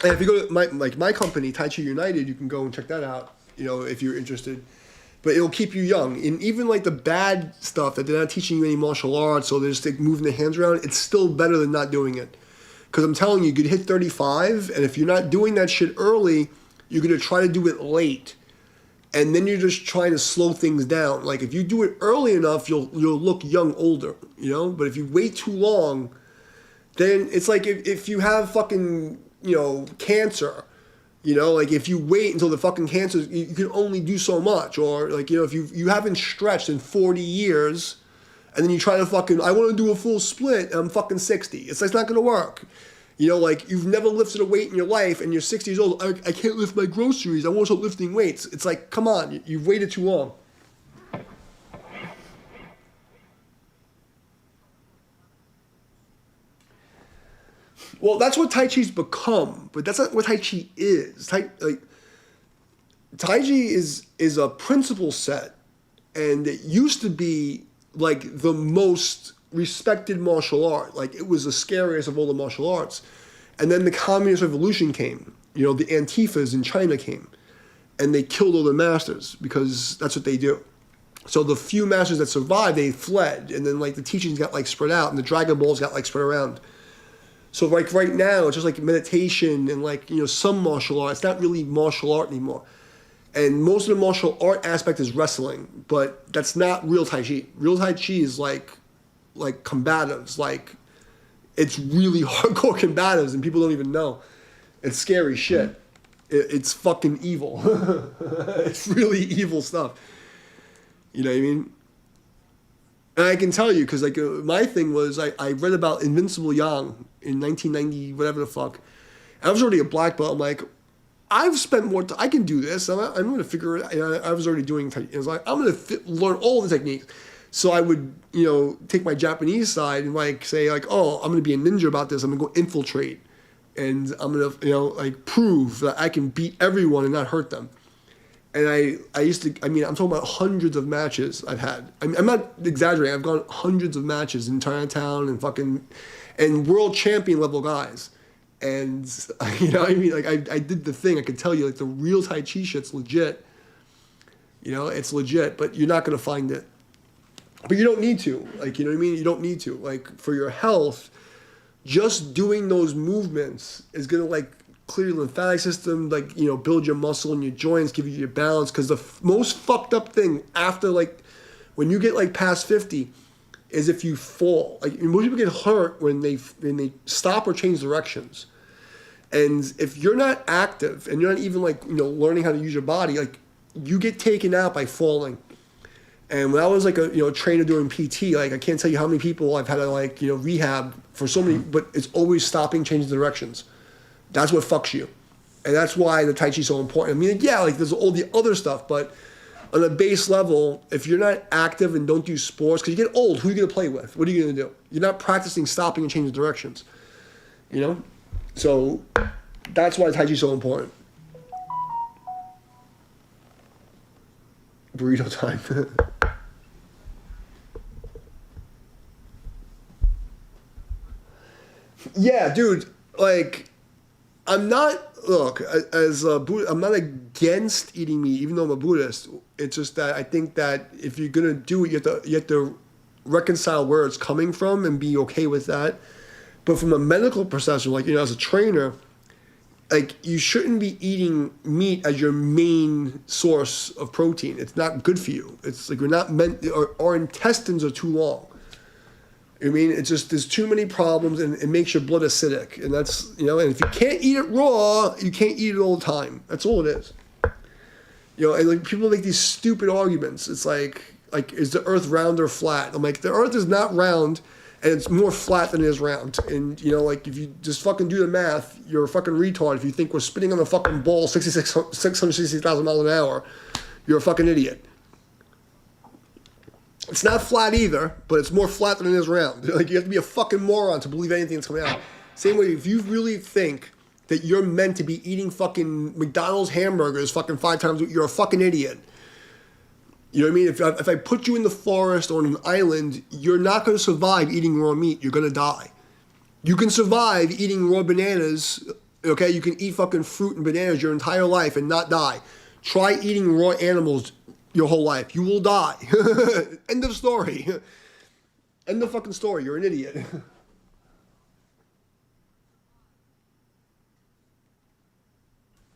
And if you go to my company, Tai Chi United, you can go and check that out, if you're interested. But it'll keep you young. And even like the bad stuff that they're not teaching you any martial arts, so they're just like moving their hands around, it's still better than not doing it. Because I'm telling you, you could hit 35, and if you're not doing that shit early, you're going to try to do it late. And then you're just trying to slow things down. Like, if you do it early enough, you'll look young older, But if you wait too long, then it's like if you have fucking, cancer, like if you wait until the fucking cancer, you can only do so much. Or like, if you haven't stretched in 40 years, and then you try to fucking, I want to do a full split, and I'm fucking 60. It's like, it's not going to work. Like you've never lifted a weight in your life and you're 60 years old. I can't lift my groceries. I want to start lifting weights. It's like, come on, you've waited too long. Well, that's what Tai Chi's become, but that's not what Tai Chi is. Tai Chi is a principle set, and it used to be like the most respected martial art. Like it was the scariest of all the martial arts. And then the Communist Revolution came. The Antifas in China came. And they killed all the masters because that's what they do. So the few masters that survived, they fled. And then like the teachings got like spread out and the Dragon Balls got like spread around. So like right now, it's just like meditation and like, some martial art. It's not really martial art anymore. And most of the martial art aspect is wrestling, but that's not real Tai Chi. Real Tai Chi is like like combatives. Like it's really hardcore combatives, and people don't even know. It's scary shit. It's fucking evil. It's really evil stuff. You know what I mean? And I can tell you, because like my thing was, I read about Invincible Yang in 1990, whatever the fuck. I was already a black belt. I'm like, I've spent more time. I can do this. I'm going to figure it out. You know, I was already doing. I was like, I'm going to learn all the techniques. So I would, take my Japanese side and like say like, oh, I'm going to be a ninja about this. I'm going to go infiltrate, and I'm going to, like prove that I can beat everyone and not hurt them. And I used to. I mean, I'm talking about hundreds of matches I've had. I'm not exaggerating. I've gone hundreds of matches in Chinatown and world champion level guys. And I mean, like I did the thing. I could tell you, like the real Tai Chi shit's legit. It's legit, but you're not gonna find it. But you don't need to. Like, you know what I mean? You don't need to. Like for your health, just doing those movements is gonna like clear your lymphatic system, like build your muscle and your joints, give you your balance. Because the most fucked up thing after like when you get like past 50 is if you fall. Like most people get hurt when they stop or change directions. And if you're not active and you're not even like learning how to use your body, like you get taken out by falling. And when I was like a trainer doing PT, like I can't tell you how many people I've had to like rehab for so many, but it's always stopping, changing directions. That's what fucks you. And that's why the Tai Chi is so important. I mean, yeah, like there's all the other stuff, but on a base level, if you're not active and don't do sports, because you get old, who are you going to play with? What are you going to do? You're not practicing stopping and changing directions. So that's why Tai Chi is so important. Burrito time. Yeah, dude, like, I'm not against eating meat, even though I'm a Buddhist. It's just that I think that if you're gonna do it, you have to reconcile where it's coming from and be okay with that. But from a medical perspective, like as a trainer, like you shouldn't be eating meat as your main source of protein. It's not good for you. It's like we're not meant. Our intestines are too long. I mean, it's just there's too many problems, and it makes your blood acidic, and that's and if you can't eat it raw, you can't eat it all the time. That's all it is. And like people make these stupid arguments. It's like is the Earth round or flat? I'm like, the Earth is not round, and it's more flat than it is round. And like if you just fucking do the math, you're a fucking retard. If you think we're spinning on a fucking ball 660,000 miles an hour, you're a fucking idiot. It's not flat either, but it's more flat than it is round. Like, you have to be a fucking moron to believe anything that's coming out. Same way, if you really think that you're meant to be eating fucking McDonald's hamburgers fucking 5 times a week, you're a fucking idiot. You know what I mean? If I put you in the forest or on an island, you're not going to survive eating raw meat. You're going to die. You can survive eating raw bananas, okay? You can eat fucking fruit and bananas your entire life and not die. Try eating raw animals your whole life. You will die. End of story. End of fucking story. You're an idiot.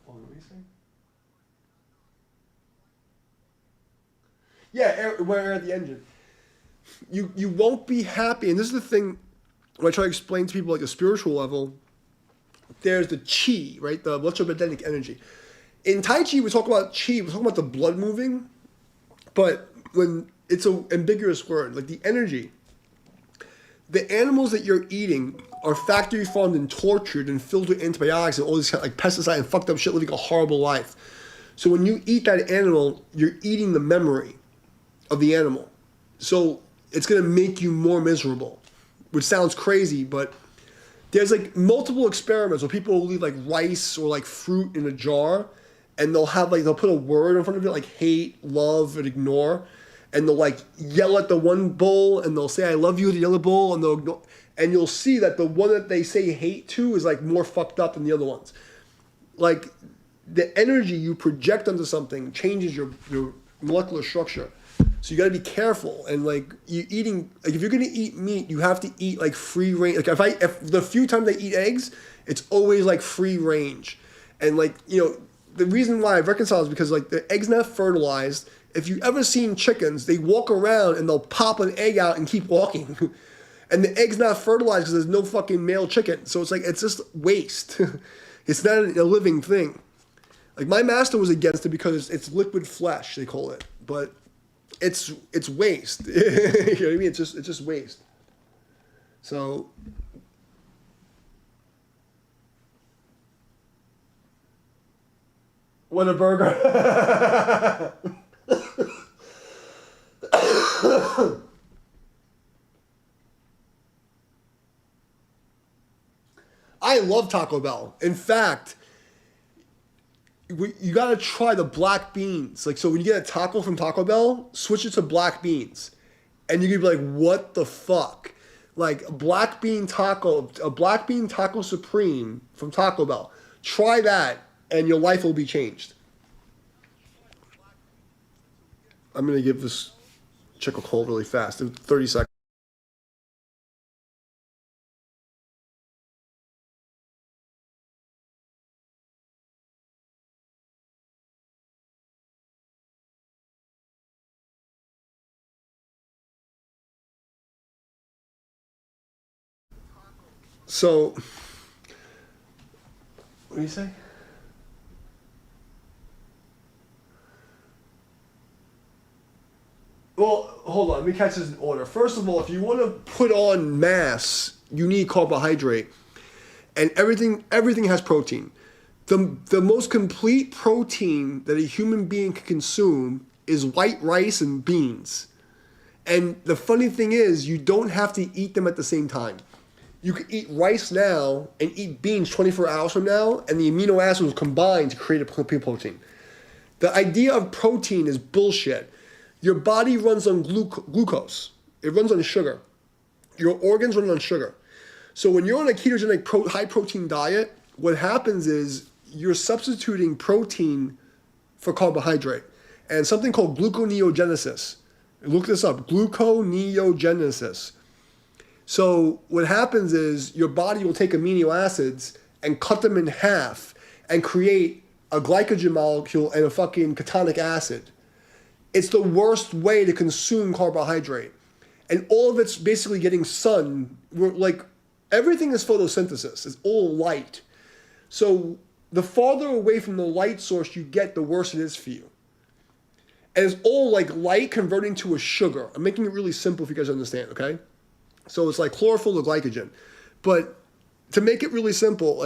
What were you saying? Yeah, air at the engine. You won't be happy. And this is the thing when I try to explain to people like a spiritual level. There's the chi, right? The electromagnetic energy. In Tai Chi, we talk about chi. We talk about the blood moving. But when it's an ambiguous word, like the energy, the animals that you're eating are factory farmed and tortured and filled with antibiotics and all this kind of, like pesticide and fucked up shit, living a horrible life. So when you eat that animal, you're eating the memory of the animal. So it's going to make you more miserable, which sounds crazy, but there's like multiple experiments where people will leave like rice or like fruit in a jar, and they'll put a word in front of it like hate, love, and ignore, and they'll like yell at the one bowl, and they'll say I love you at the other bowl, and they'll ignore, and you'll see that the one that they say hate to is like more fucked up than the other ones. Like the energy you project onto something changes your molecular structure. So you got to be careful, and like if you're gonna eat meat, you have to eat like free range. Like if the few times I eat eggs, it's always like free range, and like the reason why I've reconciled is because like the egg's not fertilized. If you've ever seen chickens, they walk around and they'll pop an egg out and keep walking. And the egg's not fertilized because there's no fucking male chicken. So it's like, it's just waste. It's not a living thing. Like my master was against it because it's liquid flesh, they call it. But it's waste. You know what I mean? It's just waste. So what a burger. I love Taco Bell. In fact, you gotta try the black beans. Like, so when you get a taco from Taco Bell, switch it to black beans. And you can be like, what the fuck? Like, a black bean taco supreme from Taco Bell. Try that, and your life will be changed. I'm gonna give this chick a call really fast. 30 seconds. So, what do you say? Well, hold on. Let me catch this in order. First of all, if you want to put on mass, you need carbohydrate, and everything has protein. The most complete protein that a human being can consume is white rice and beans. And the funny thing is, you don't have to eat them at the same time. You can eat rice now and eat beans 24 hours from now, and the amino acids will combine to create a complete protein. The idea of protein is bullshit. Your body runs on glucose. It runs on sugar. Your organs run on sugar. So when you're on a ketogenic high protein diet, what happens is you're substituting protein for carbohydrate and something called gluconeogenesis. Look this up, gluconeogenesis. So what happens is your body will take amino acids and cut them in half and create a glycogen molecule and a fucking ketonic acid. It's the worst way to consume carbohydrate. And all of it's basically getting sun. Everything is photosynthesis. It's all light. So the farther away from the light source you get, the worse it is for you. And it's all like light converting to a sugar. I'm making it really simple if you guys understand, okay? So it's like chlorophyll to glycogen. But to make it really simple,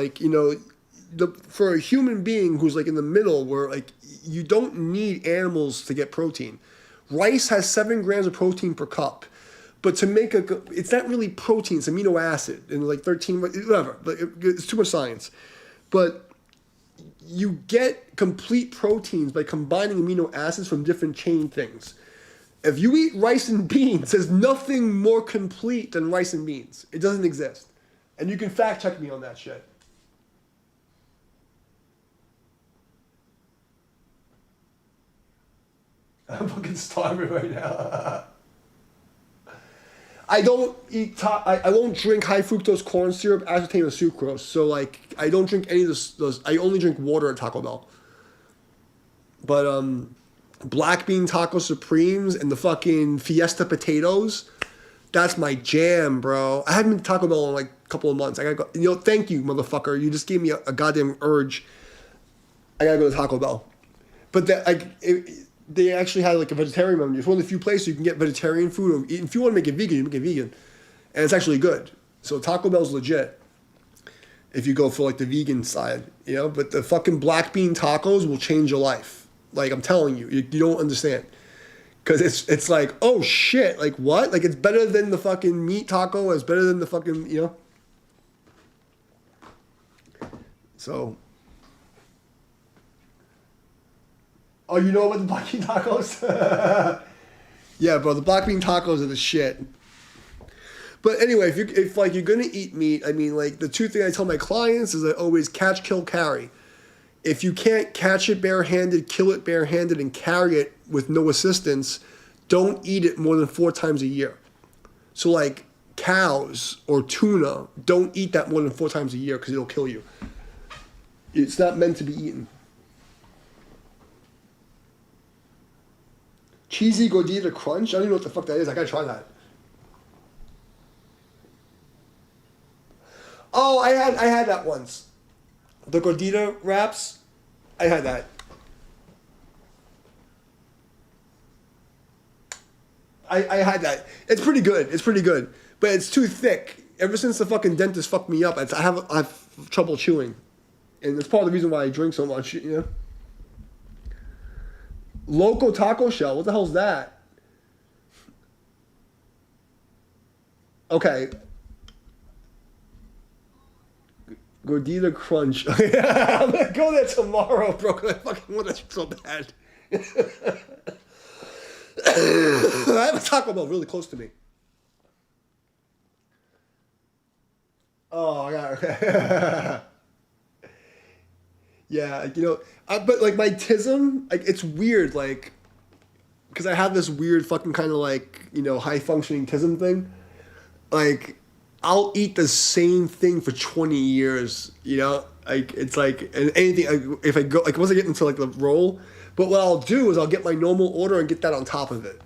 for a human being who's like in the middle where like you don't need animals to get protein. Rice has 7 grams of protein per cup. But to make it's not really protein, it's amino acid and like 13, whatever. It's too much science. But you get complete proteins by combining amino acids from different chain things. If you eat rice and beans, there's nothing more complete than rice and beans. It doesn't exist. And you can fact check me on that shit. I'm fucking starving right now. I don't eat. I won't drink high fructose corn syrup, aspartame, or sucrose. So like, I don't drink any of those. I only drink water at Taco Bell. But black bean taco supremes and the fucking Fiesta potatoes, that's my jam, bro. I haven't been to Taco Bell in like a couple of months. I gotta go. Thank you, motherfucker. You just gave me a goddamn urge. I gotta go to Taco Bell. But they actually had like a vegetarian menu. It's one of the few places you can get vegetarian food. Or if you want to make it vegan, you make it vegan. And it's actually good. So Taco Bell's legit if you go for like the vegan side, But the fucking black bean tacos will change your life. Like, I'm telling you, you don't understand. Because it's like, oh shit, like what? Like, it's better than the fucking meat taco. It's better than the fucking, So... Oh, you know about the black bean tacos? Yeah, bro, the black bean tacos are the shit. But anyway, if you're gonna eat meat, I mean, like the two things I tell my clients is I always catch, kill, carry. If you can't catch it barehanded, kill it barehanded, and carry it with no assistance, don't eat it more than 4 times a year. So like cows or tuna, don't eat that more than 4 times a year because it'll kill you. It's not meant to be eaten. Cheesy gordita crunch? I don't even know what the fuck that is. I gotta try that. Oh, I had that once. The gordita wraps. I had that. I had that. It's pretty good. It's pretty good, but it's too thick. Ever since the fucking dentist fucked me up, I have trouble chewing, and it's part of the reason why I drink so much. You know. Loco taco shell. What the hell's that? Okay. Gordita crunch. I'm gonna go there tomorrow, bro. 'Cause I fucking want it so bad. I have a Taco Bell really close to me. Oh, I got okay. Yeah, you know, but like my tism, like it's weird, like, because I have this weird fucking kind of like, you know, high functioning tism thing. Like, I'll eat the same thing for 20 years, you know? Like, it's like, and anything, like, if I go, like, once I get into like the roll, but what I'll do is I'll get my normal order and get that on top of it.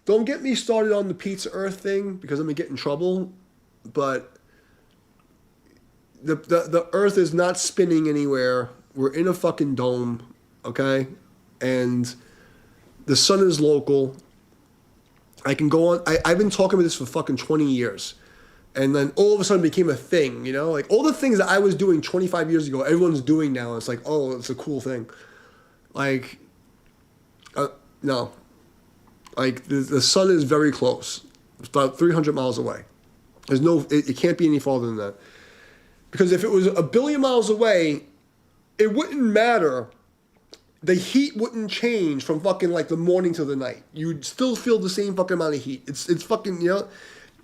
Don't get me started on the Pizza Earth thing because I'm gonna get in trouble, but the Earth is not spinning anywhere. We're in a fucking dome, okay? And the sun is local. I can go on. I've been talking about this for fucking 20 years. And then all of a sudden it became a thing, you know? Like all the things that I was doing 25 years ago, everyone's doing now. It's like, oh, it's a cool thing. Like, no. Like the sun is very close. It's about 300 miles away. There's no, it can't be any farther than that. Because if it was a billion miles away, it wouldn't matter. The heat wouldn't change from fucking like the morning to the night. You'd still feel the same fucking amount of heat. It's fucking, you know.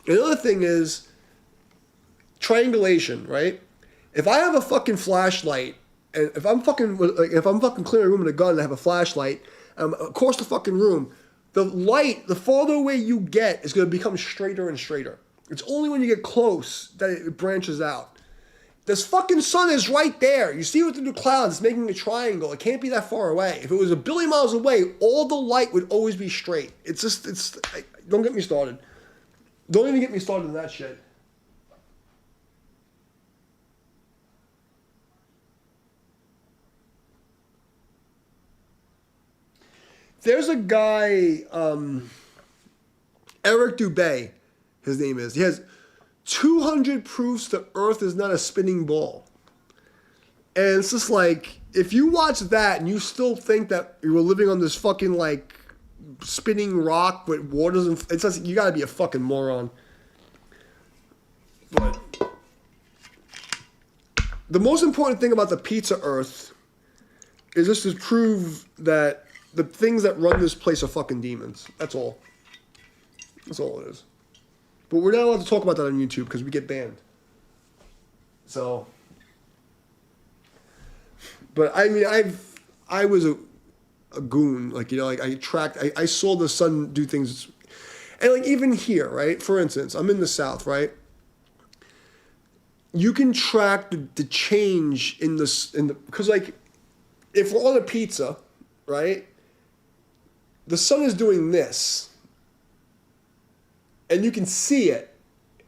Another thing is triangulation, right? If I have a fucking flashlight, and if I'm fucking clearing a room with a gun and I have a flashlight, across the fucking room, the light, the farther away you get, is going to become straighter and straighter. It's only when you get close that it branches out. This fucking sun is right there. You see it through the clouds. It's making a triangle. It can't be that far away. If it was a billion miles away, all the light would always be straight. It's just, don't get me started. Don't even get me started on that shit. There's a guy, Eric Dubay, his name is. He has 200 proofs the Earth is not a spinning ball. And it's just like, if you watch that and you still think that you were living on this fucking like spinning rock with waters and it's just, you gotta be a fucking moron. But the most important thing about the Pizza Earth is just to prove that the things that run this place are fucking demons. That's all. That's all it is. But we're not allowed to talk about that on YouTube because we get banned. So, but I mean, I was a goon. Like, you know, like I saw the sun do things, and like even here, right? For instance, I'm in the South, right? You can track the change in the because like if we're on a pizza, right? The sun is doing this. And you can see it.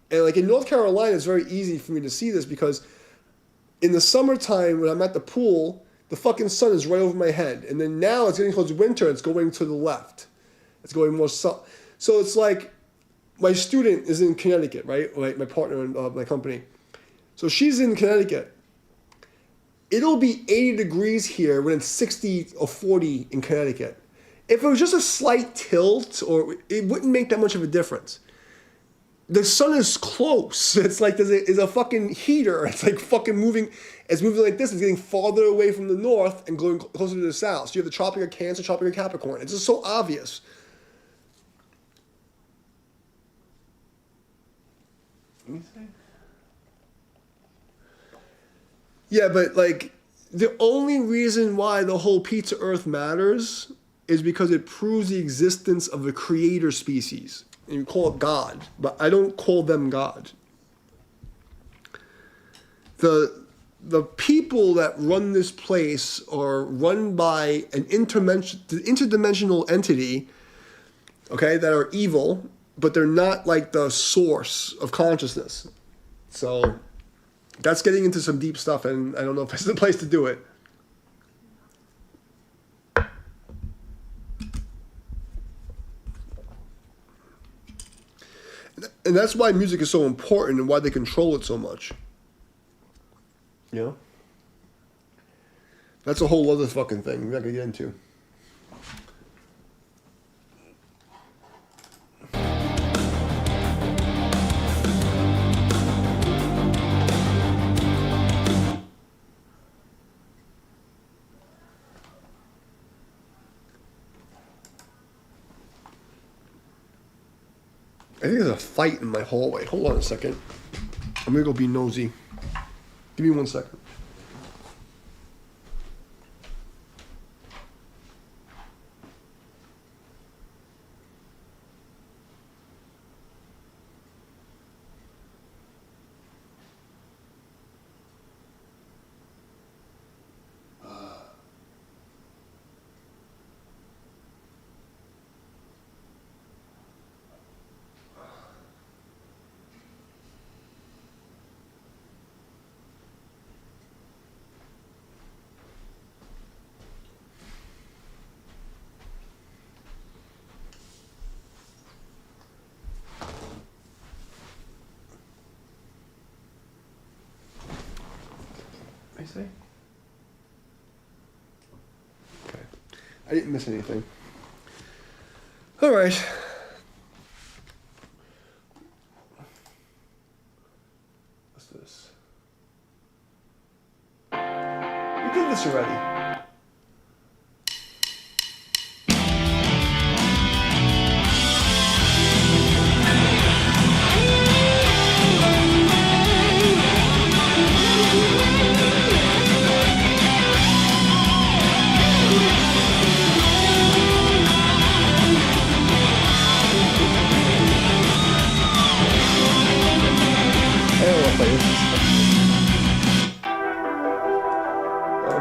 And like in North Carolina, it's very easy for me to see this because in the summertime when I'm at the pool, the fucking sun is right over my head. And then now it's getting towards winter, it's going to the left. It's going more sun. So it's like my student is in Connecticut, right? Like my partner in my company. So she's in Connecticut. It'll be 80 degrees here when it's 60 or 40 in Connecticut. If it was just a slight tilt, or it wouldn't make that much of a difference. The sun is close. It's like there's a fucking heater. It's like fucking moving. It's moving like this. It's getting farther away from the north and going closer to the south. So you have the Tropic of Cancer, Tropic of Capricorn. It's just so obvious. Yeah, but like the only reason why the whole Pizza Earth matters is because it proves the existence of a creator species. And you call it God, but I don't call them God. the people that run this place are run by an interdimensional entity, okay, that are evil, but they're not like the source of consciousness. So that's getting into some deep stuff, and I don't know if this is the place to do it. And that's why music is so important and why they control it so much. You know? That's a whole other fucking thing we're not gonna get into. I think there's a fight in my hallway. Hold on a second. I'm gonna go be nosy. Give me 1 second. I say? Okay. I didn't miss anything. All right. What's this? We did this already.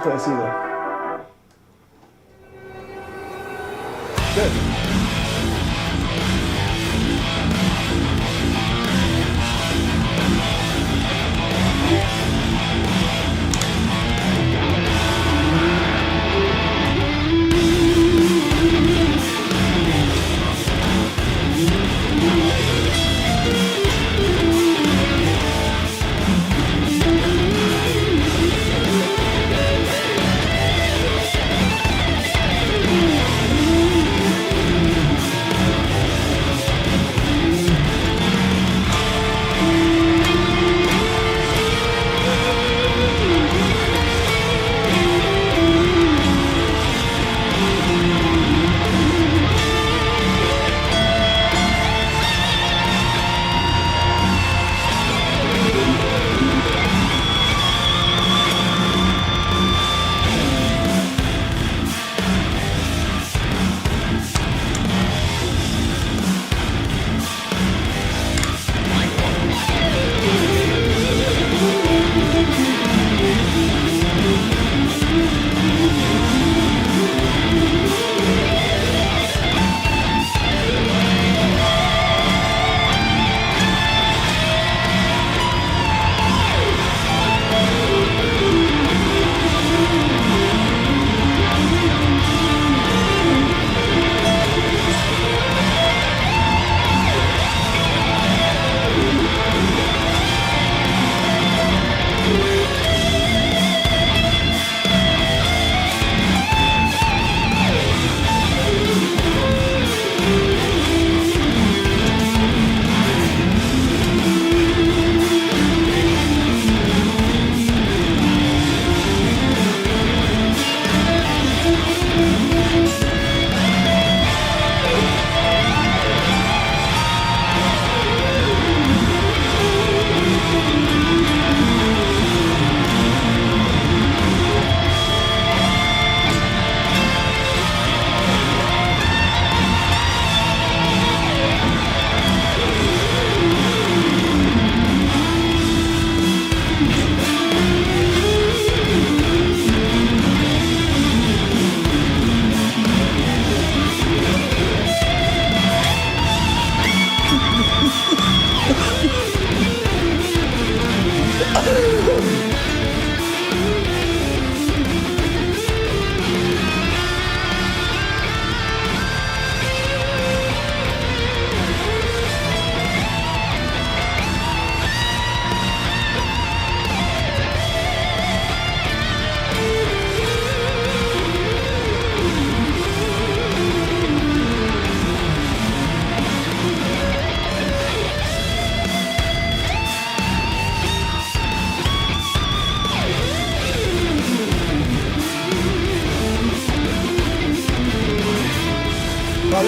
I see that. Good.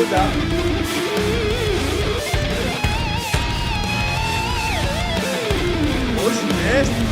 with that. Oh, this is nasty.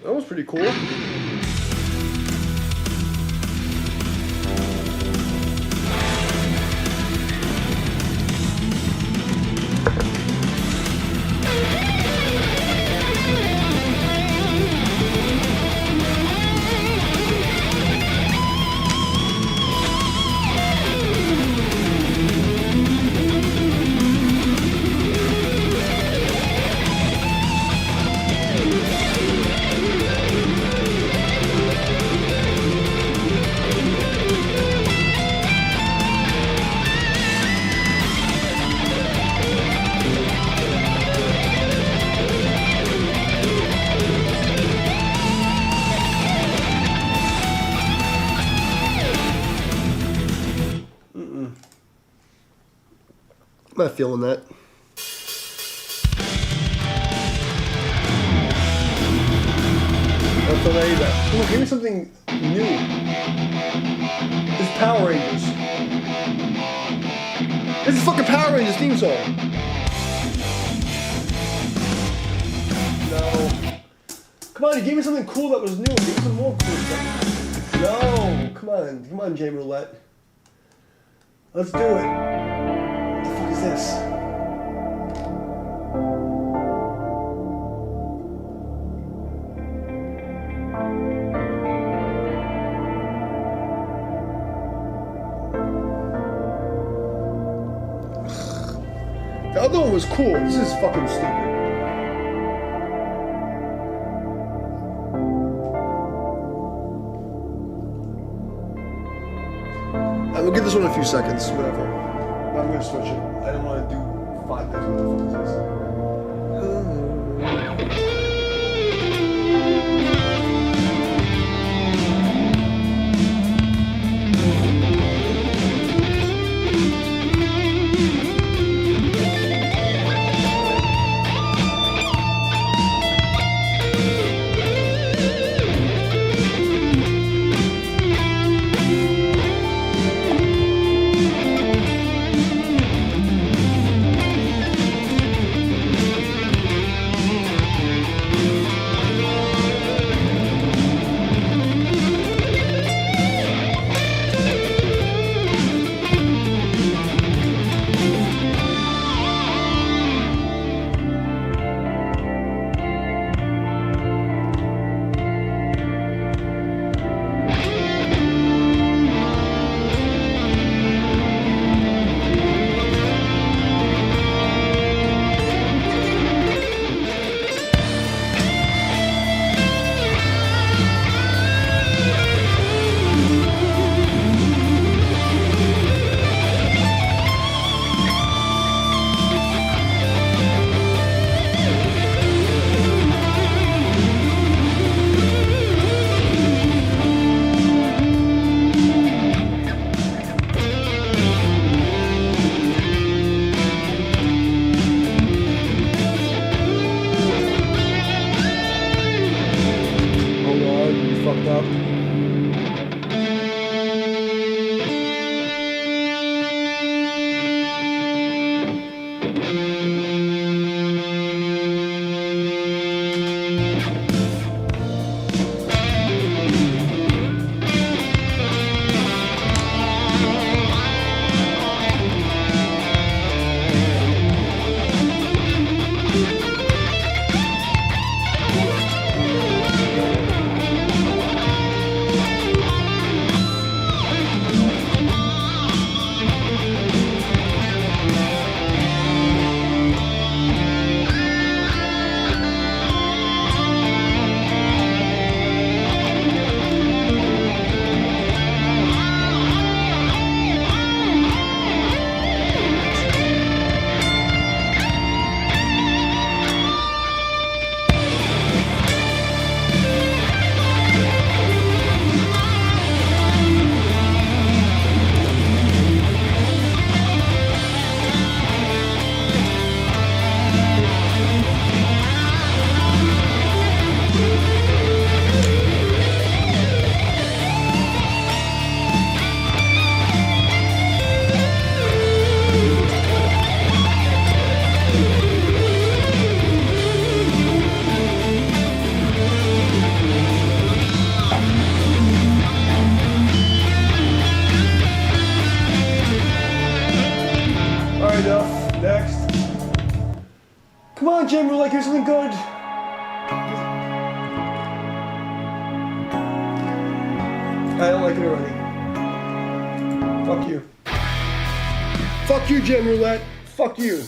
That was pretty cool. I'm not feeling that. I'm not feeling that either. Come on, give me something new. It's Power Rangers. This is fucking Power Rangers theme song. No. Come on, you gave me something cool that was new. Give me some more cool stuff. No. Come on, J Roulette. Let's do it. What the fuck is this? The other one was cool. This is fucking stupid. We'll give this one a few seconds, whatever. I'm gonna switch it. I don't want to do 5 minutes. What the fuck is this? Next. Come on, Jim, Roulette, here's something good. I don't like it already. Fuck you. Fuck you, Jim Roulette. Fuck you.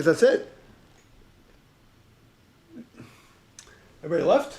Because that's it. Everybody left?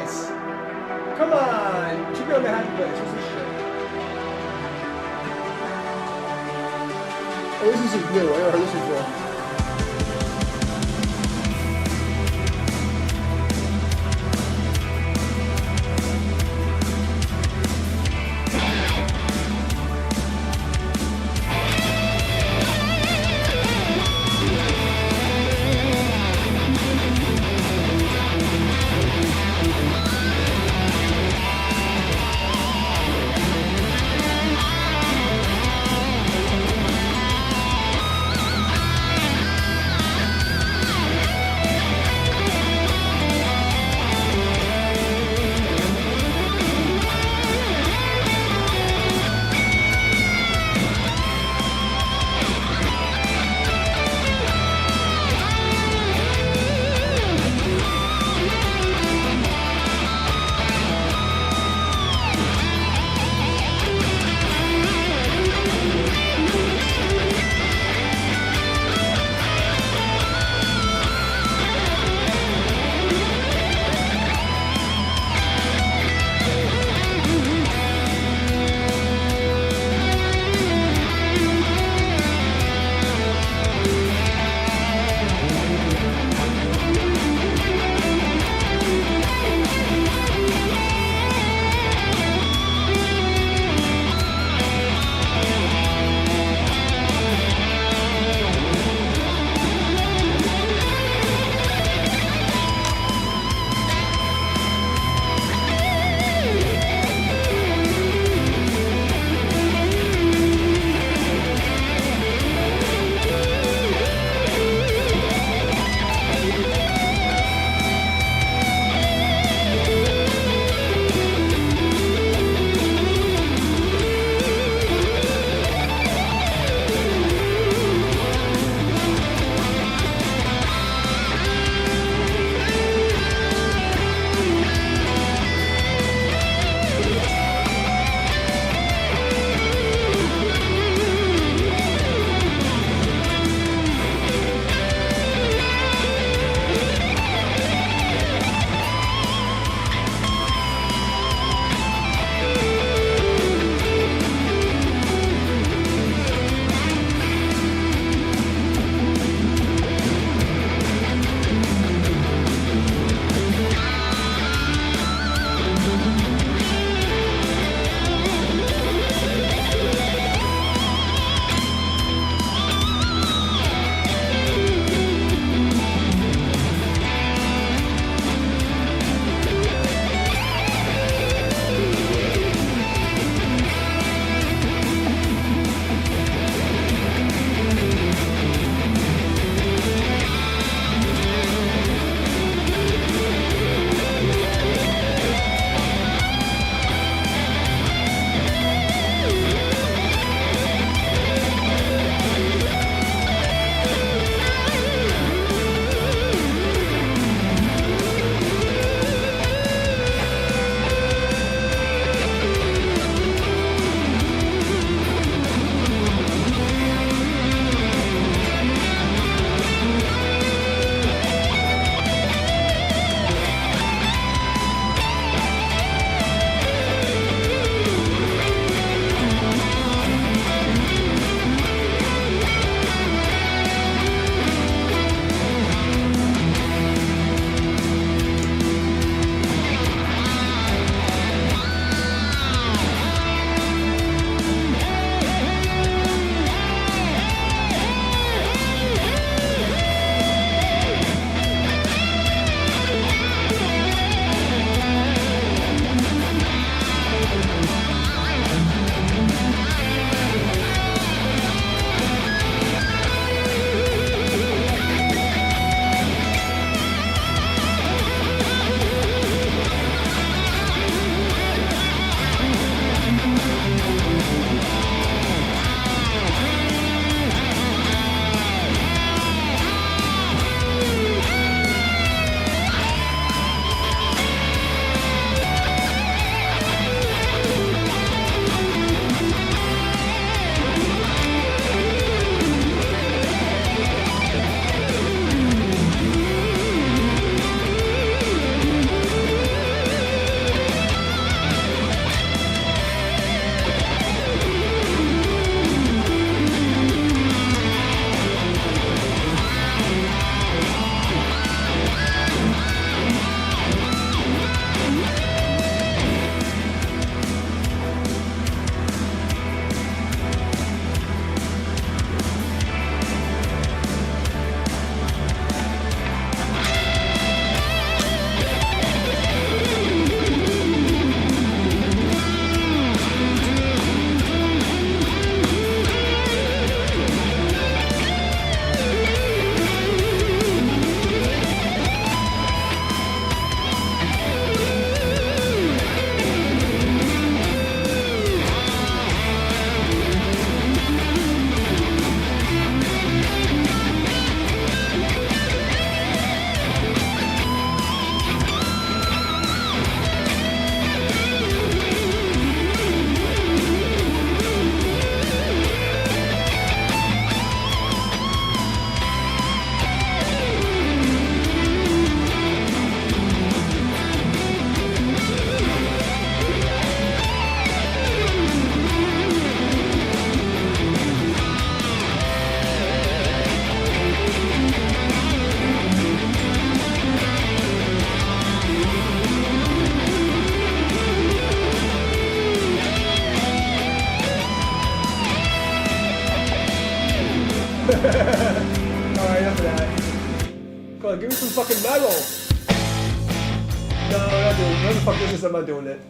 place. Come on. Keep it on the happy place. What's this shit? Oh, this is new. I never heard this before. Alright, enough of that. Come on, give me some fucking metal. No, I'm not doing it. Whatever the fuck this is, I'm not doing it.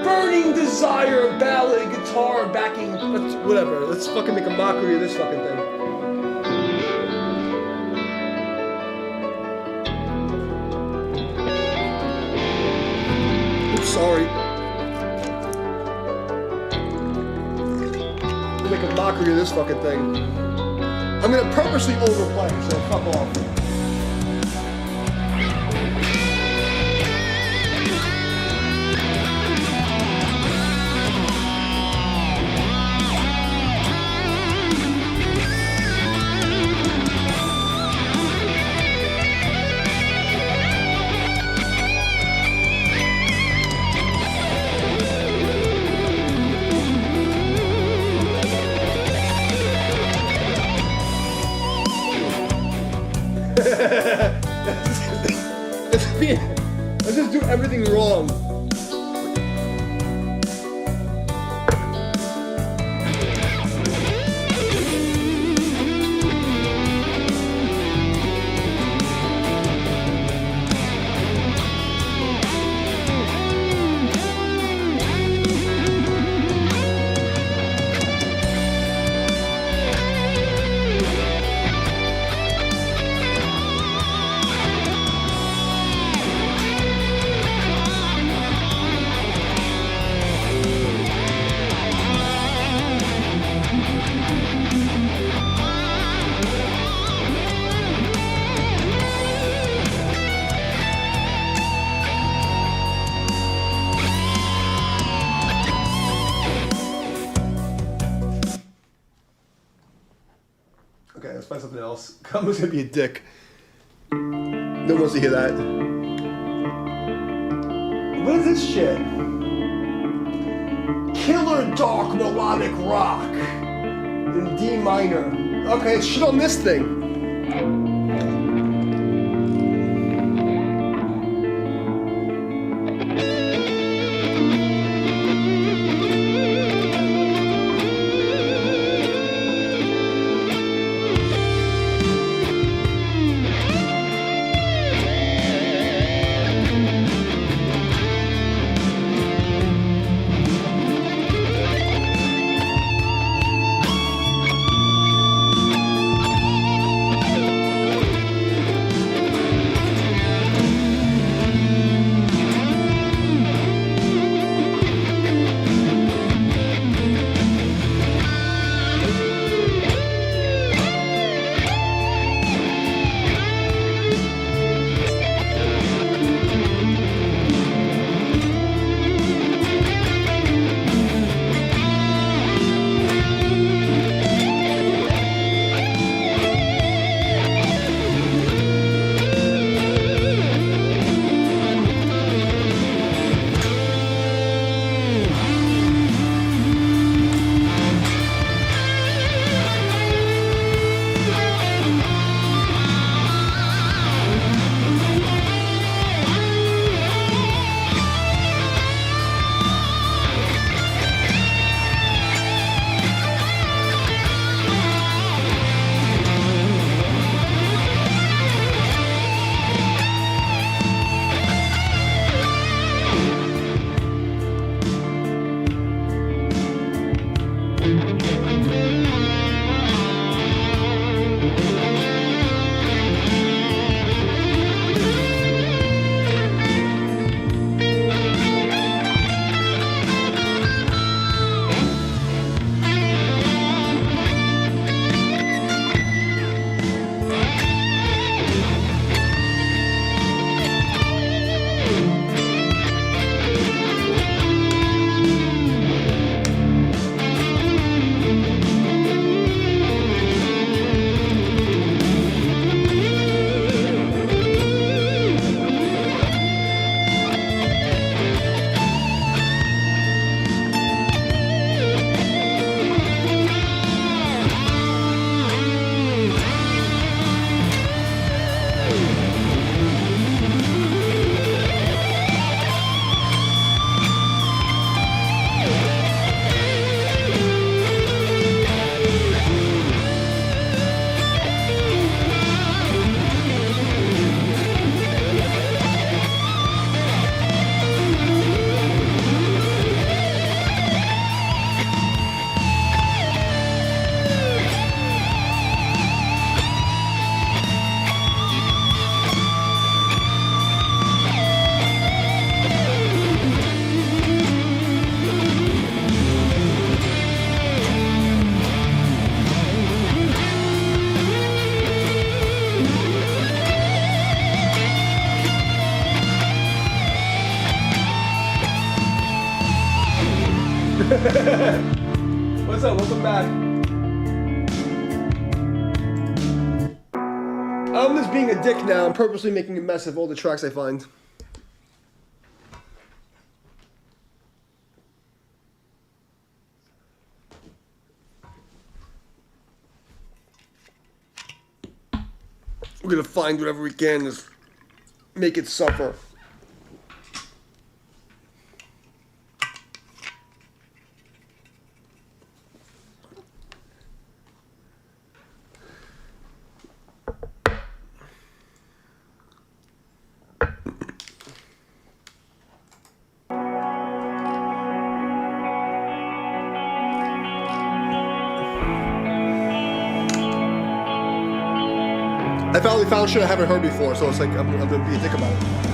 Burning desire, ballad, guitar, backing, whatever. Let's fucking make a mockery of this fucking thing. Oops, sorry. Make a mockery of this fucking thing. I'm gonna purposely overplay, so fuck off. Let's just do everything wrong. Okay, let's find something else. I'm just gonna be a dick. No one wants to hear that. What is this shit? Killer dark melodic rock in D minor. Okay, it's shit on this thing. What's up? Welcome back. I'm just being a dick now. I'm purposely making a mess of all the tracks I find. We're gonna find whatever we can to make it suffer. I finally found shit I haven't heard before, so it's like I'm gonna be a dick about it.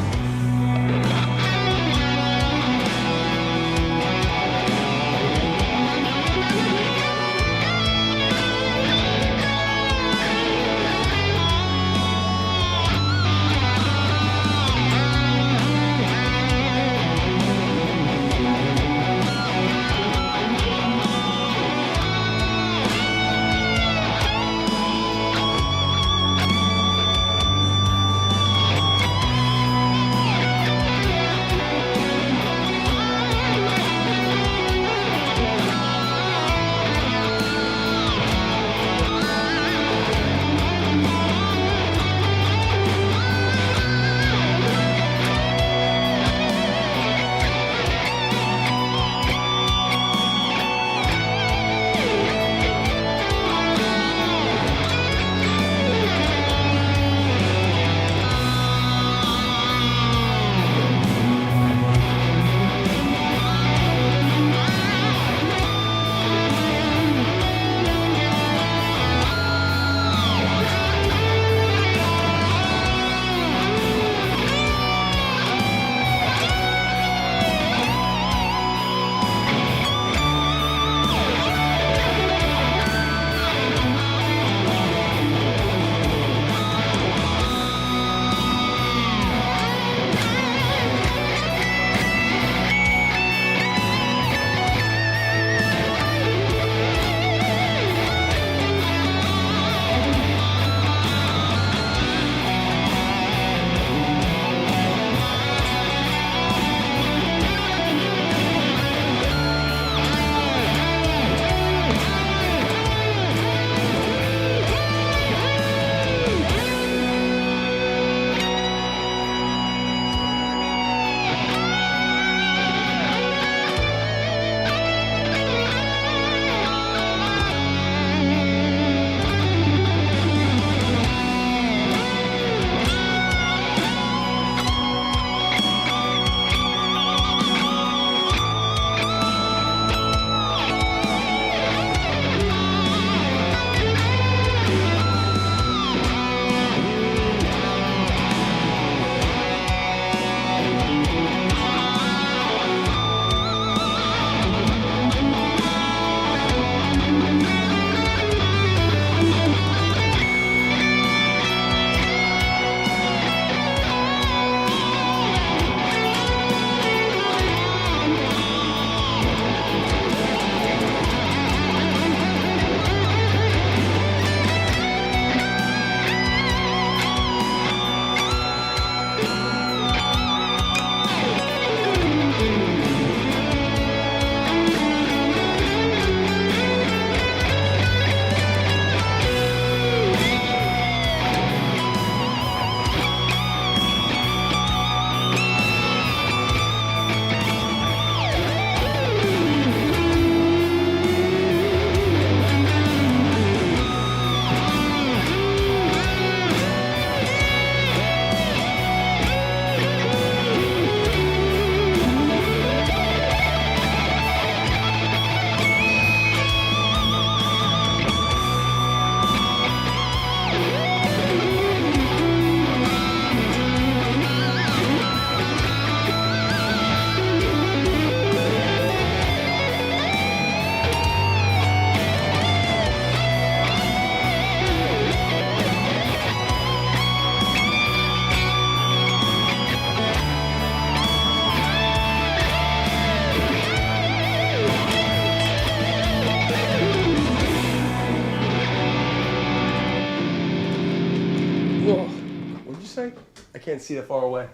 can't see that far away.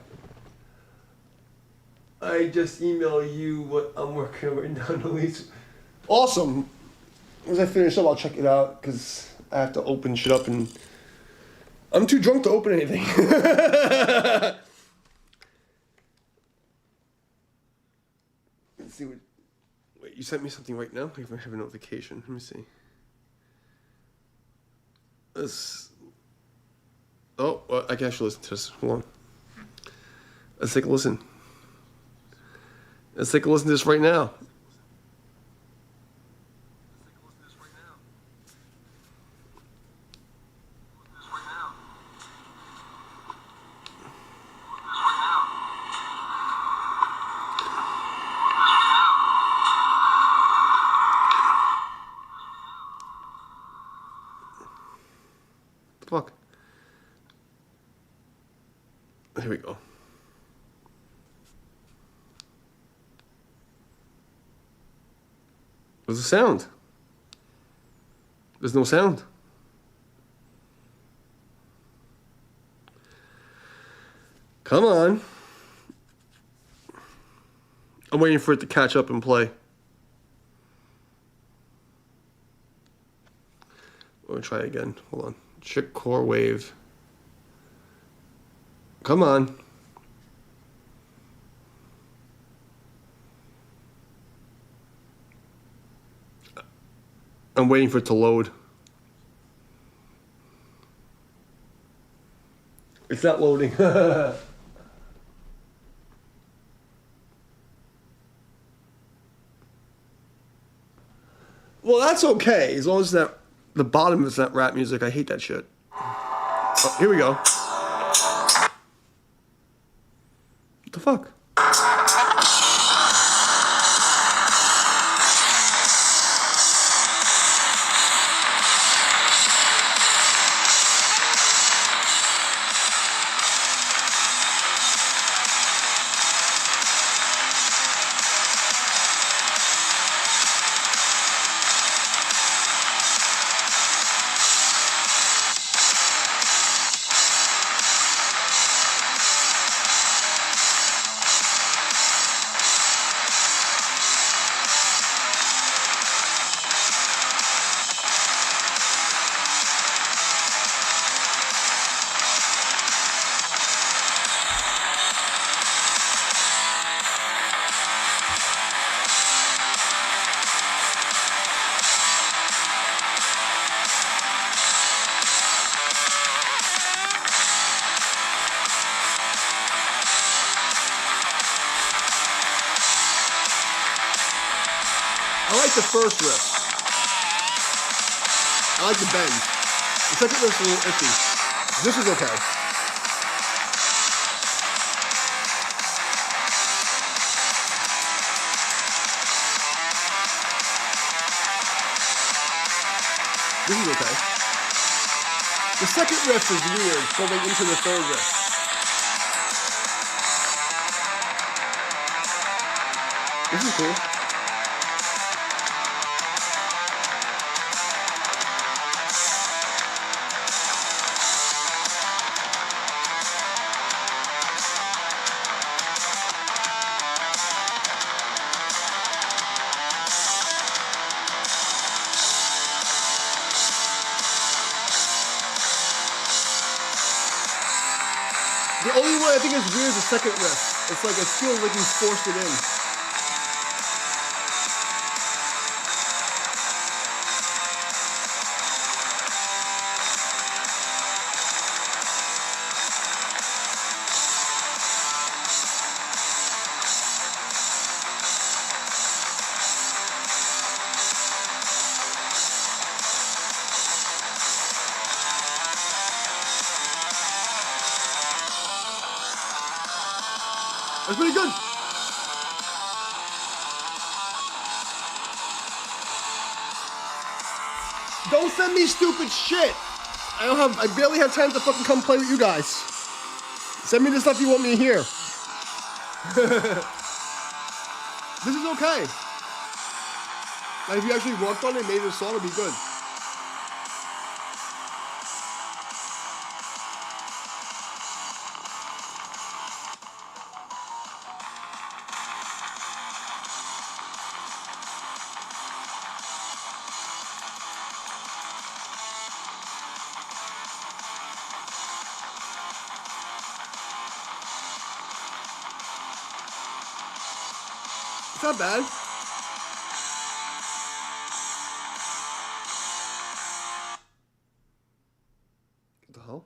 I just email you what I'm working on right now, Elise. Awesome. Once I finish up, I'll check it out because I have to open shit up and I'm too drunk to open anything. Let's see what. Wait, you sent me something right now? If I have a notification, let me see. This. Oh, well, I can actually listen to this. Hold on. Let's take a listen. Let's take a listen to this right now. Fuck. Here we go. Where's the sound? There's no sound. Come on. I'm waiting for it to catch up and play. We'll try again. Hold on. Chick core wave. Come on. I'm waiting for it to load. It's not loading. Well, that's okay, as long as that the bottom is not rap music. I hate that shit. Oh, here we go. What the fuck? I like the first riff. I like the bend. The second riff's a little iffy. This is okay. This is okay. The second riff is weird going into the third riff. This is cool. The only one I think is weird is the second riff. It's like it feels like he's forced it in. That's pretty good. Don't send me stupid shit. I barely have time to fucking come play with you guys. Send me the stuff you want me to hear. This is okay. Like if you actually worked on it, made it a song, it'd be good. not bad. What the hell?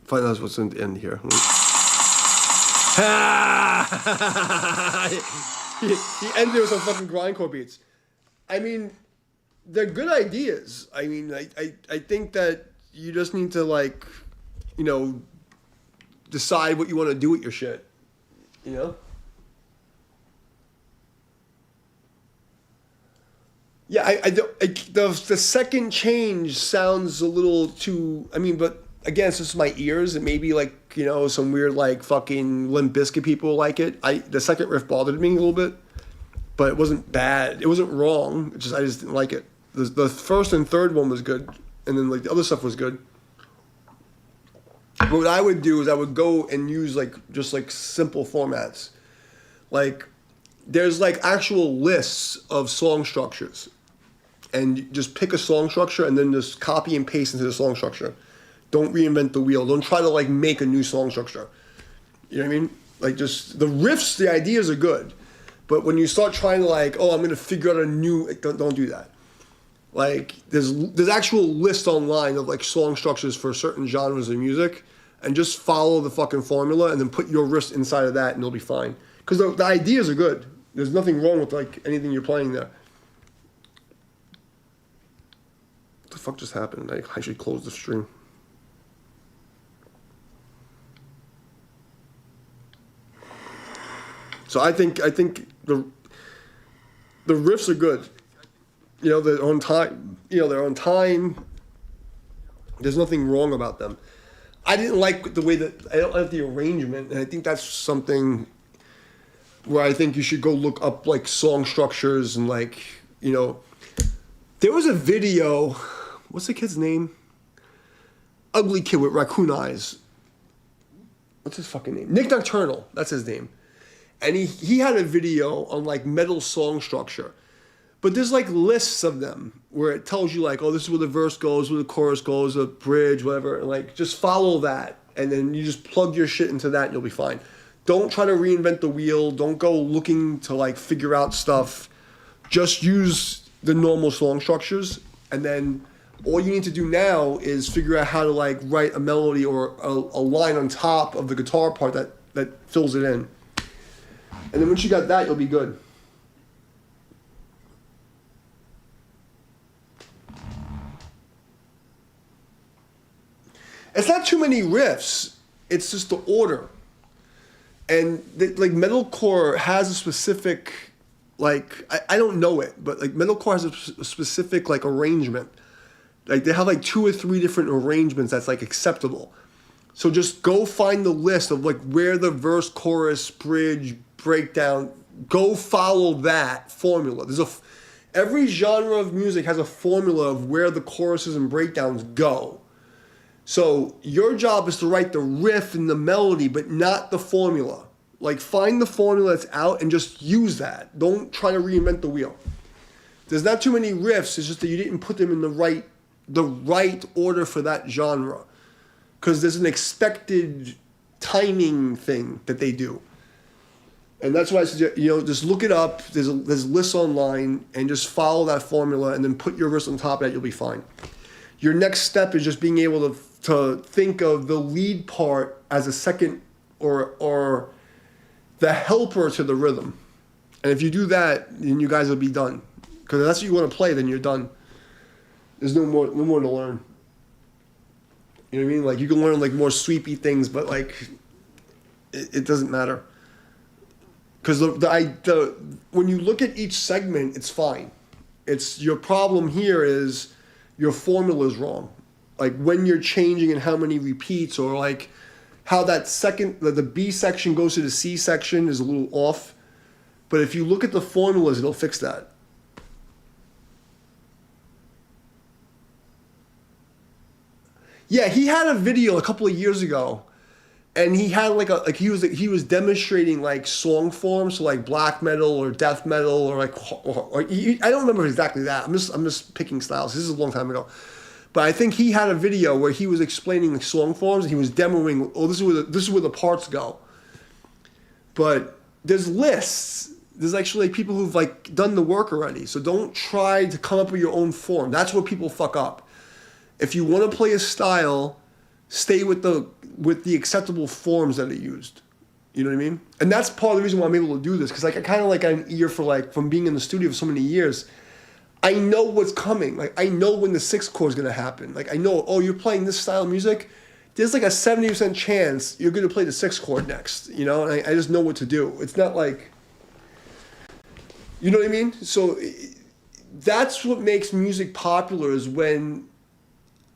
Find out what's in the end here. he ended with some fucking grindcore beats. I mean, they're good ideas. I mean, I think that you just need to, like, you know, decide what you want to do with your shit. You know? Yeah, the second change sounds a little too, I mean, but again, it's just my ears, and maybe, like, you know, some weird, like, fucking Limp Bizkit people like it. The second riff bothered me a little bit, but it wasn't bad. It wasn't wrong. It's just I just didn't like it. The first and third one was good, and then, like, the other stuff was good. But what I would do is I would go and use, like, just, like, simple formats. Like, there's, like, actual lists of song structures, and you just pick a song structure and then just copy and paste into the song structure. Don't reinvent the wheel. Don't try to, like, make a new song structure. You know what I mean? Like, just the riffs, the ideas are good. But when you start trying to, like, oh, I'm going to figure out a new... Don't do that. Like, there's actual lists online of, like, song structures for certain genres of music. And just follow the fucking formula and then put your riffs inside of that and it'll be fine. Because the ideas are good. There's nothing wrong with, like, anything you're playing there. What the fuck just happened? I should close the stream. So I think the riffs are good. You know, they're on time. They're on time. There's nothing wrong about them. I didn't like the way that I don't like the arrangement, and I think that's something where I think you should go look up, like, song structures and, like, you know, there was a video. What's the kid's name? Ugly kid with raccoon eyes. What's his fucking name? Nick Nocturnal. That's his name. And he had a video on, like, metal song structure. But there's, like, lists of them where it tells you, like, oh, this is where the verse goes, where the chorus goes, the bridge, whatever. And, like, just follow that. And then you just plug your shit into that and you'll be fine. Don't try to reinvent the wheel. Don't go looking to, like, figure out stuff. Just use the normal song structures. And then all you need to do now is figure out how to, like, write a melody or a line on top of the guitar part that fills it in. And then once you got that, you'll be good. It's not too many riffs. It's just the order. And, like, metalcore has a specific, like, I don't know it, but, like, metalcore has a specific, like, arrangement. Like, they have, like, 2 or 3 different arrangements that's, like, acceptable. So just go find the list of, like, where the verse, chorus, bridge, breakdown, go follow that formula. Every genre of music has a formula of where the choruses and breakdowns go. So your job is to write the riff and the melody, but not the formula. Like, find the formula that's out and just use that. Don't try to reinvent the wheel. There's not too many riffs. It's just that you didn't put them in the right order for that genre. Because there's an expected timing thing that they do. And that's why I suggest, you know, just look it up. There's lists online and just follow that formula and then put your riffs on top of that. You'll be fine. Your next step is just being able to think of the lead part as a second or the helper to the rhythm. And if you do that, then you guys will be done. Because if that's what you want to play, then you're done. There's no more to learn. You know what I mean? Like, you can learn, like, more sweepy things, but, like, it doesn't matter. Because when you look at each segment, it's fine. It's your problem here is your formula is wrong. Like, when you're changing and how many repeats, or, like, how that the B section goes to the C section is a little off. But if you look at the formulas, it'll fix that. Yeah, he had a video a couple of years ago, and he had he was demonstrating like song forms, so like black metal or death metal or like I don't remember exactly that. I'm just picking styles. This is a long time ago, but I think he had a video where he was explaining the song forms and he was demoing. Oh, this is where the parts go. But there's lists. There's actually like people who've like done the work already. So don't try to come up with your own form. That's where people fuck up. If you want to play a style, stay with the acceptable forms that are used. You know what I mean? And that's part of the reason why I'm able to do this, because like I kind of like got an ear for like from being in the studio for so many years. I know what's coming. Like I know when the sixth chord is gonna happen. Like I know, oh, you're playing this style of music. There's like a 70% chance you're gonna play the sixth chord next. You know, and I just know what to do. It's not like, you know what I mean? So that's what makes music popular, is when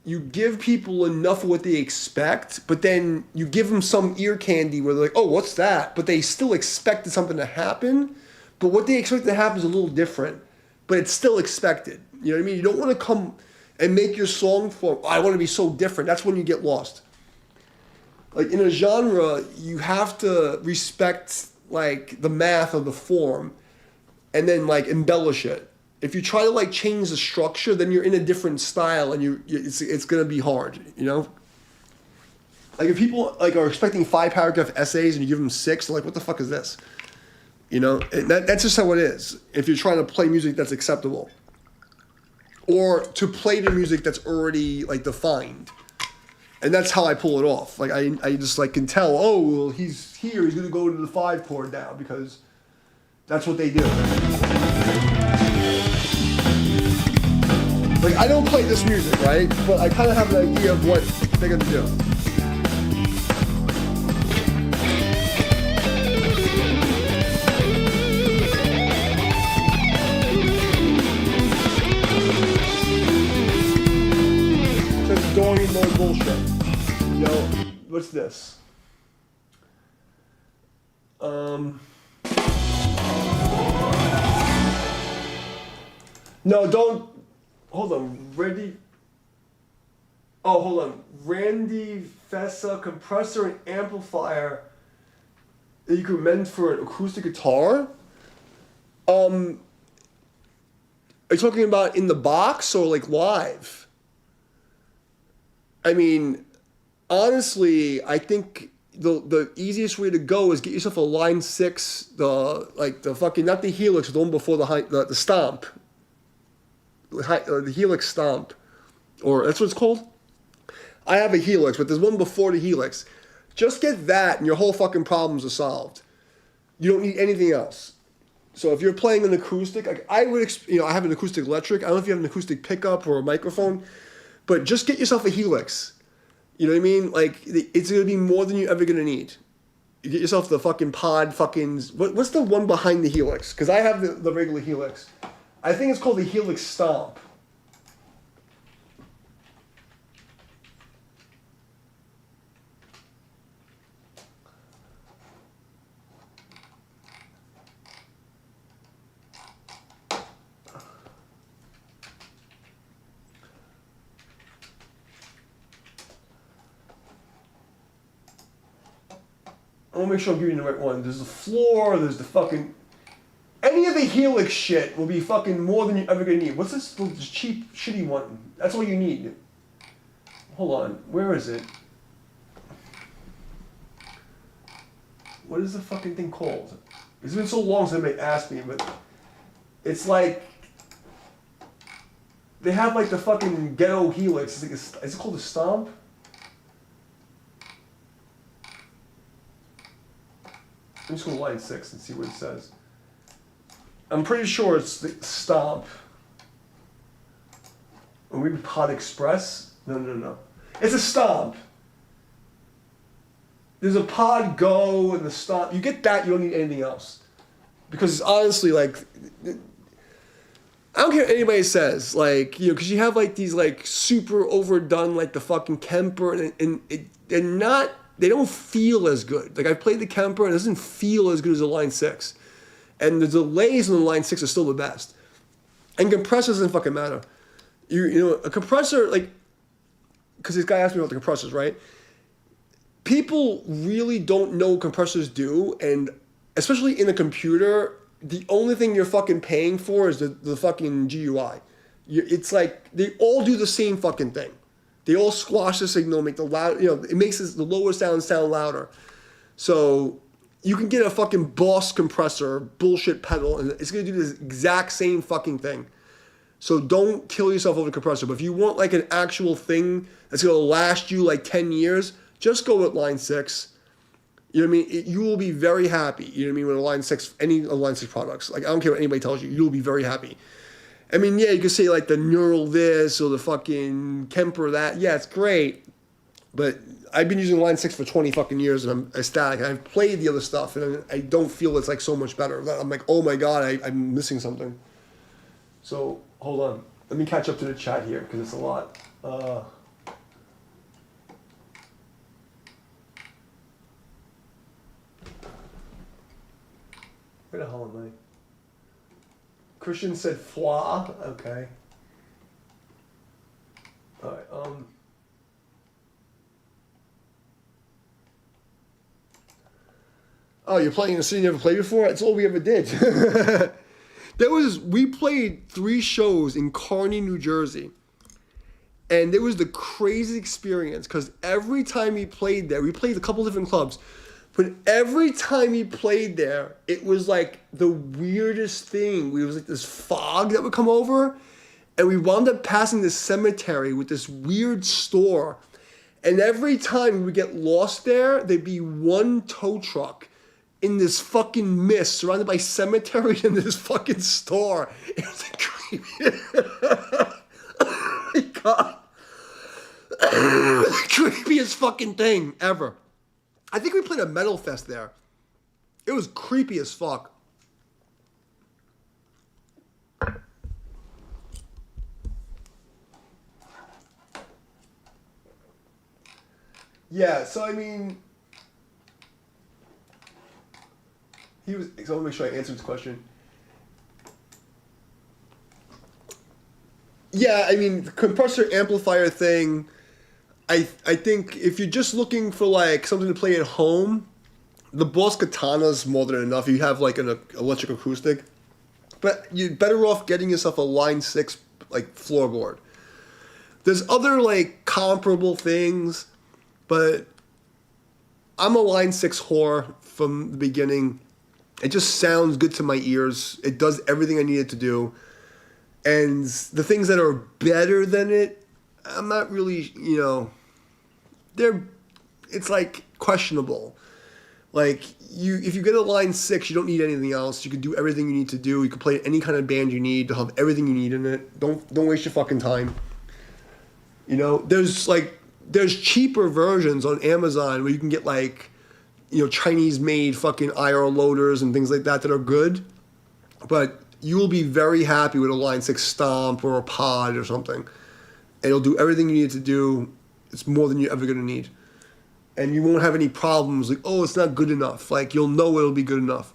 you give people enough of what they expect, but then you give them some ear candy where they're like, oh, what's that? But they still expected something to happen. But what they expect to happen is a little different, but it's still expected. You know what I mean? You don't want to come and make your song for, oh, I want to be so different. That's when you get lost. Like in a genre, you have to respect like the math of the form and then like embellish it. If you try to like change the structure, then you're in a different style, and it's gonna be hard, you know. Like if people like are expecting 5-paragraph essays and you give them 6, they're like, what the fuck is this? You know, and that's just how it is. If you're trying to play music that's acceptable, or to play the music that's already like defined, and that's how I pull it off. Like I just like can tell. Oh, well, he's here. He's gonna go to the 5 chord now because that's what they do. Like, I don't play this music, right? But I kind of have an idea of what they're going to do. So it's going no bullshit. You know, what's this? No, don't. Hold on, Randy Fessa compressor and amplifier that you could meant for an acoustic guitar. Are you talking about in the box or like live? I mean, honestly, I think the easiest way to go is get yourself a Line 6, the fucking, not the Helix, the one before the Stomp. The Helix Stomp, or that's what it's called. I have a Helix, but there's one before the Helix. Just get that, and your whole fucking problems are solved. You don't need anything else. So if you're playing an acoustic, like I would, I have an acoustic electric. I don't know if you have an acoustic pickup or a microphone, but just get yourself a Helix. You know what I mean? Like it's gonna be more than you're ever gonna need. You get yourself the fucking pod, what's the one behind the Helix? Because I have the regular Helix. I think it's called the Helix Stomp. I want to make sure I'm giving you the right one. There's the floor, there's the fucking... Any of the Helix shit will be fucking more than you're ever gonna need. What's this cheap, shitty one? That's all you need. Hold on, where is it? What is the fucking thing called? It's been so long since somebody asked me, but it's like they have like the fucking ghetto Helix. Is it called a Stomp? Let me just go to Line 6 and see what it says. I'm pretty sure it's the Stomp. Or maybe Pod Express? No. It's a Stomp. There's a Pod Go and the Stomp. You get that, you don't need anything else. Because honestly, like, I don't care what anybody says. Like, because you have like these like super overdone, like the fucking Kemper, and they're not, they don't feel as good. Like, I played the Kemper and it doesn't feel as good as the Line 6. And the delays on the Line 6 are still the best. And compressors doesn't fucking matter. You know, a compressor, like, because this guy asked me about the compressors, right? people really don't know what compressors do, and especially in a computer, the only thing you're fucking paying for is the fucking GUI. It's like they all do the same fucking thing. They all squash the signal, make the loud, it makes the lower sound louder. So you can get a fucking Boss compressor bullshit pedal, and it's gonna do this exact same fucking thing. So don't kill yourself over the compressor. But if you want like an actual thing that's gonna last you like 10 years, just go with Line 6. You know what I mean? You will be very happy. You know what I mean? With a Line 6, any of Line 6 products. Like, I don't care what anybody tells you. You'll be very happy. I mean, yeah, you could say like the Neural this or the fucking Kemper that. Yeah, it's great. But I've been using Line 6 for 20 fucking years, and I'm ecstatic. I've played the other stuff, and I don't feel it's like so much better. I'm like, oh my God, I'm missing something. So, hold on. Let me catch up to the chat here, because it's a lot. Where the hell am I? Christian said flaw. Okay. All right. Oh, you're playing a city you never played before? That's all we ever did. We played 3 shows in Kearney, New Jersey. And it was the craziest experience, because every time we played there, we played a couple different clubs, but every time he played there, it was like the weirdest thing. It was like this fog that would come over, and we wound up passing this cemetery with this weird store. And every time we would get lost there, there'd be one tow truck in this fucking mist, surrounded by cemetery and this fucking store. It was like creepy. Oh my God. The creepiest fucking thing ever. I think we played a metal fest there. It was creepy as fuck. Yeah, so I mean, so I want to make sure I answered this question. Yeah, I mean, the compressor amplifier thing, I think if you're just looking for like something to play at home, the Boss Katana's more than enough. You have like an electric acoustic, but you're better off getting yourself a Line 6 like floorboard. There's other like comparable things, but I'm a Line 6 whore from the beginning. It just sounds good to my ears. It does everything I need it to do. And the things that are better than it, I'm not really, it's like questionable. Like if you get a Line 6, you don't need anything else. You can do everything you need to do. You can play any kind of band you need. They'll have everything you need in it. Don't waste your fucking time. There's cheaper versions on Amazon where you can get like, Chinese made fucking IR loaders and things like that are good. But you will be very happy with a Line 6 Stomp or a Pod or something. And it'll do everything you need it to do. It's more than you're ever going to need. And you won't have any problems like, oh, it's not good enough. Like, you'll know it'll be good enough.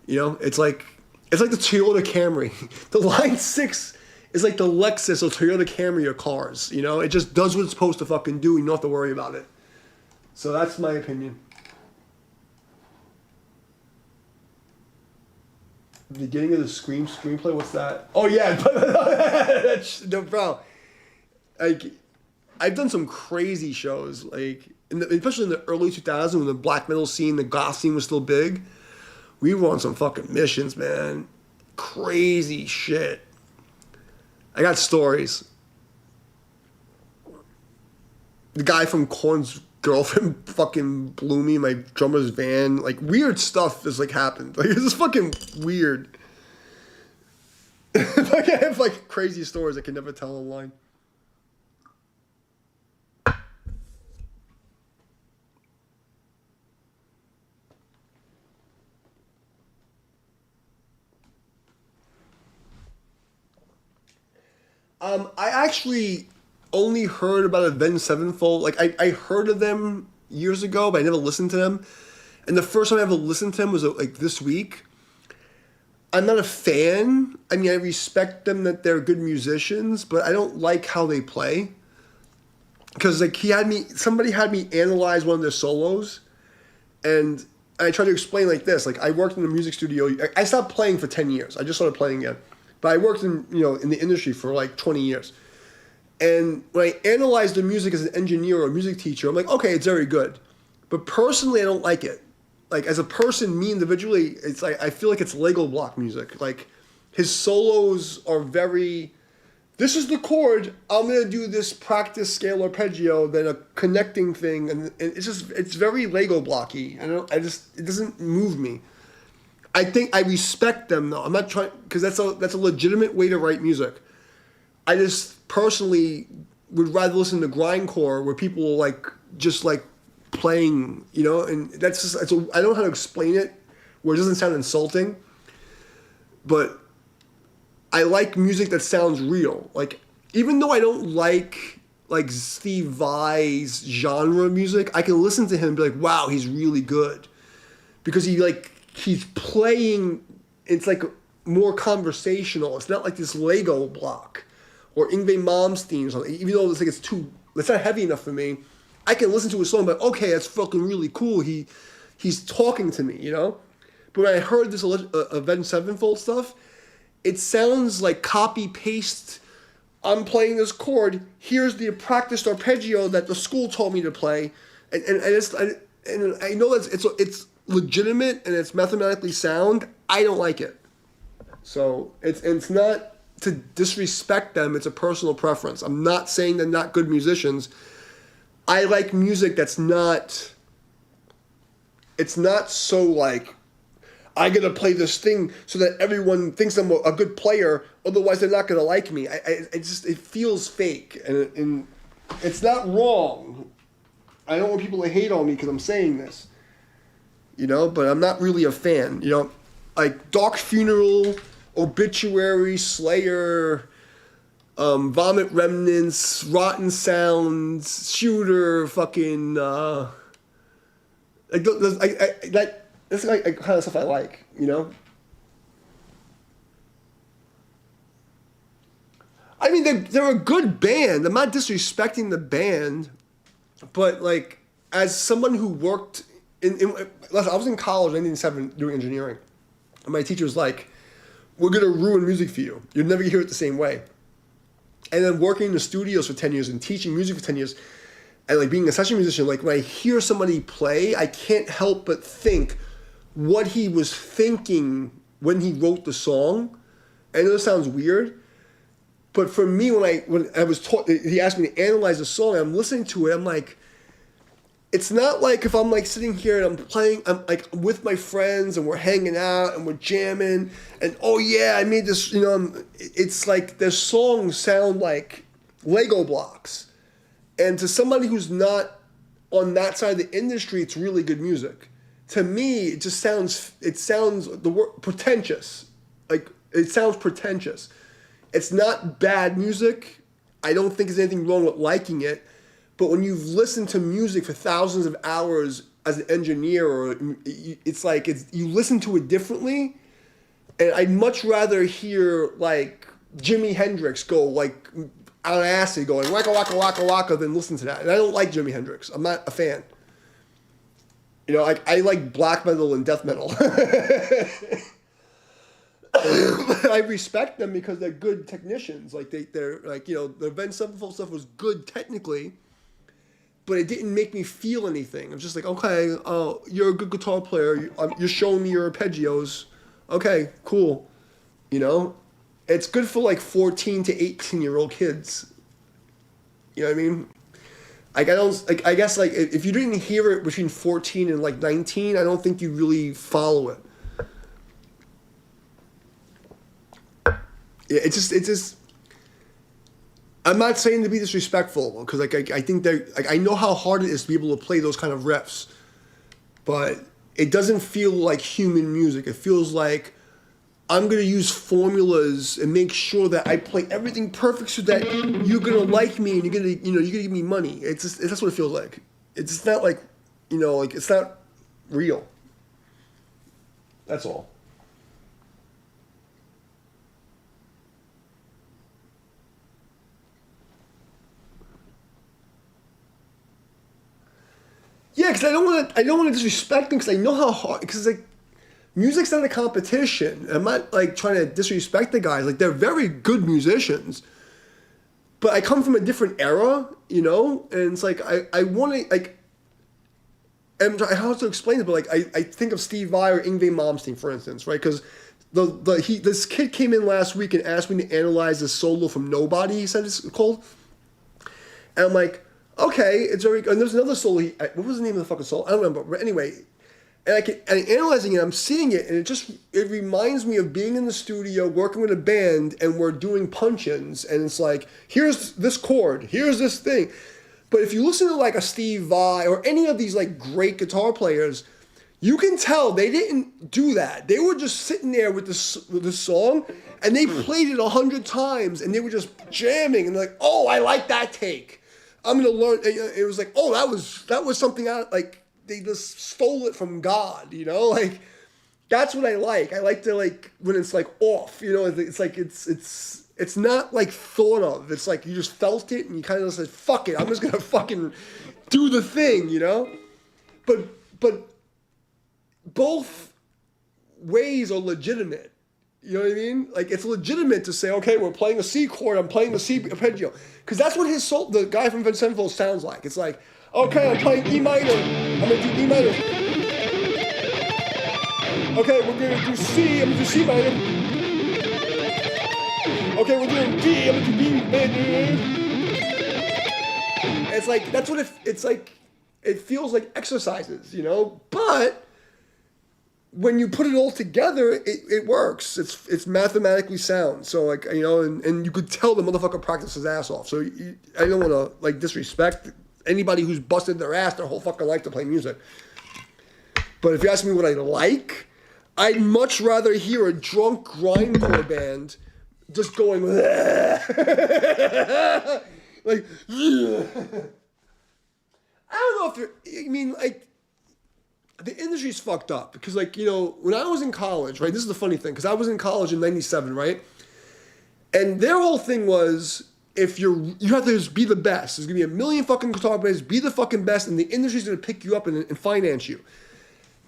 It's like the Toyota Camry. The Line 6 is like the Lexus or Toyota Camry of cars. It just does what it's supposed to fucking do. You don't have to worry about it. So that's my opinion. The beginning of the screenplay, what's that? Oh yeah, no, bro. Like, I've done some crazy shows, like especially in the early 2000s when the black metal scene, the goth scene was still big. We were on some fucking missions, man. Crazy shit. I got stories. The guy from Korn's girlfriend fucking blew me in my drummer's van. Like, weird stuff has like happened. Like, it's just fucking weird. Like, I have like crazy stories I can never tell online. I actually only heard about Avenged Sevenfold. Like, I heard of them years ago, but I never listened to them. And the first time I ever listened to them was like this week. I'm not a fan. I mean, I respect them that they're good musicians, but I don't like how they play. because like somebody had me analyze one of their solos, and I tried to explain like this. Like I worked in a music studio. I stopped playing for 10 years. I just started playing again, but I worked in in the industry for like 20 years. And when I analyze the music as an engineer or a music teacher, I'm like, okay, it's very good. But personally, I don't like it. Like, as a person, me individually, it's like, I feel like it's Lego block music. Like, his solos are very, this is the chord, I'm going to do this practice scale arpeggio, then a connecting thing, and it's very Lego blocky. It doesn't move me. I think I respect them, though. I'm not trying, because that's a legitimate way to write music. I just personally would rather listen to grindcore where people just playing, and that's just I don't know how to explain it where it doesn't sound insulting, but I like music that sounds real. Like, even though I don't like Steve Vai's genre music, I can listen to him and be like, wow, he's really good, because he's playing. It's like more conversational. It's not like this Lego block. Or Yngwie Malmsteen or something, even though it's not heavy enough for me, I can listen to a song, but okay, that's fucking really cool. He's talking to me, But when I heard this Avenged Sevenfold stuff, it sounds like copy paste. I'm playing this chord. Here's the practiced arpeggio that the school told me to play, and I know that it's legitimate and it's mathematically sound. I don't like it, so it's not to disrespect them. It's a personal preference. I'm not saying they're not good musicians. I like music that's not, it's not so like, I gotta play this thing so that everyone thinks I'm a good player, otherwise they're not gonna like me. It feels fake, and it's not wrong. I don't want people to hate on me because I'm saying this, but I'm not really a fan, like Dark Funeral, Obituary, Slayer, Vomit Remnants, Rotten Sounds, Shooter, fucking that's the kind of stuff I like, I mean, they're a good band. I'm not disrespecting the band, but like, as someone who worked I was in college in 1997 doing engineering, and my teacher was like, we're going to ruin music for you. You'll never hear it the same way. And then working in the studios for 10 years and teaching music for 10 years and being a session musician, when I hear somebody play, I can't help but think what he was thinking when he wrote the song. I know it sounds weird, but for me, when I was taught, he asked me to analyze the song, I'm listening to it, I'm like, it's not like if I'm sitting here and I'm playing, I'm with my friends and we're hanging out and we're jamming and oh yeah, I made this, it's like their songs sound like Lego blocks. And to somebody who's not on that side of the industry, it's really good music. To me, it sounds the word pretentious. It sounds pretentious. It's not bad music. I don't think there's anything wrong with liking it. But when you've listened to music for thousands of hours as an engineer, it's like you listen to it differently. And I'd much rather hear Jimi Hendrix go on acid going waka waka waka waka than listen to that. And I don't like Jimi Hendrix. I'm not a fan. I like black metal and death metal. I respect them because they're good technicians. They're the Avenged Sevenfold stuff was good technically. But it didn't make me feel anything. I'm just like, okay, you're a good guitar player. You're showing me your arpeggios. Okay, cool. It's good for 14 to 18-year-old kids. You know what I mean? I guess if you didn't hear it between 14 and 19, I don't think you really follow it. It's just. I'm not saying to be disrespectful because I think that I know how hard it is to be able to play those kind of riffs, but it doesn't feel like human music. It feels like I'm gonna use formulas and make sure that I play everything perfect so that you're gonna like me and you're gonna give me money. That's what it feels like. It's not it's not real. That's all. Yeah, because I don't want to disrespect them because I know how hard. Because like, music's not a competition. I'm not like trying to disrespect the guys. Like they're very good musicians, but I come from a different era, you know. And it's like I want to like. And I have to explain it, but like I think of Steve Vai or Yngwie Malmsteen, for instance, right? Because this kid came in last week and asked me to analyze this solo from Nobody. He said it's called, and I'm like, okay, it's very. And there's another solo. What was the name of the fucking solo? I don't remember. But anyway, and I'm analyzing it. I'm seeing it, and it reminds me of being in the studio working with a band, and we're doing punch-ins, and it's like, here's this chord, here's this thing. But if you listen to like a Steve Vai or any of these like great guitar players, you can tell they didn't do that. They were just sitting there with this song, and they played it 100 times, and they were just jamming, and they're like, oh, I like that take. I'm gonna learn. It was like, oh, that was something out like they just stole it from God, you know? Like that's what I like. I like to like when it's like off, you know. It's like it's not like thought of. It's like you just felt it and you kind of said, fuck it, I'm just gonna fucking do the thing, you know? But both ways are legitimate. You know what I mean? Like it's legitimate to say, okay, we're playing a C chord, I'm playing a C arpeggio. Because that's what the guy from Avenged Sevenfold sounds like. It's like, okay, I'm playing E minor, I'm gonna do E minor. Okay, we're gonna do C, I'm gonna do C minor. Okay, we're doing B, I'm gonna do B minor. It's like, that's what it's like, it feels like exercises, you know? But when you put it all together, it works. It's mathematically sound. So like, you know, and you could tell the motherfucker practiced his ass off. So I don't want to like disrespect anybody who's busted their ass their whole fucking life to play music. But if you ask me what I like, I'd much rather hear a drunk grindcore band just going like I don't know if they're, I mean, like, the industry's fucked up because, like, you know, when I was in college, right, this is the funny thing, because I was in college in 97, right, and their whole thing was, if you have to just be the best. There's going to be a million fucking guitar players, be the fucking best, and the industry's going to pick you up and finance you.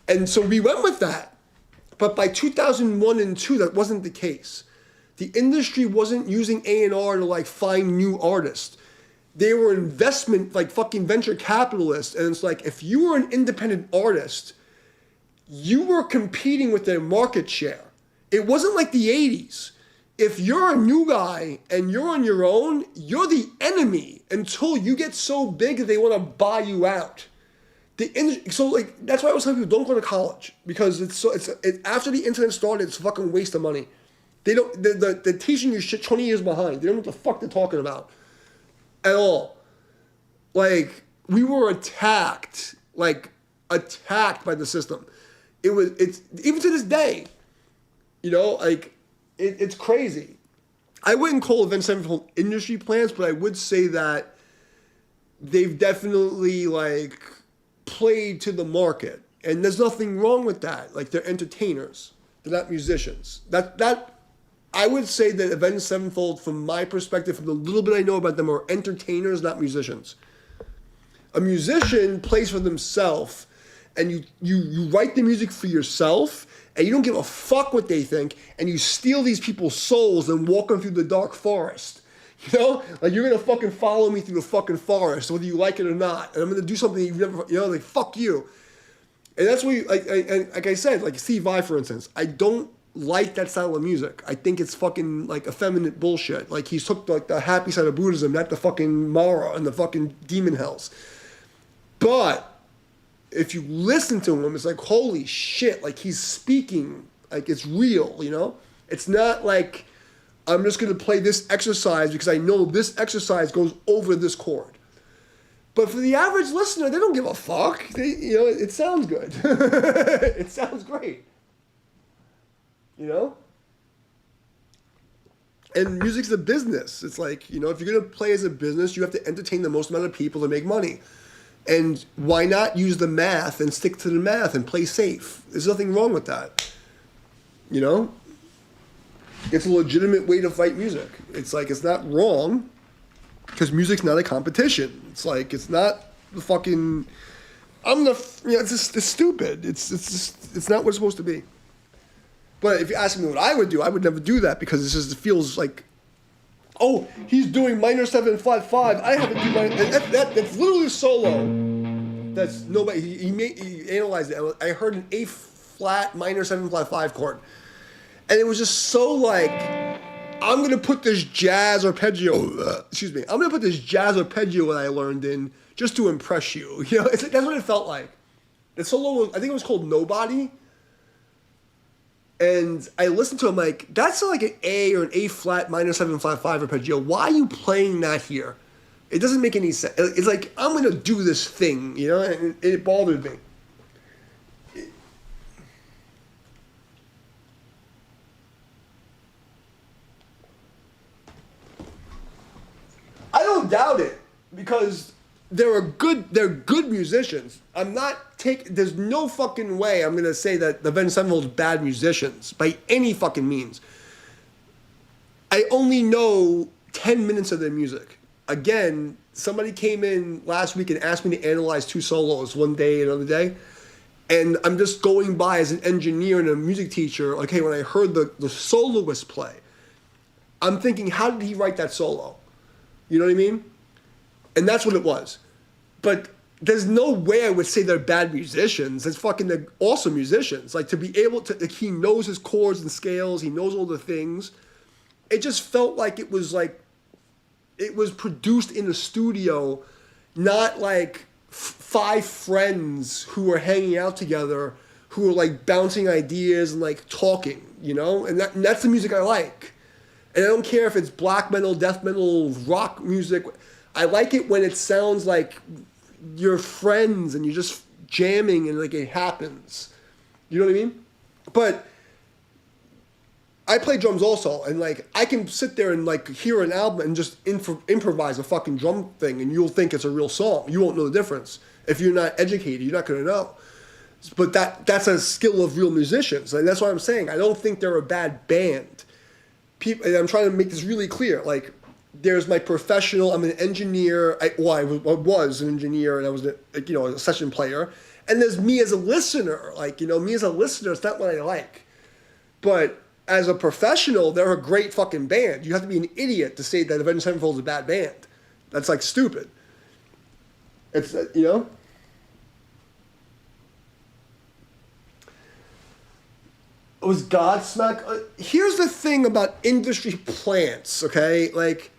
And so we went with that. But by 2001 and 2, that wasn't the case. The industry wasn't using A&R to, like, find new artists. They were investment, like fucking venture capitalists. And it's like, if you were an independent artist, you were competing with their market share. It wasn't like the 80s. If you're a new guy and you're on your own, you're the enemy until you get so big that they want to buy you out. So like, that's why I was telling people, don't go to college. Because after the internet started, it's a fucking waste of money. They're teaching you shit 20 years behind. They don't know what the fuck they're talking about. At all. Like, we were attacked by the system. It's even to this day, you know, like, it's crazy. I wouldn't call Avenged Sevenfold industry plants, but I would say that they've definitely, like, played to the market. And there's nothing wrong with that. Like, they're entertainers. They're not musicians. I would say that Avenged Sevenfold, from my perspective, from the little bit I know about them, are entertainers, not musicians. A musician plays for themselves, and you write the music for yourself, and you don't give a fuck what they think, and you steal these people's souls and walk them through the dark forest. You know? Like, you're going to fucking follow me through the fucking forest, whether you like it or not, and I'm going to do something you've never, you know, like, fuck you. And that's what like I said, like Steve Vai, for instance, I don't like that style of music. I think it's fucking like effeminate bullshit. Like he's took like the happy side of Buddhism, not the fucking Mara and the fucking demon hells. But if you listen to him, it's like, holy shit, like he's speaking, like it's real, you know? It's not like I'm just gonna play this exercise because I know this exercise goes over this chord. But for the average listener, they don't give a fuck. You know, it sounds good. It sounds great. You know? And music's a business. It's like, you know, if you're going to play as a business, you have to entertain the most amount of people to make money. And why not use the math and stick to the math and play safe? There's nothing wrong with that. You know? It's a legitimate way to fight music. It's like, it's not wrong because music's not a competition. It's like, it's not the fucking... it's stupid. It's not what it's supposed to be. But if you ask me what I would do, I would never do that because it feels like, oh, he's doing minor 7 flat 5. I have to do minor. That's literally solo. That's nobody. He analyzed it. I heard an A flat minor 7 flat 5 chord, and it was just so like, I'm gonna put this jazz arpeggio. Excuse me. I'm gonna put this jazz arpeggio that I learned in just to impress you. You know, that's what it felt like. The solo, I think it was called Nobody. And I listened to him like, that's like an A or an A flat minor 7 flat 5 arpeggio. Why are you playing that here? It doesn't make any sense. It's like, I'm going to do this thing, you know? And it bothered me. I don't doubt it because they're good musicians. There's no fucking way I'm going to say that the Avenged Sevenfold's bad musicians by any fucking means. I only know 10 minutes of their music. Again, somebody came in last week and asked me to analyze 2 solos one day, another day. And I'm just going by as an engineer and a music teacher. Like, hey, when I heard the soloist play, I'm thinking, how did he write that solo? You know what I mean? And that's what it was. But there's no way I would say they're bad musicians. They're awesome musicians. Like, to be able to, like, he knows his chords and scales. He knows all the things. It just felt like it was produced in a studio, not like 5 friends who were hanging out together, who were like bouncing ideas and like talking, you know? And that's the music I like. And I don't care if it's black metal, death metal, rock music. I like it when it sounds like you're friends and you're just jamming and like it happens. You know what I mean? But I play drums also, and like I can sit there and like hear an album and just improvise a fucking drum thing, and you'll think it's a real song. You won't know the difference if you're not educated. You're not gonna know. But that's a skill of real musicians, and that's what I'm saying. I don't think they're a bad band. And I'm trying to make this really clear. Like, there's my professional. I'm an engineer. I was an engineer, and I was a session player. And there's me as a listener. Like, me as a listener, it's not what I like. But as a professional, they're a great fucking band. You have to be an idiot to say that Avenged Sevenfold is a bad band. That's like stupid. It's Was Godsmack? Here's the thing about industry plants, okay? Like,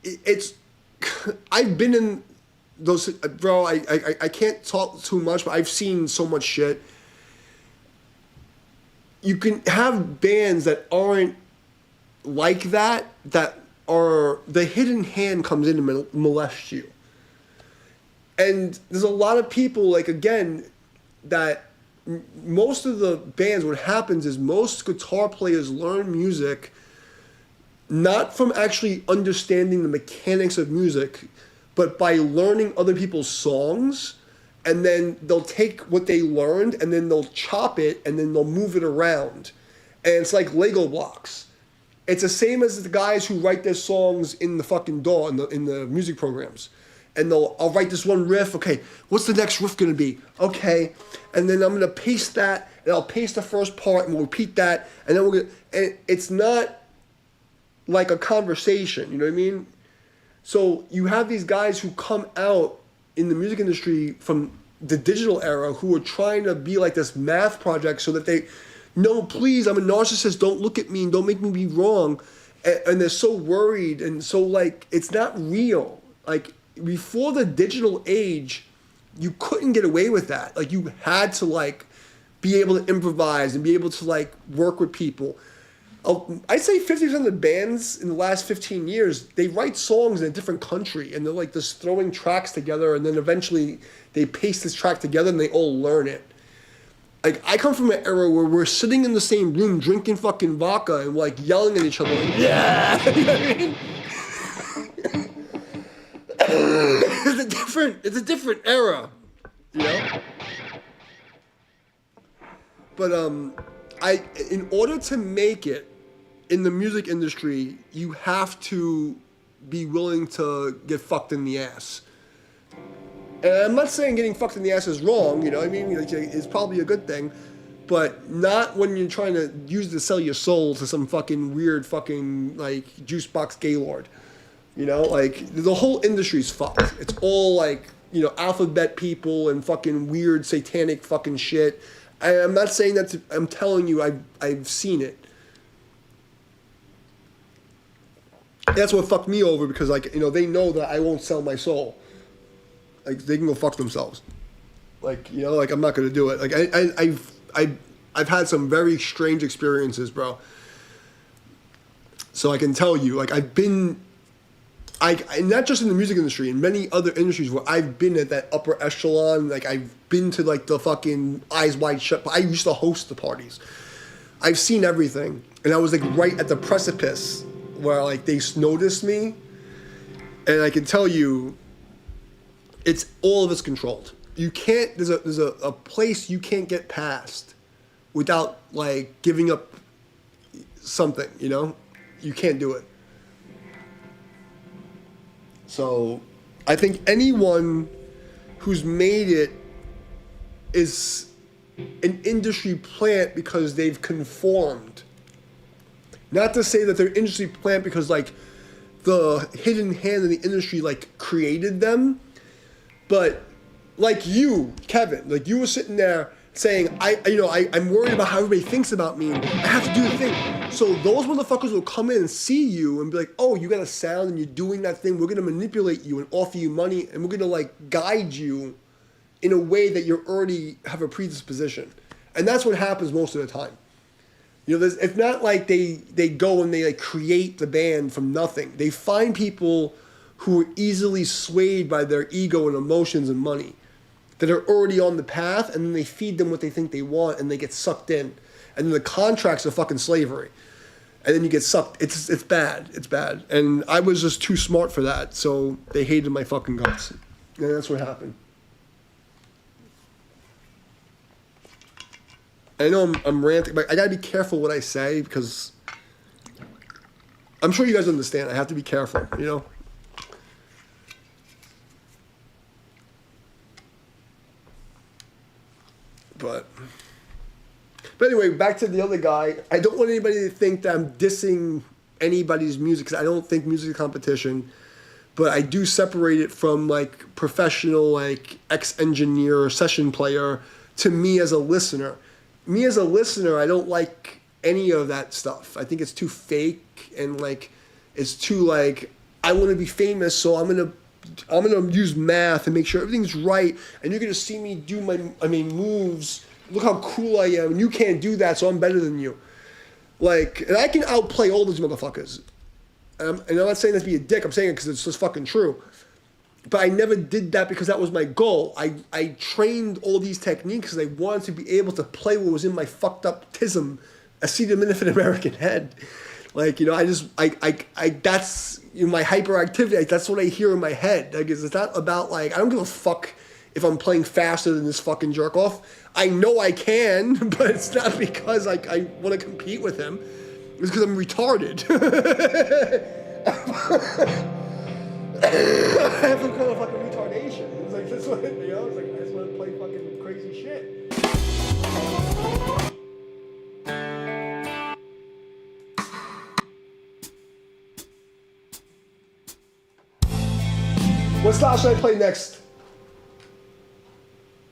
it's. I've been in those, bro. I can't talk too much, but I've seen so much shit. You can have bands that aren't like that are the hidden hand comes in to molest you. And there's a lot of people, like, again, that most of the bands, what happens is most guitar players learn music not from actually understanding the mechanics of music, but by learning other people's songs, and then they'll take what they learned and then they'll chop it and then they'll move it around. And it's like Lego blocks. It's the same as the guys who write their songs in the fucking DAW, in the music programs. And I'll write this one riff. Okay, what's the next riff going to be? Okay, and then I'm going to paste that, and I'll paste the first part, and we'll repeat that, and then and it's not like a conversation, you know what I mean? So you have these guys who come out in the music industry from the digital era who are trying to be like this math project so that no, please, I'm a narcissist, don't look at me, and don't make me be wrong. And they're so worried, and so like, it's not real. Like, before the digital age, you couldn't get away with that. Like, you had to like be able to improvise and be able to like work with people. I'd say 50% of the bands in the last 15 years, they write songs in a different country and they're like just throwing tracks together, and then eventually they paste this track together and they all learn it. Like, I come from an era where we're sitting in the same room drinking fucking vodka and like yelling at each other like, yeah! You know what I mean? It's a different era, you know? But in order to make it in the music industry, you have to be willing to get fucked in the ass. And I'm not saying getting fucked in the ass is wrong, you know what I mean? Like, it's probably a good thing, but not when you're trying to use it to sell your soul to some fucking weird fucking, like, juice box gaylord. You know, like, the whole industry's fucked. It's all, like, you know, alphabet people and fucking weird satanic fucking shit. I'm not saying that I'm telling you I've seen it. That's what fucked me over because, like, you know, they know that I won't sell my soul. Like, they can go fuck themselves. Like, you know, like, I'm not gonna do it. Like, I've had some very strange experiences, bro. So I can tell you, like, I've been, not just in the music industry, in many other industries where I've been at that upper echelon. Like, I've been to, like, the fucking Eyes Wide Shut. I used to host the parties. I've seen everything, and I was, like, right at the precipice where, like, they noticed me, and I can tell you, it's all of it's controlled. You can't. There's a place you can't get past without, like, giving up something. You know, you can't do it. So, I think anyone who's made it is an industry plant because they've conformed. Not to say that they're industry plant because, like, the hidden hand in the industry, like, created them. But, like you, Kevin, like, you were sitting there saying, I'm worried about how everybody thinks about me, and I have to do the thing. So those motherfuckers will come in and see you and be like, oh, you got a sound and you're doing that thing. We're going to manipulate you and offer you money, and we're going to, like, guide you in a way that you already have a predisposition. And that's what happens most of the time. You know, it's not like they go and they, like, create the band from nothing. They find people who are easily swayed by their ego and emotions and money, that are already on the path, and then they feed them what they think they want, and they get sucked in. And then the contracts are fucking slavery. And then you get sucked. It's bad. It's bad. And I was just too smart for that, so they hated my fucking guts. And that's what happened. I know I'm ranting, but I gotta be careful what I say, because I'm sure you guys understand. I have to be careful, you know? But anyway, back to the other guy. I don't want anybody to think that I'm dissing anybody's music, because I don't think music is a competition. But I do separate it from, like, professional, like, ex-engineer or session player to me as a listener. Me as a listener, I don't like any of that stuff. I think it's too fake, and, like, it's too, like, I want to be famous, so I'm gonna use math and make sure everything's right, and you're gonna see me do my moves. Look how cool I am, and you can't do that, so I'm better than you. Like, and I can outplay all these motherfuckers. And I'm not saying that to be a dick. I'm saying it because it's just fucking true. But I never did that because that was my goal. I trained all these techniques because I wanted to be able to play what was in my fucked up tism, acetaminophen American head. Like, you know, that's, you know, my hyperactivity. Like, that's what I hear in my head. Like, it's not about, like, I don't give a fuck if I'm playing faster than this fucking jerk off. I know I can, but it's not because, like, I want to compete with him. It's because I'm retarded. I have some kind of fucking retardation. It's like, that's what, you know, it's like, I just want to play fucking crazy shit. What style should I play next?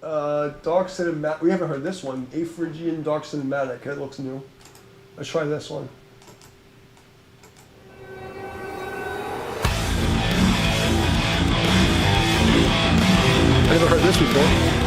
Dark Cinematic. We haven't heard this one. Aphrygian Dark Cinematic. That looks new. Let's try this one. I never heard this before.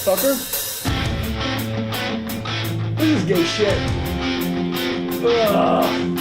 sucker. This is gay shit. Ugh.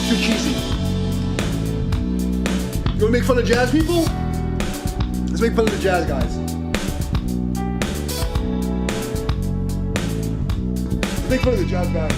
Too cheesy. You wanna make fun of jazz people? Let's make fun of the jazz guys. Let's make fun of the jazz guys.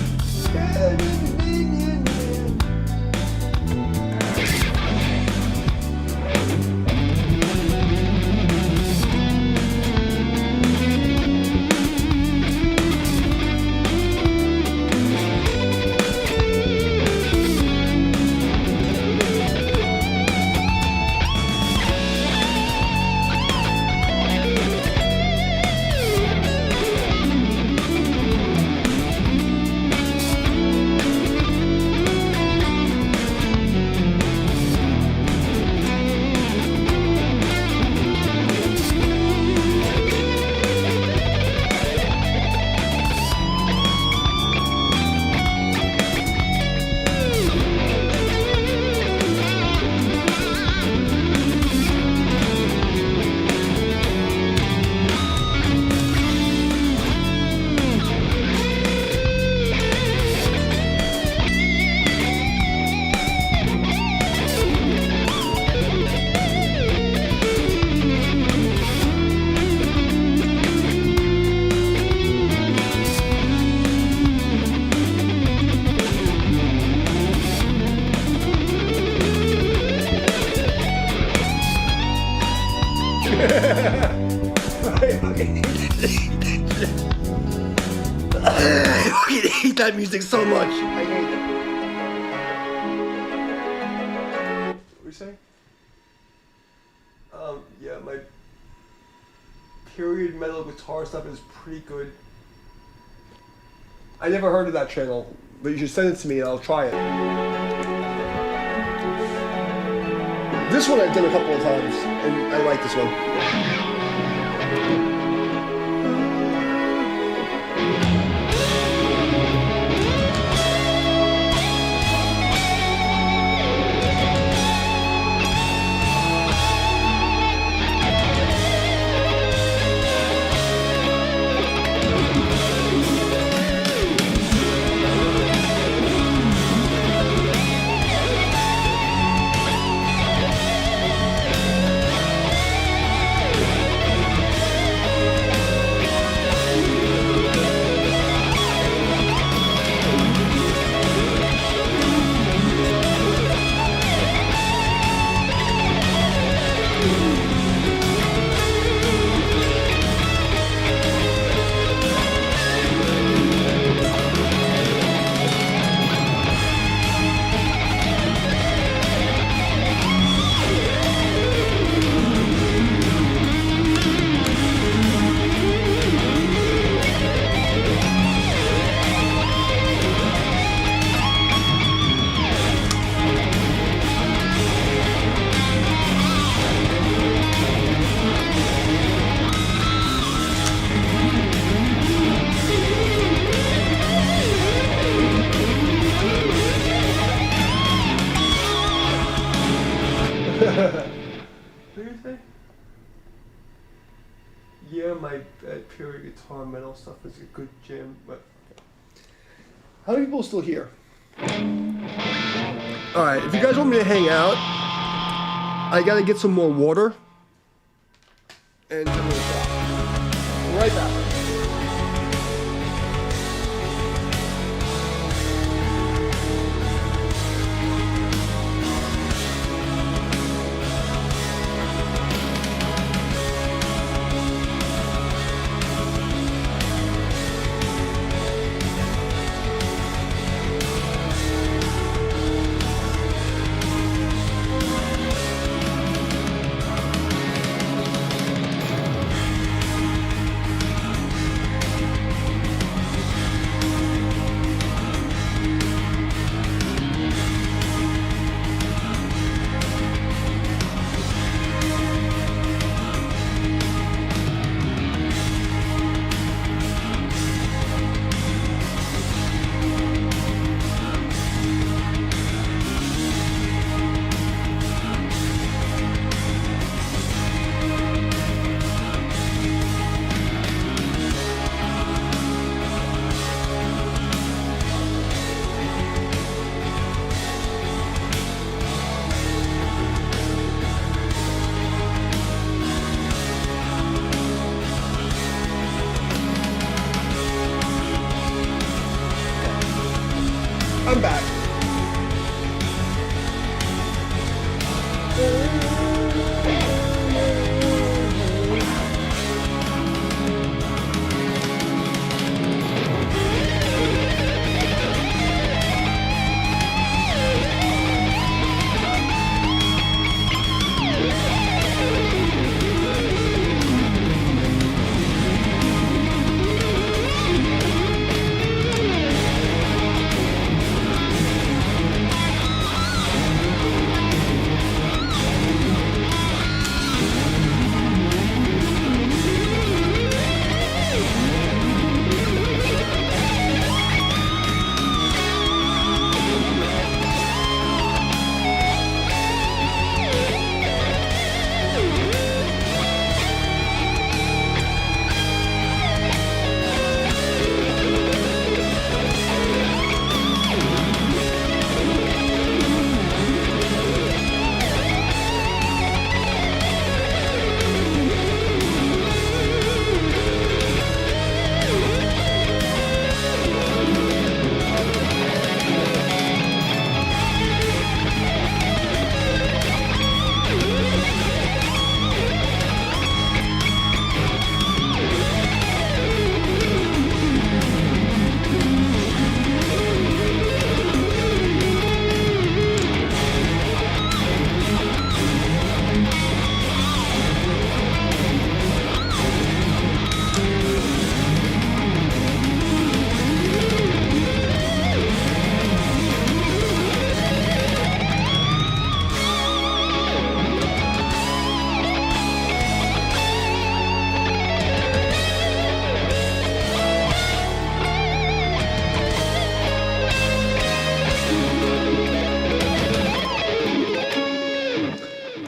I hate that music so much. I hate it. What were you saying? Yeah, my period metal guitar stuff is pretty good. I never heard of that channel, but you should send it to me and I'll try it. This one I've done a couple of times, and I like this one. What do you think? Yeah, my period guitar metal stuff is a good jam, but how many people are still here? Alright, if you guys want me to hang out, I gotta get some more water. And then we'll stop. Right back. I'm back.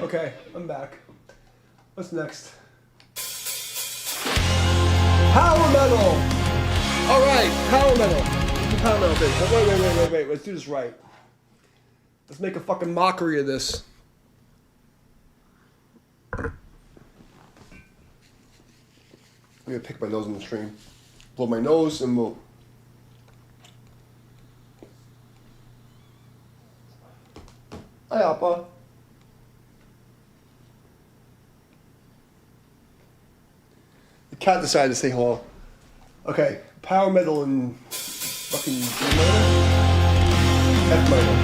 Okay, I'm back. What's next? Power metal! Alright, power metal. Let's do power metal thing. Wait. Let's do this right. Let's make a fucking mockery of this. I'm gonna pick my nose in the stream. Blow my nose and we'll. Hi, Appa. The cat decided to say hello. Okay, power metal and fucking G minor? F minor.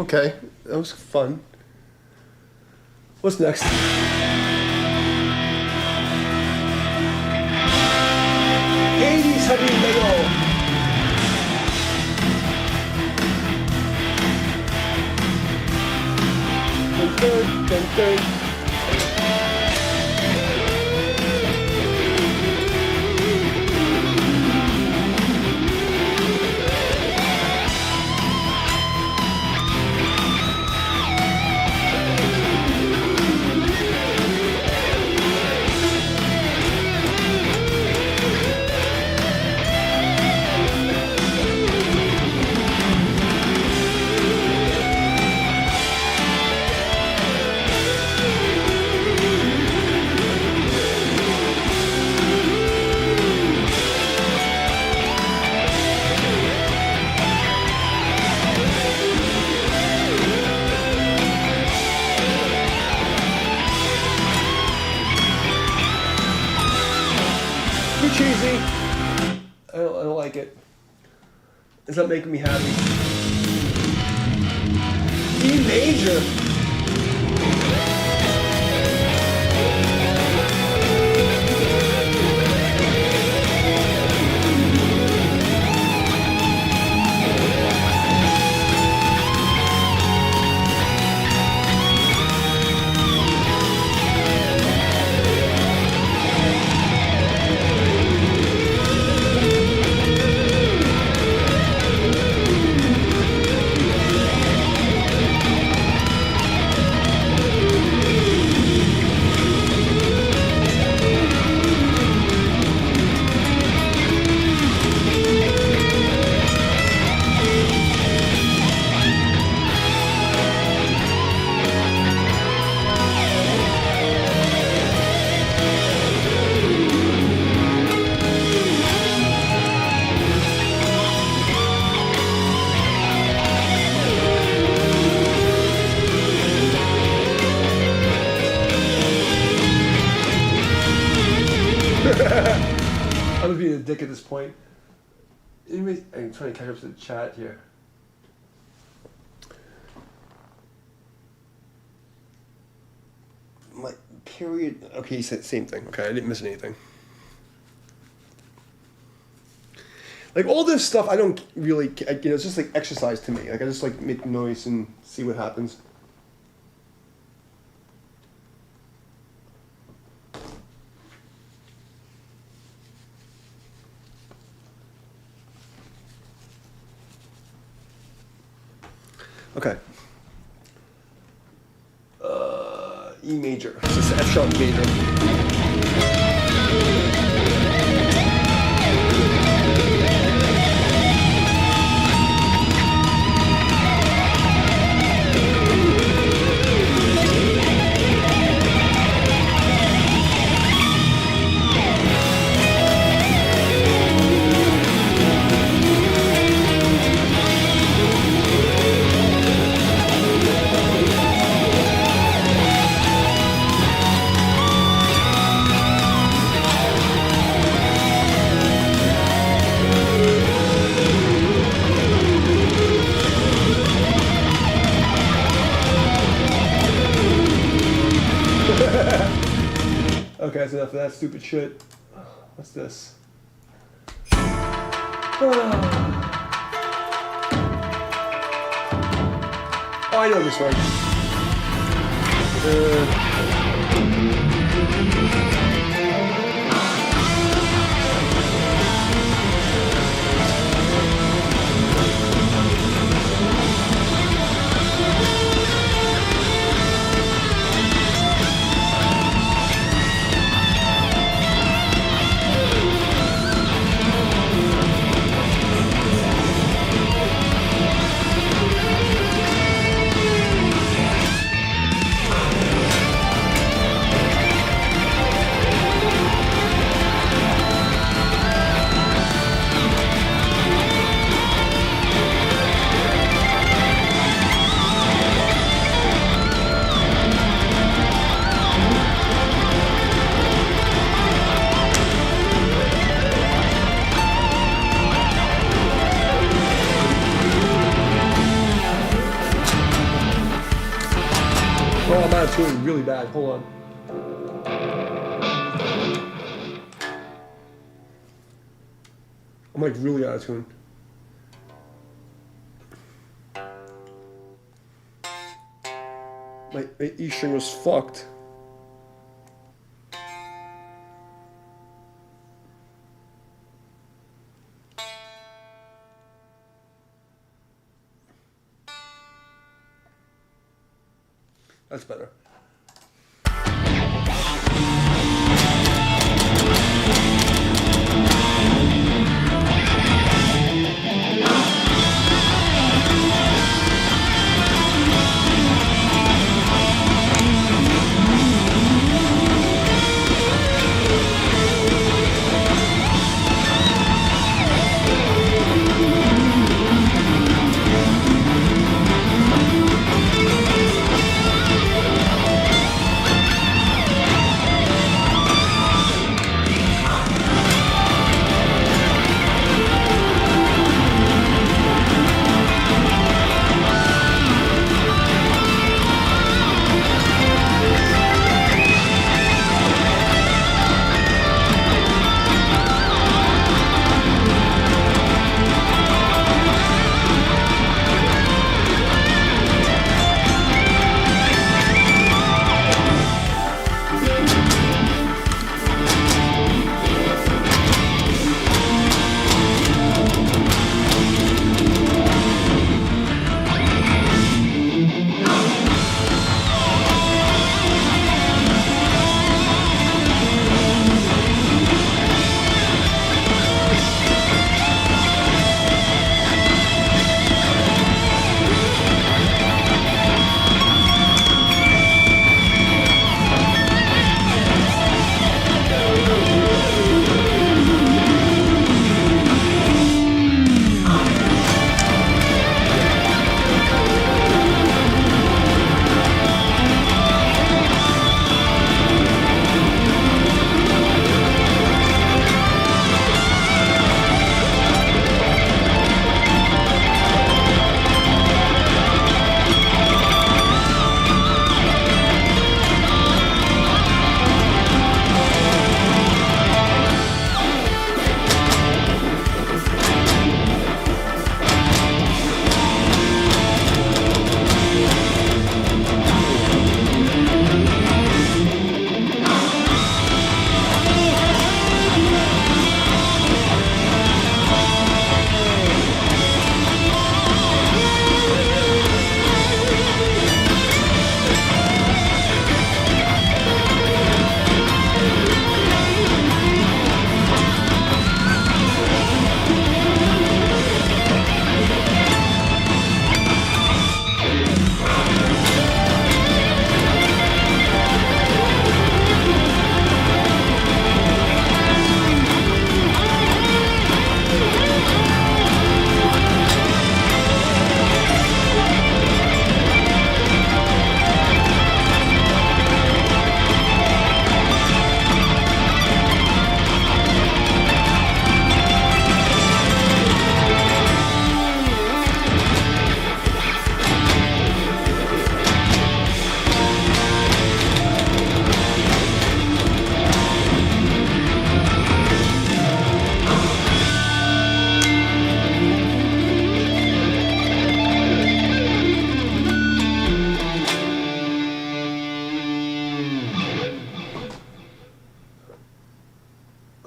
Okay, that was fun. What's next? 80s heavy metal. Dun, dun, dun. Too cheesy. I don't like it. It's not making me happy. E major. I'm being a dick at this point. Anyways, I'm trying to catch up to the chat here. My period. Okay, he said the same thing. Okay, I didn't miss anything. Like all this stuff, I don't really. It's just like exercise to me. Like I just like make noise and see what happens. Okay. E major. This is F sharp major. Okay, that's enough of that stupid shit. What's this? Oh, I know this one. I'm out of tune really bad. Hold on. I'm like really out of tune. My E string was fucked. That's better.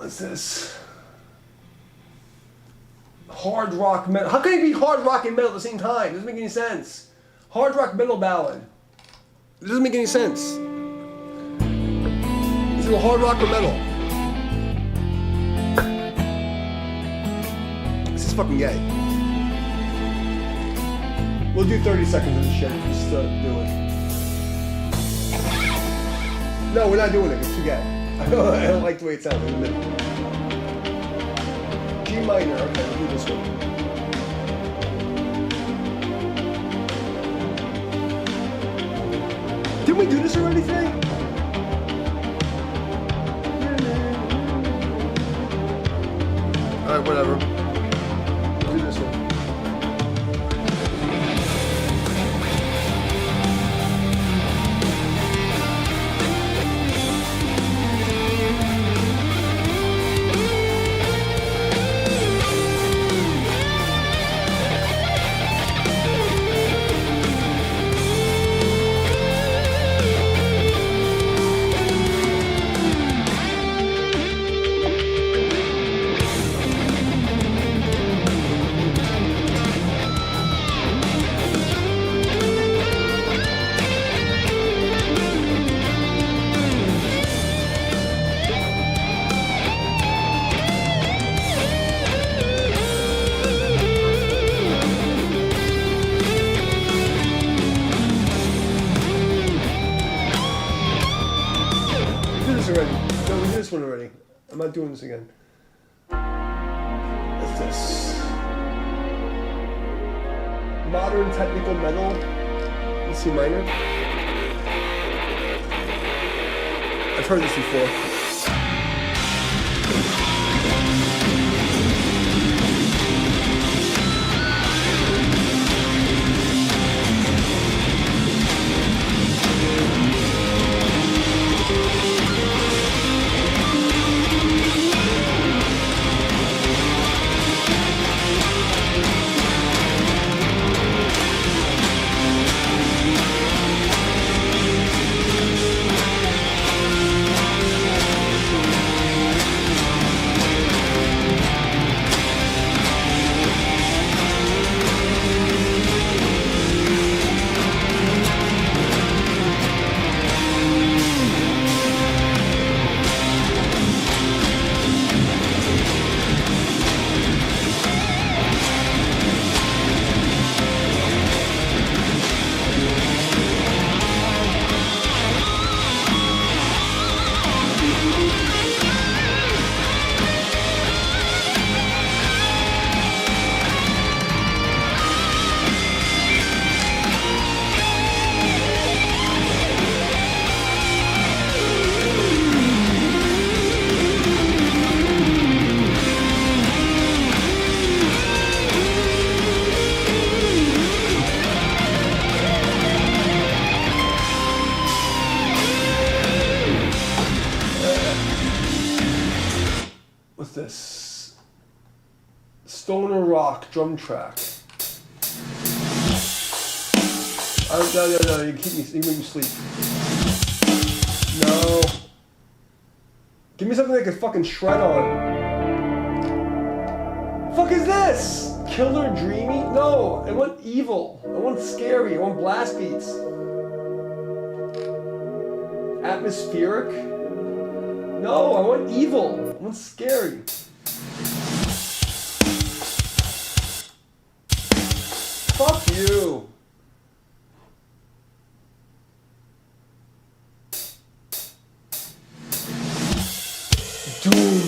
What's this? Hard rock metal. How can it be hard rock and metal at the same time? It doesn't make any sense. Hard rock metal ballad. It doesn't make any sense. Is it a hard rock or metal? This is fucking gay. We'll do 30 seconds of this shit. Just do it. No, we're not doing it. It's too gay. I don't like the way it sounds in the middle. G minor. Okay, we'll do this one. Didn't we do this already today? Alright, whatever. We'll do this one. already. No, we did this one already. I'm not doing this again. What's this? Modern technical metal. C minor. I've heard this before. What's this? Stoner rock drum track. No, you make me sleep. No. Give me something I can fucking shred on. Fuck is this? Killer Dreamy? No, I want evil. I want scary. I want blast beats. Atmospheric? No, I want evil. I want scary. Fuck you. Doom.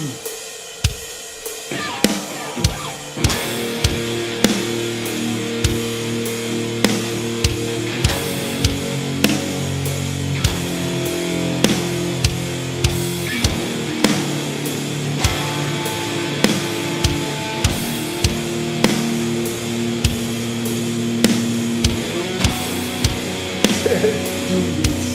Doom beats.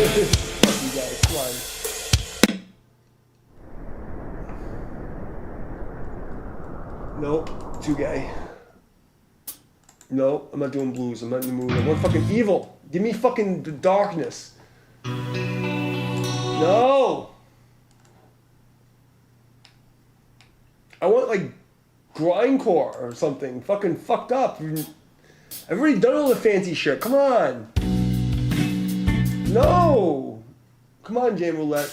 Fuck you guys, come on. Nope, too gay. Nope, I'm not doing blues. I'm not in the mood. I want fucking evil. Give me fucking the darkness. No! I want like grindcore or something. Fucking fucked up. I've already done all the fancy shit. Come on. No! Come on, Jam Roulette.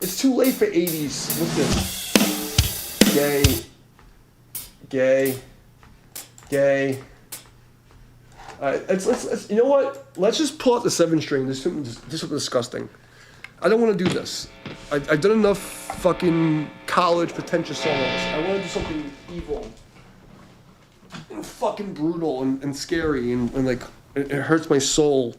It's too late for 80s. What's this? Gay. Gay. Gay. Let's you know what? Let's just pull out the 7-string. This is disgusting. I don't want to do this. I've done enough fucking college pretentious songs. I want to do something evil. And fucking brutal and scary and like it hurts my soul.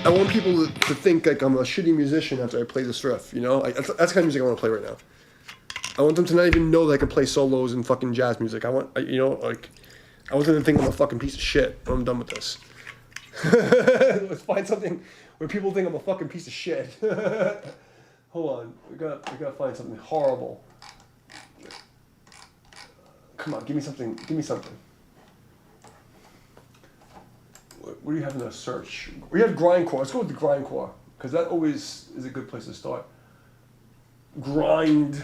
I want people to think like I'm a shitty musician after I play this riff, you know? That's the kind of music I want to play right now. I want them to not even know that I can play solos and fucking jazz music. I want I want them to think I'm a fucking piece of shit when I'm done with this. Let's find something where people think I'm a fucking piece of shit. Hold on, we gotta find something horrible. Come on, give me something. Give me something. What do you have in the search? We have grindcore. Let's go with the grindcore because that always is a good place to start. Grind.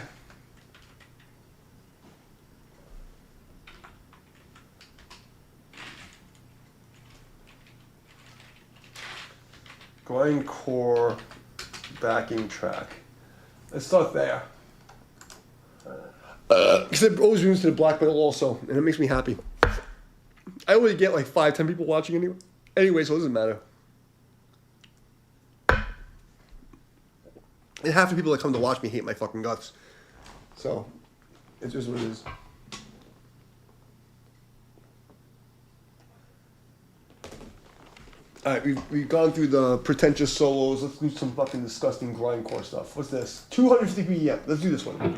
Grindcore backing track. Let's start there. Because it always moves to the black metal also, and it makes me happy. I always get like 5-10 people watching anyway, so it doesn't matter. And half the people that come to watch me hate my fucking guts. So, it's just what it is. Alright, we've gone through the pretentious solos. Let's do some fucking disgusting grindcore stuff. What's this? 250 BPM. Let's do this one.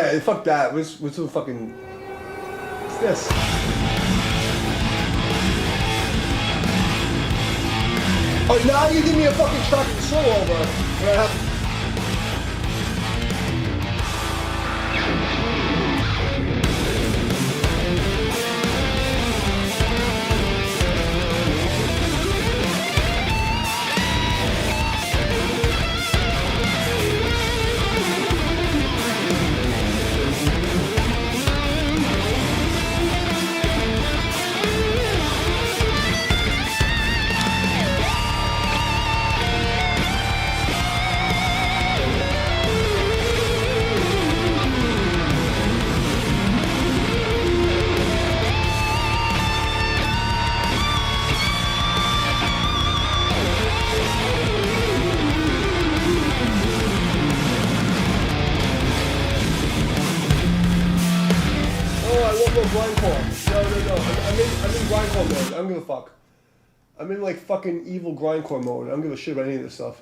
Alright, fuck that. What's the fucking... What's this? Oh, now you give me a fucking track and solo over. When I have... Grindcore. No. I'm in grindcore mode. I don't give a fuck. I'm in like fucking evil grindcore mode. I don't give a shit about any of this stuff.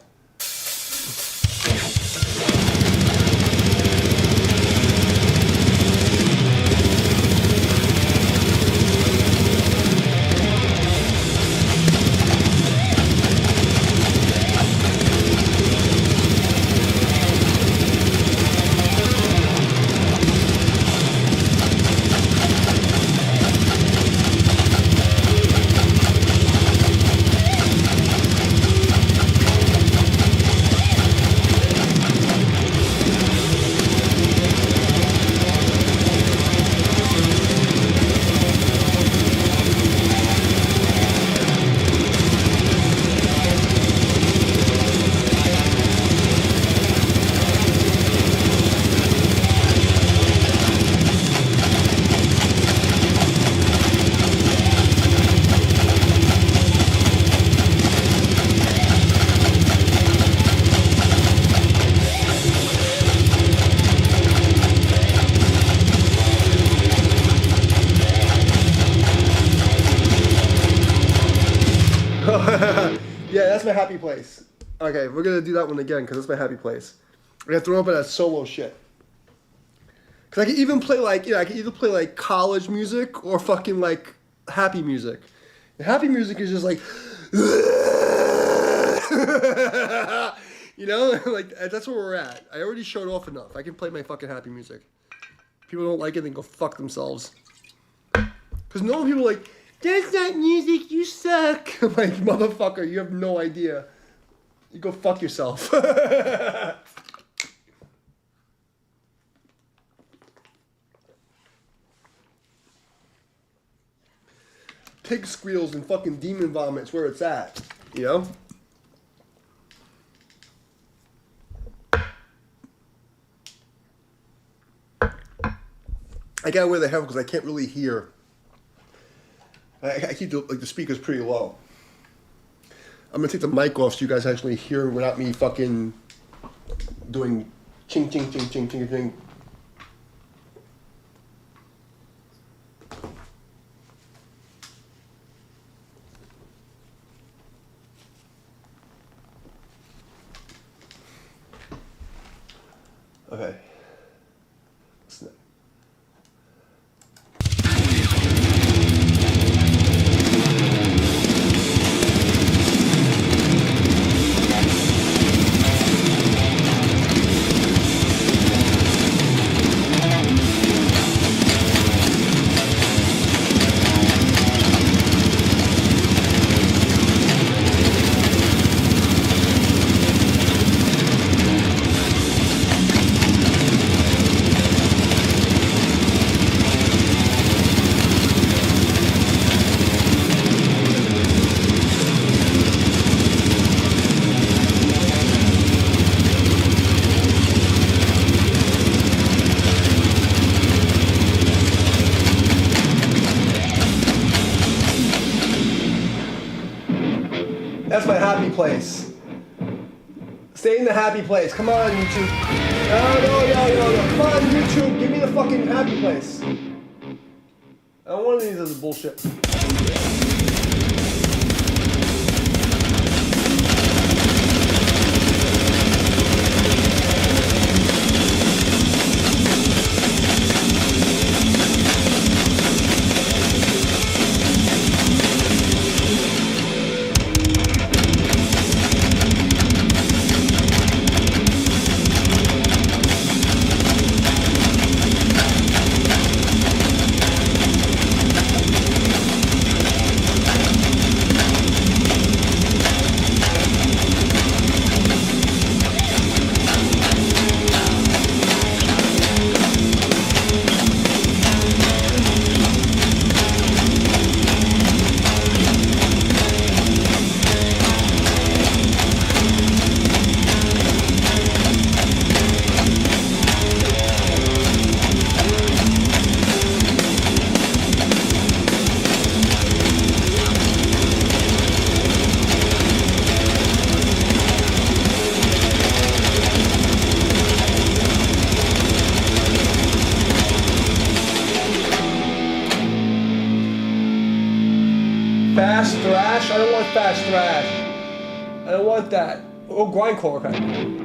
Yeah, that's my happy place. Okay, we're gonna do that one again because that's my happy place. I gotta throw up at that solo shit. Cause I can even play like, I can either play like college music or fucking like happy music. And happy music is just like, like that's where we're at. I already showed off enough. I can play my fucking happy music. People don't like it, then go fuck themselves. Cause no people are like, that's not music, you suck. I'm like, motherfucker, you have no idea. You go fuck yourself. Pig squeals and fucking demon vomits where it's at, you know? I gotta wear the headphones because I can't really hear. I keep the speakers pretty low. I'm gonna take the mic off so you guys actually hear without me fucking doing ching ching ching ching ching ching. Okay. What's next? That's my happy place. Stay in the happy place. Come on, YouTube. No. Come on, YouTube. Give me the fucking happy place. I don't want any of this bullshit. thrash. I don't want fast thrash. I don't want that. Oh, grindcore. Okay.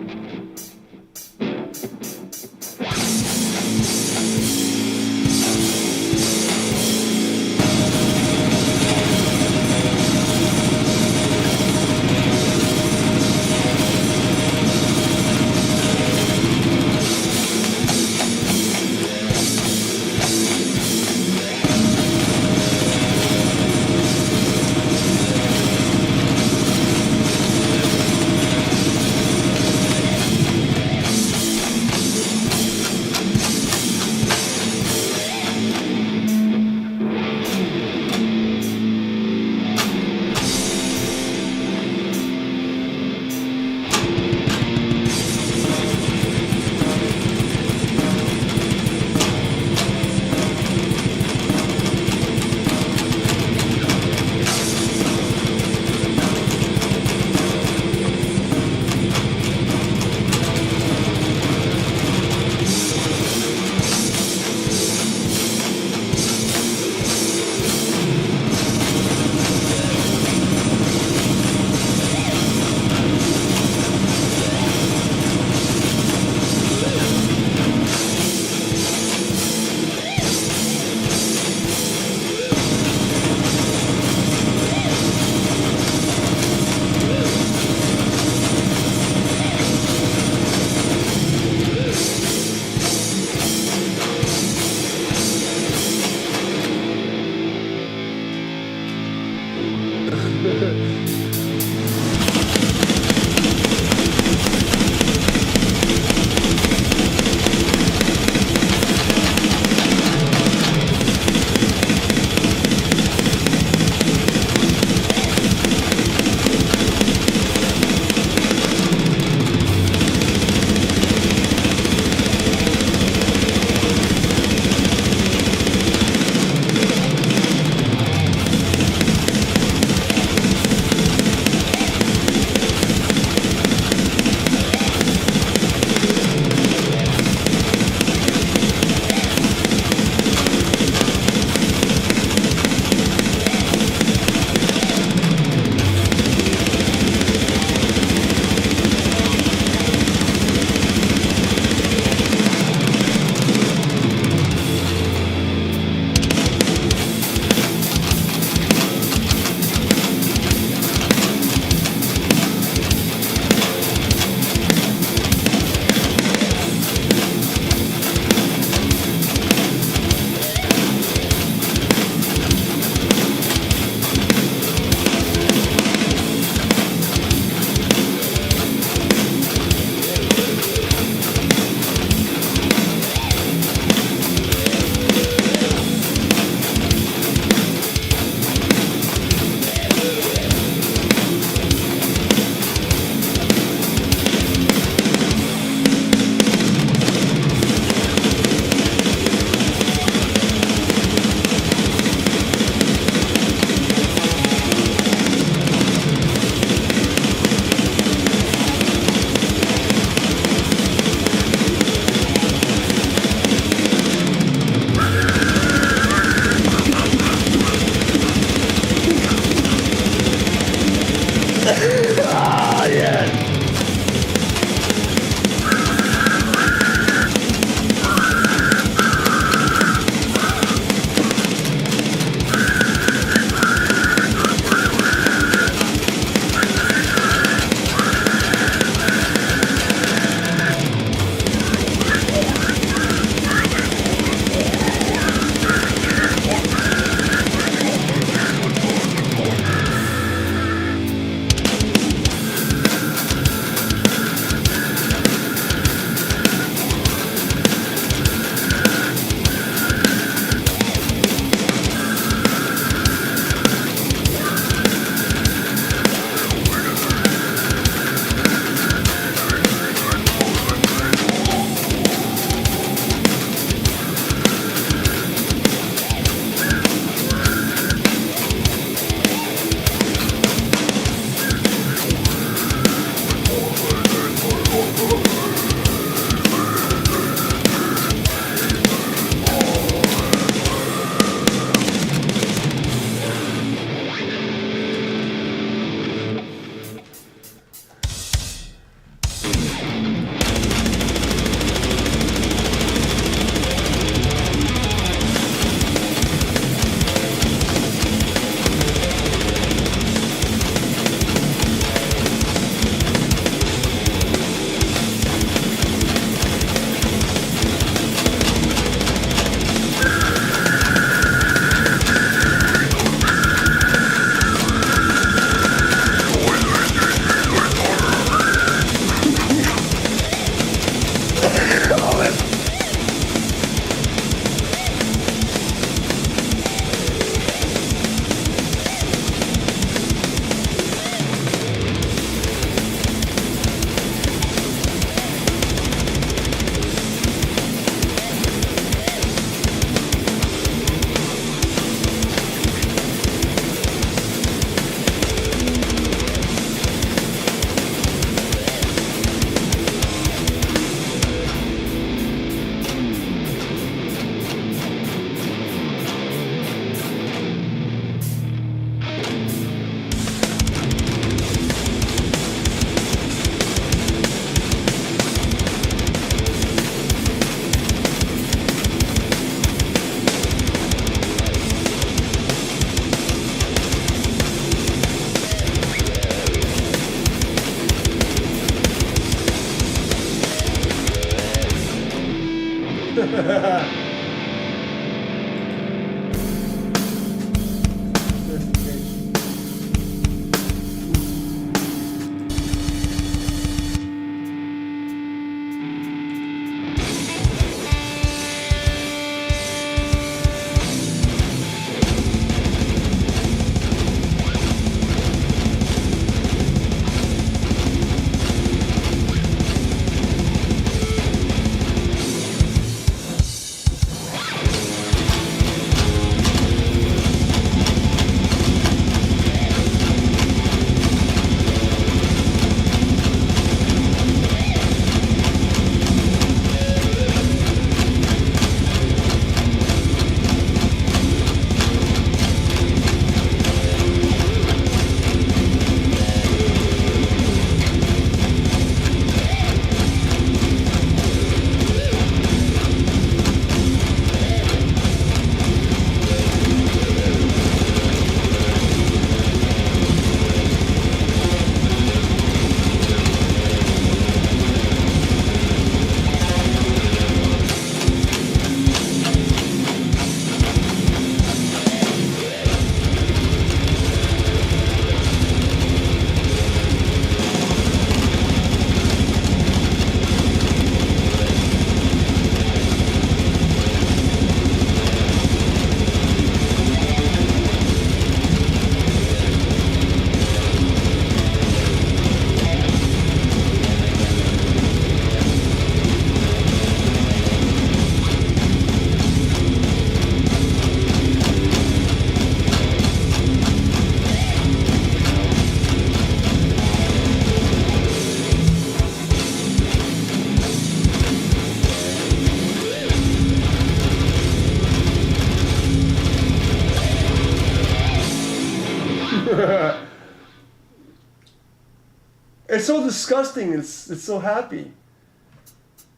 It's so disgusting. It's so happy.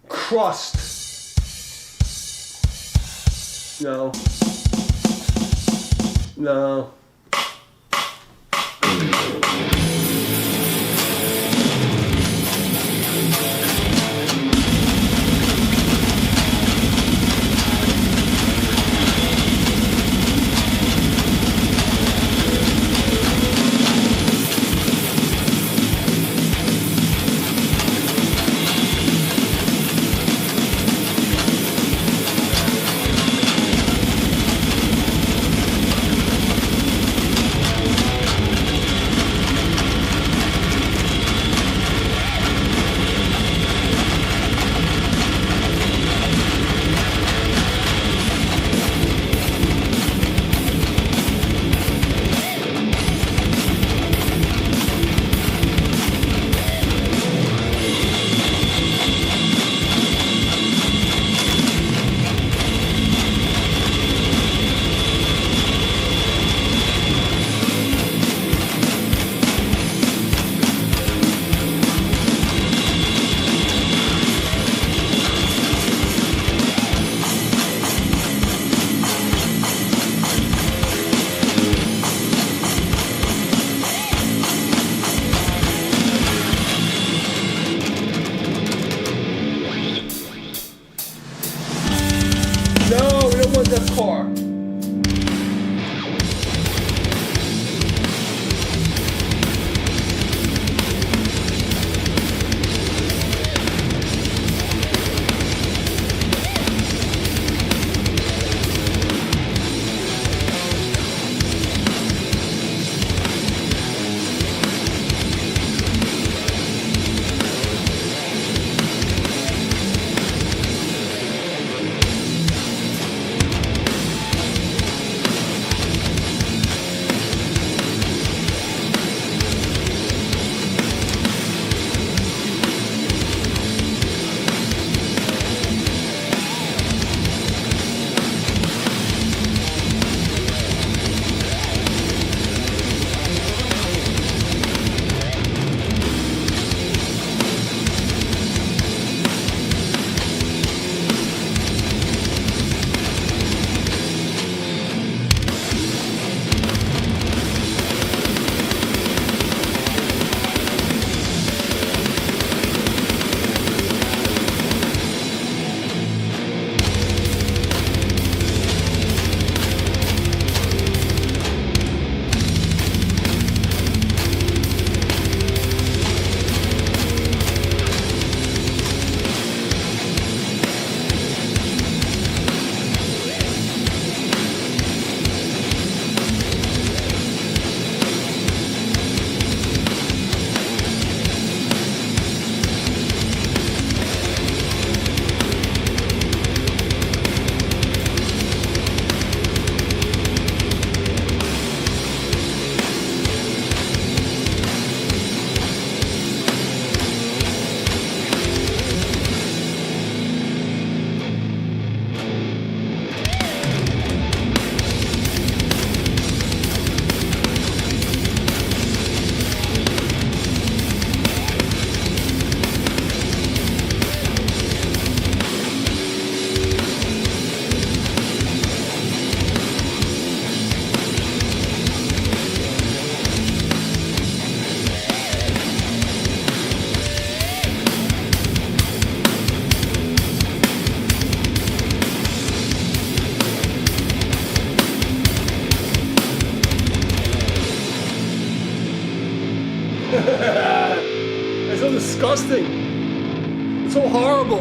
Crust. No. No. No, we don't want that car. It's so disgusting. It's so horrible.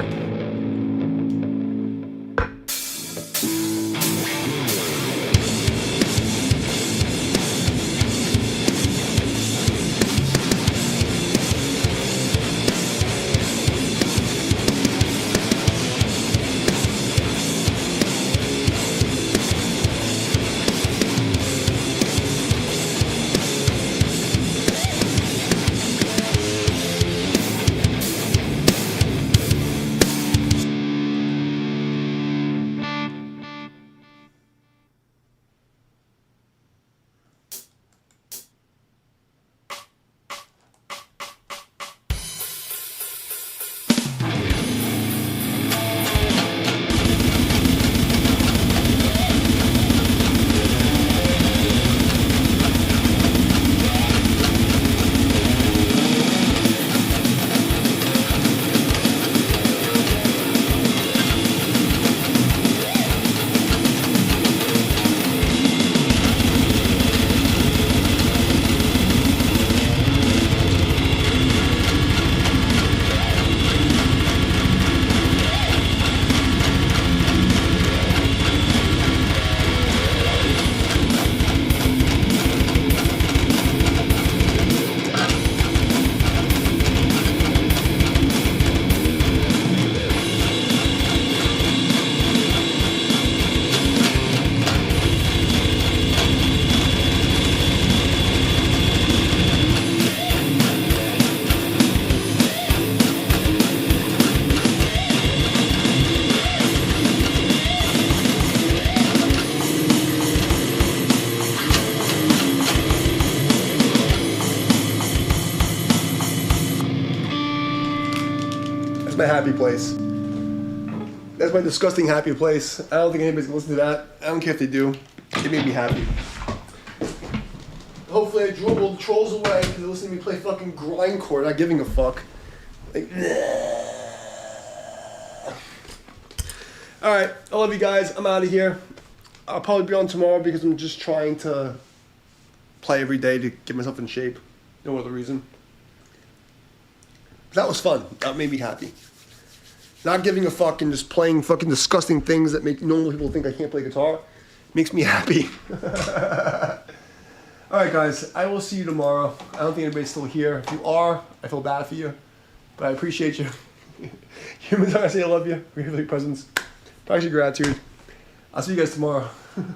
my happy place. That's my disgusting happy place. I don't think anybody's gonna listen to that. I don't care if they do. It made me happy. Hopefully I drove all the trolls away because they listen to me play fucking grindcore, not giving a fuck. Like, alright, I love you guys. I'm out of here. I'll probably be on tomorrow because I'm just trying to play every day to get myself in shape. No other reason. That was fun. That made me happy. Not giving a fuck and just playing fucking disgusting things that make normal people think I can't play guitar makes me happy. Alright guys, I will see you tomorrow. I don't think anybody's still here. If you are, I feel bad for you. But I appreciate you. Humans, I say I love you. We have your presence. Practice your gratitude. I'll see you guys tomorrow.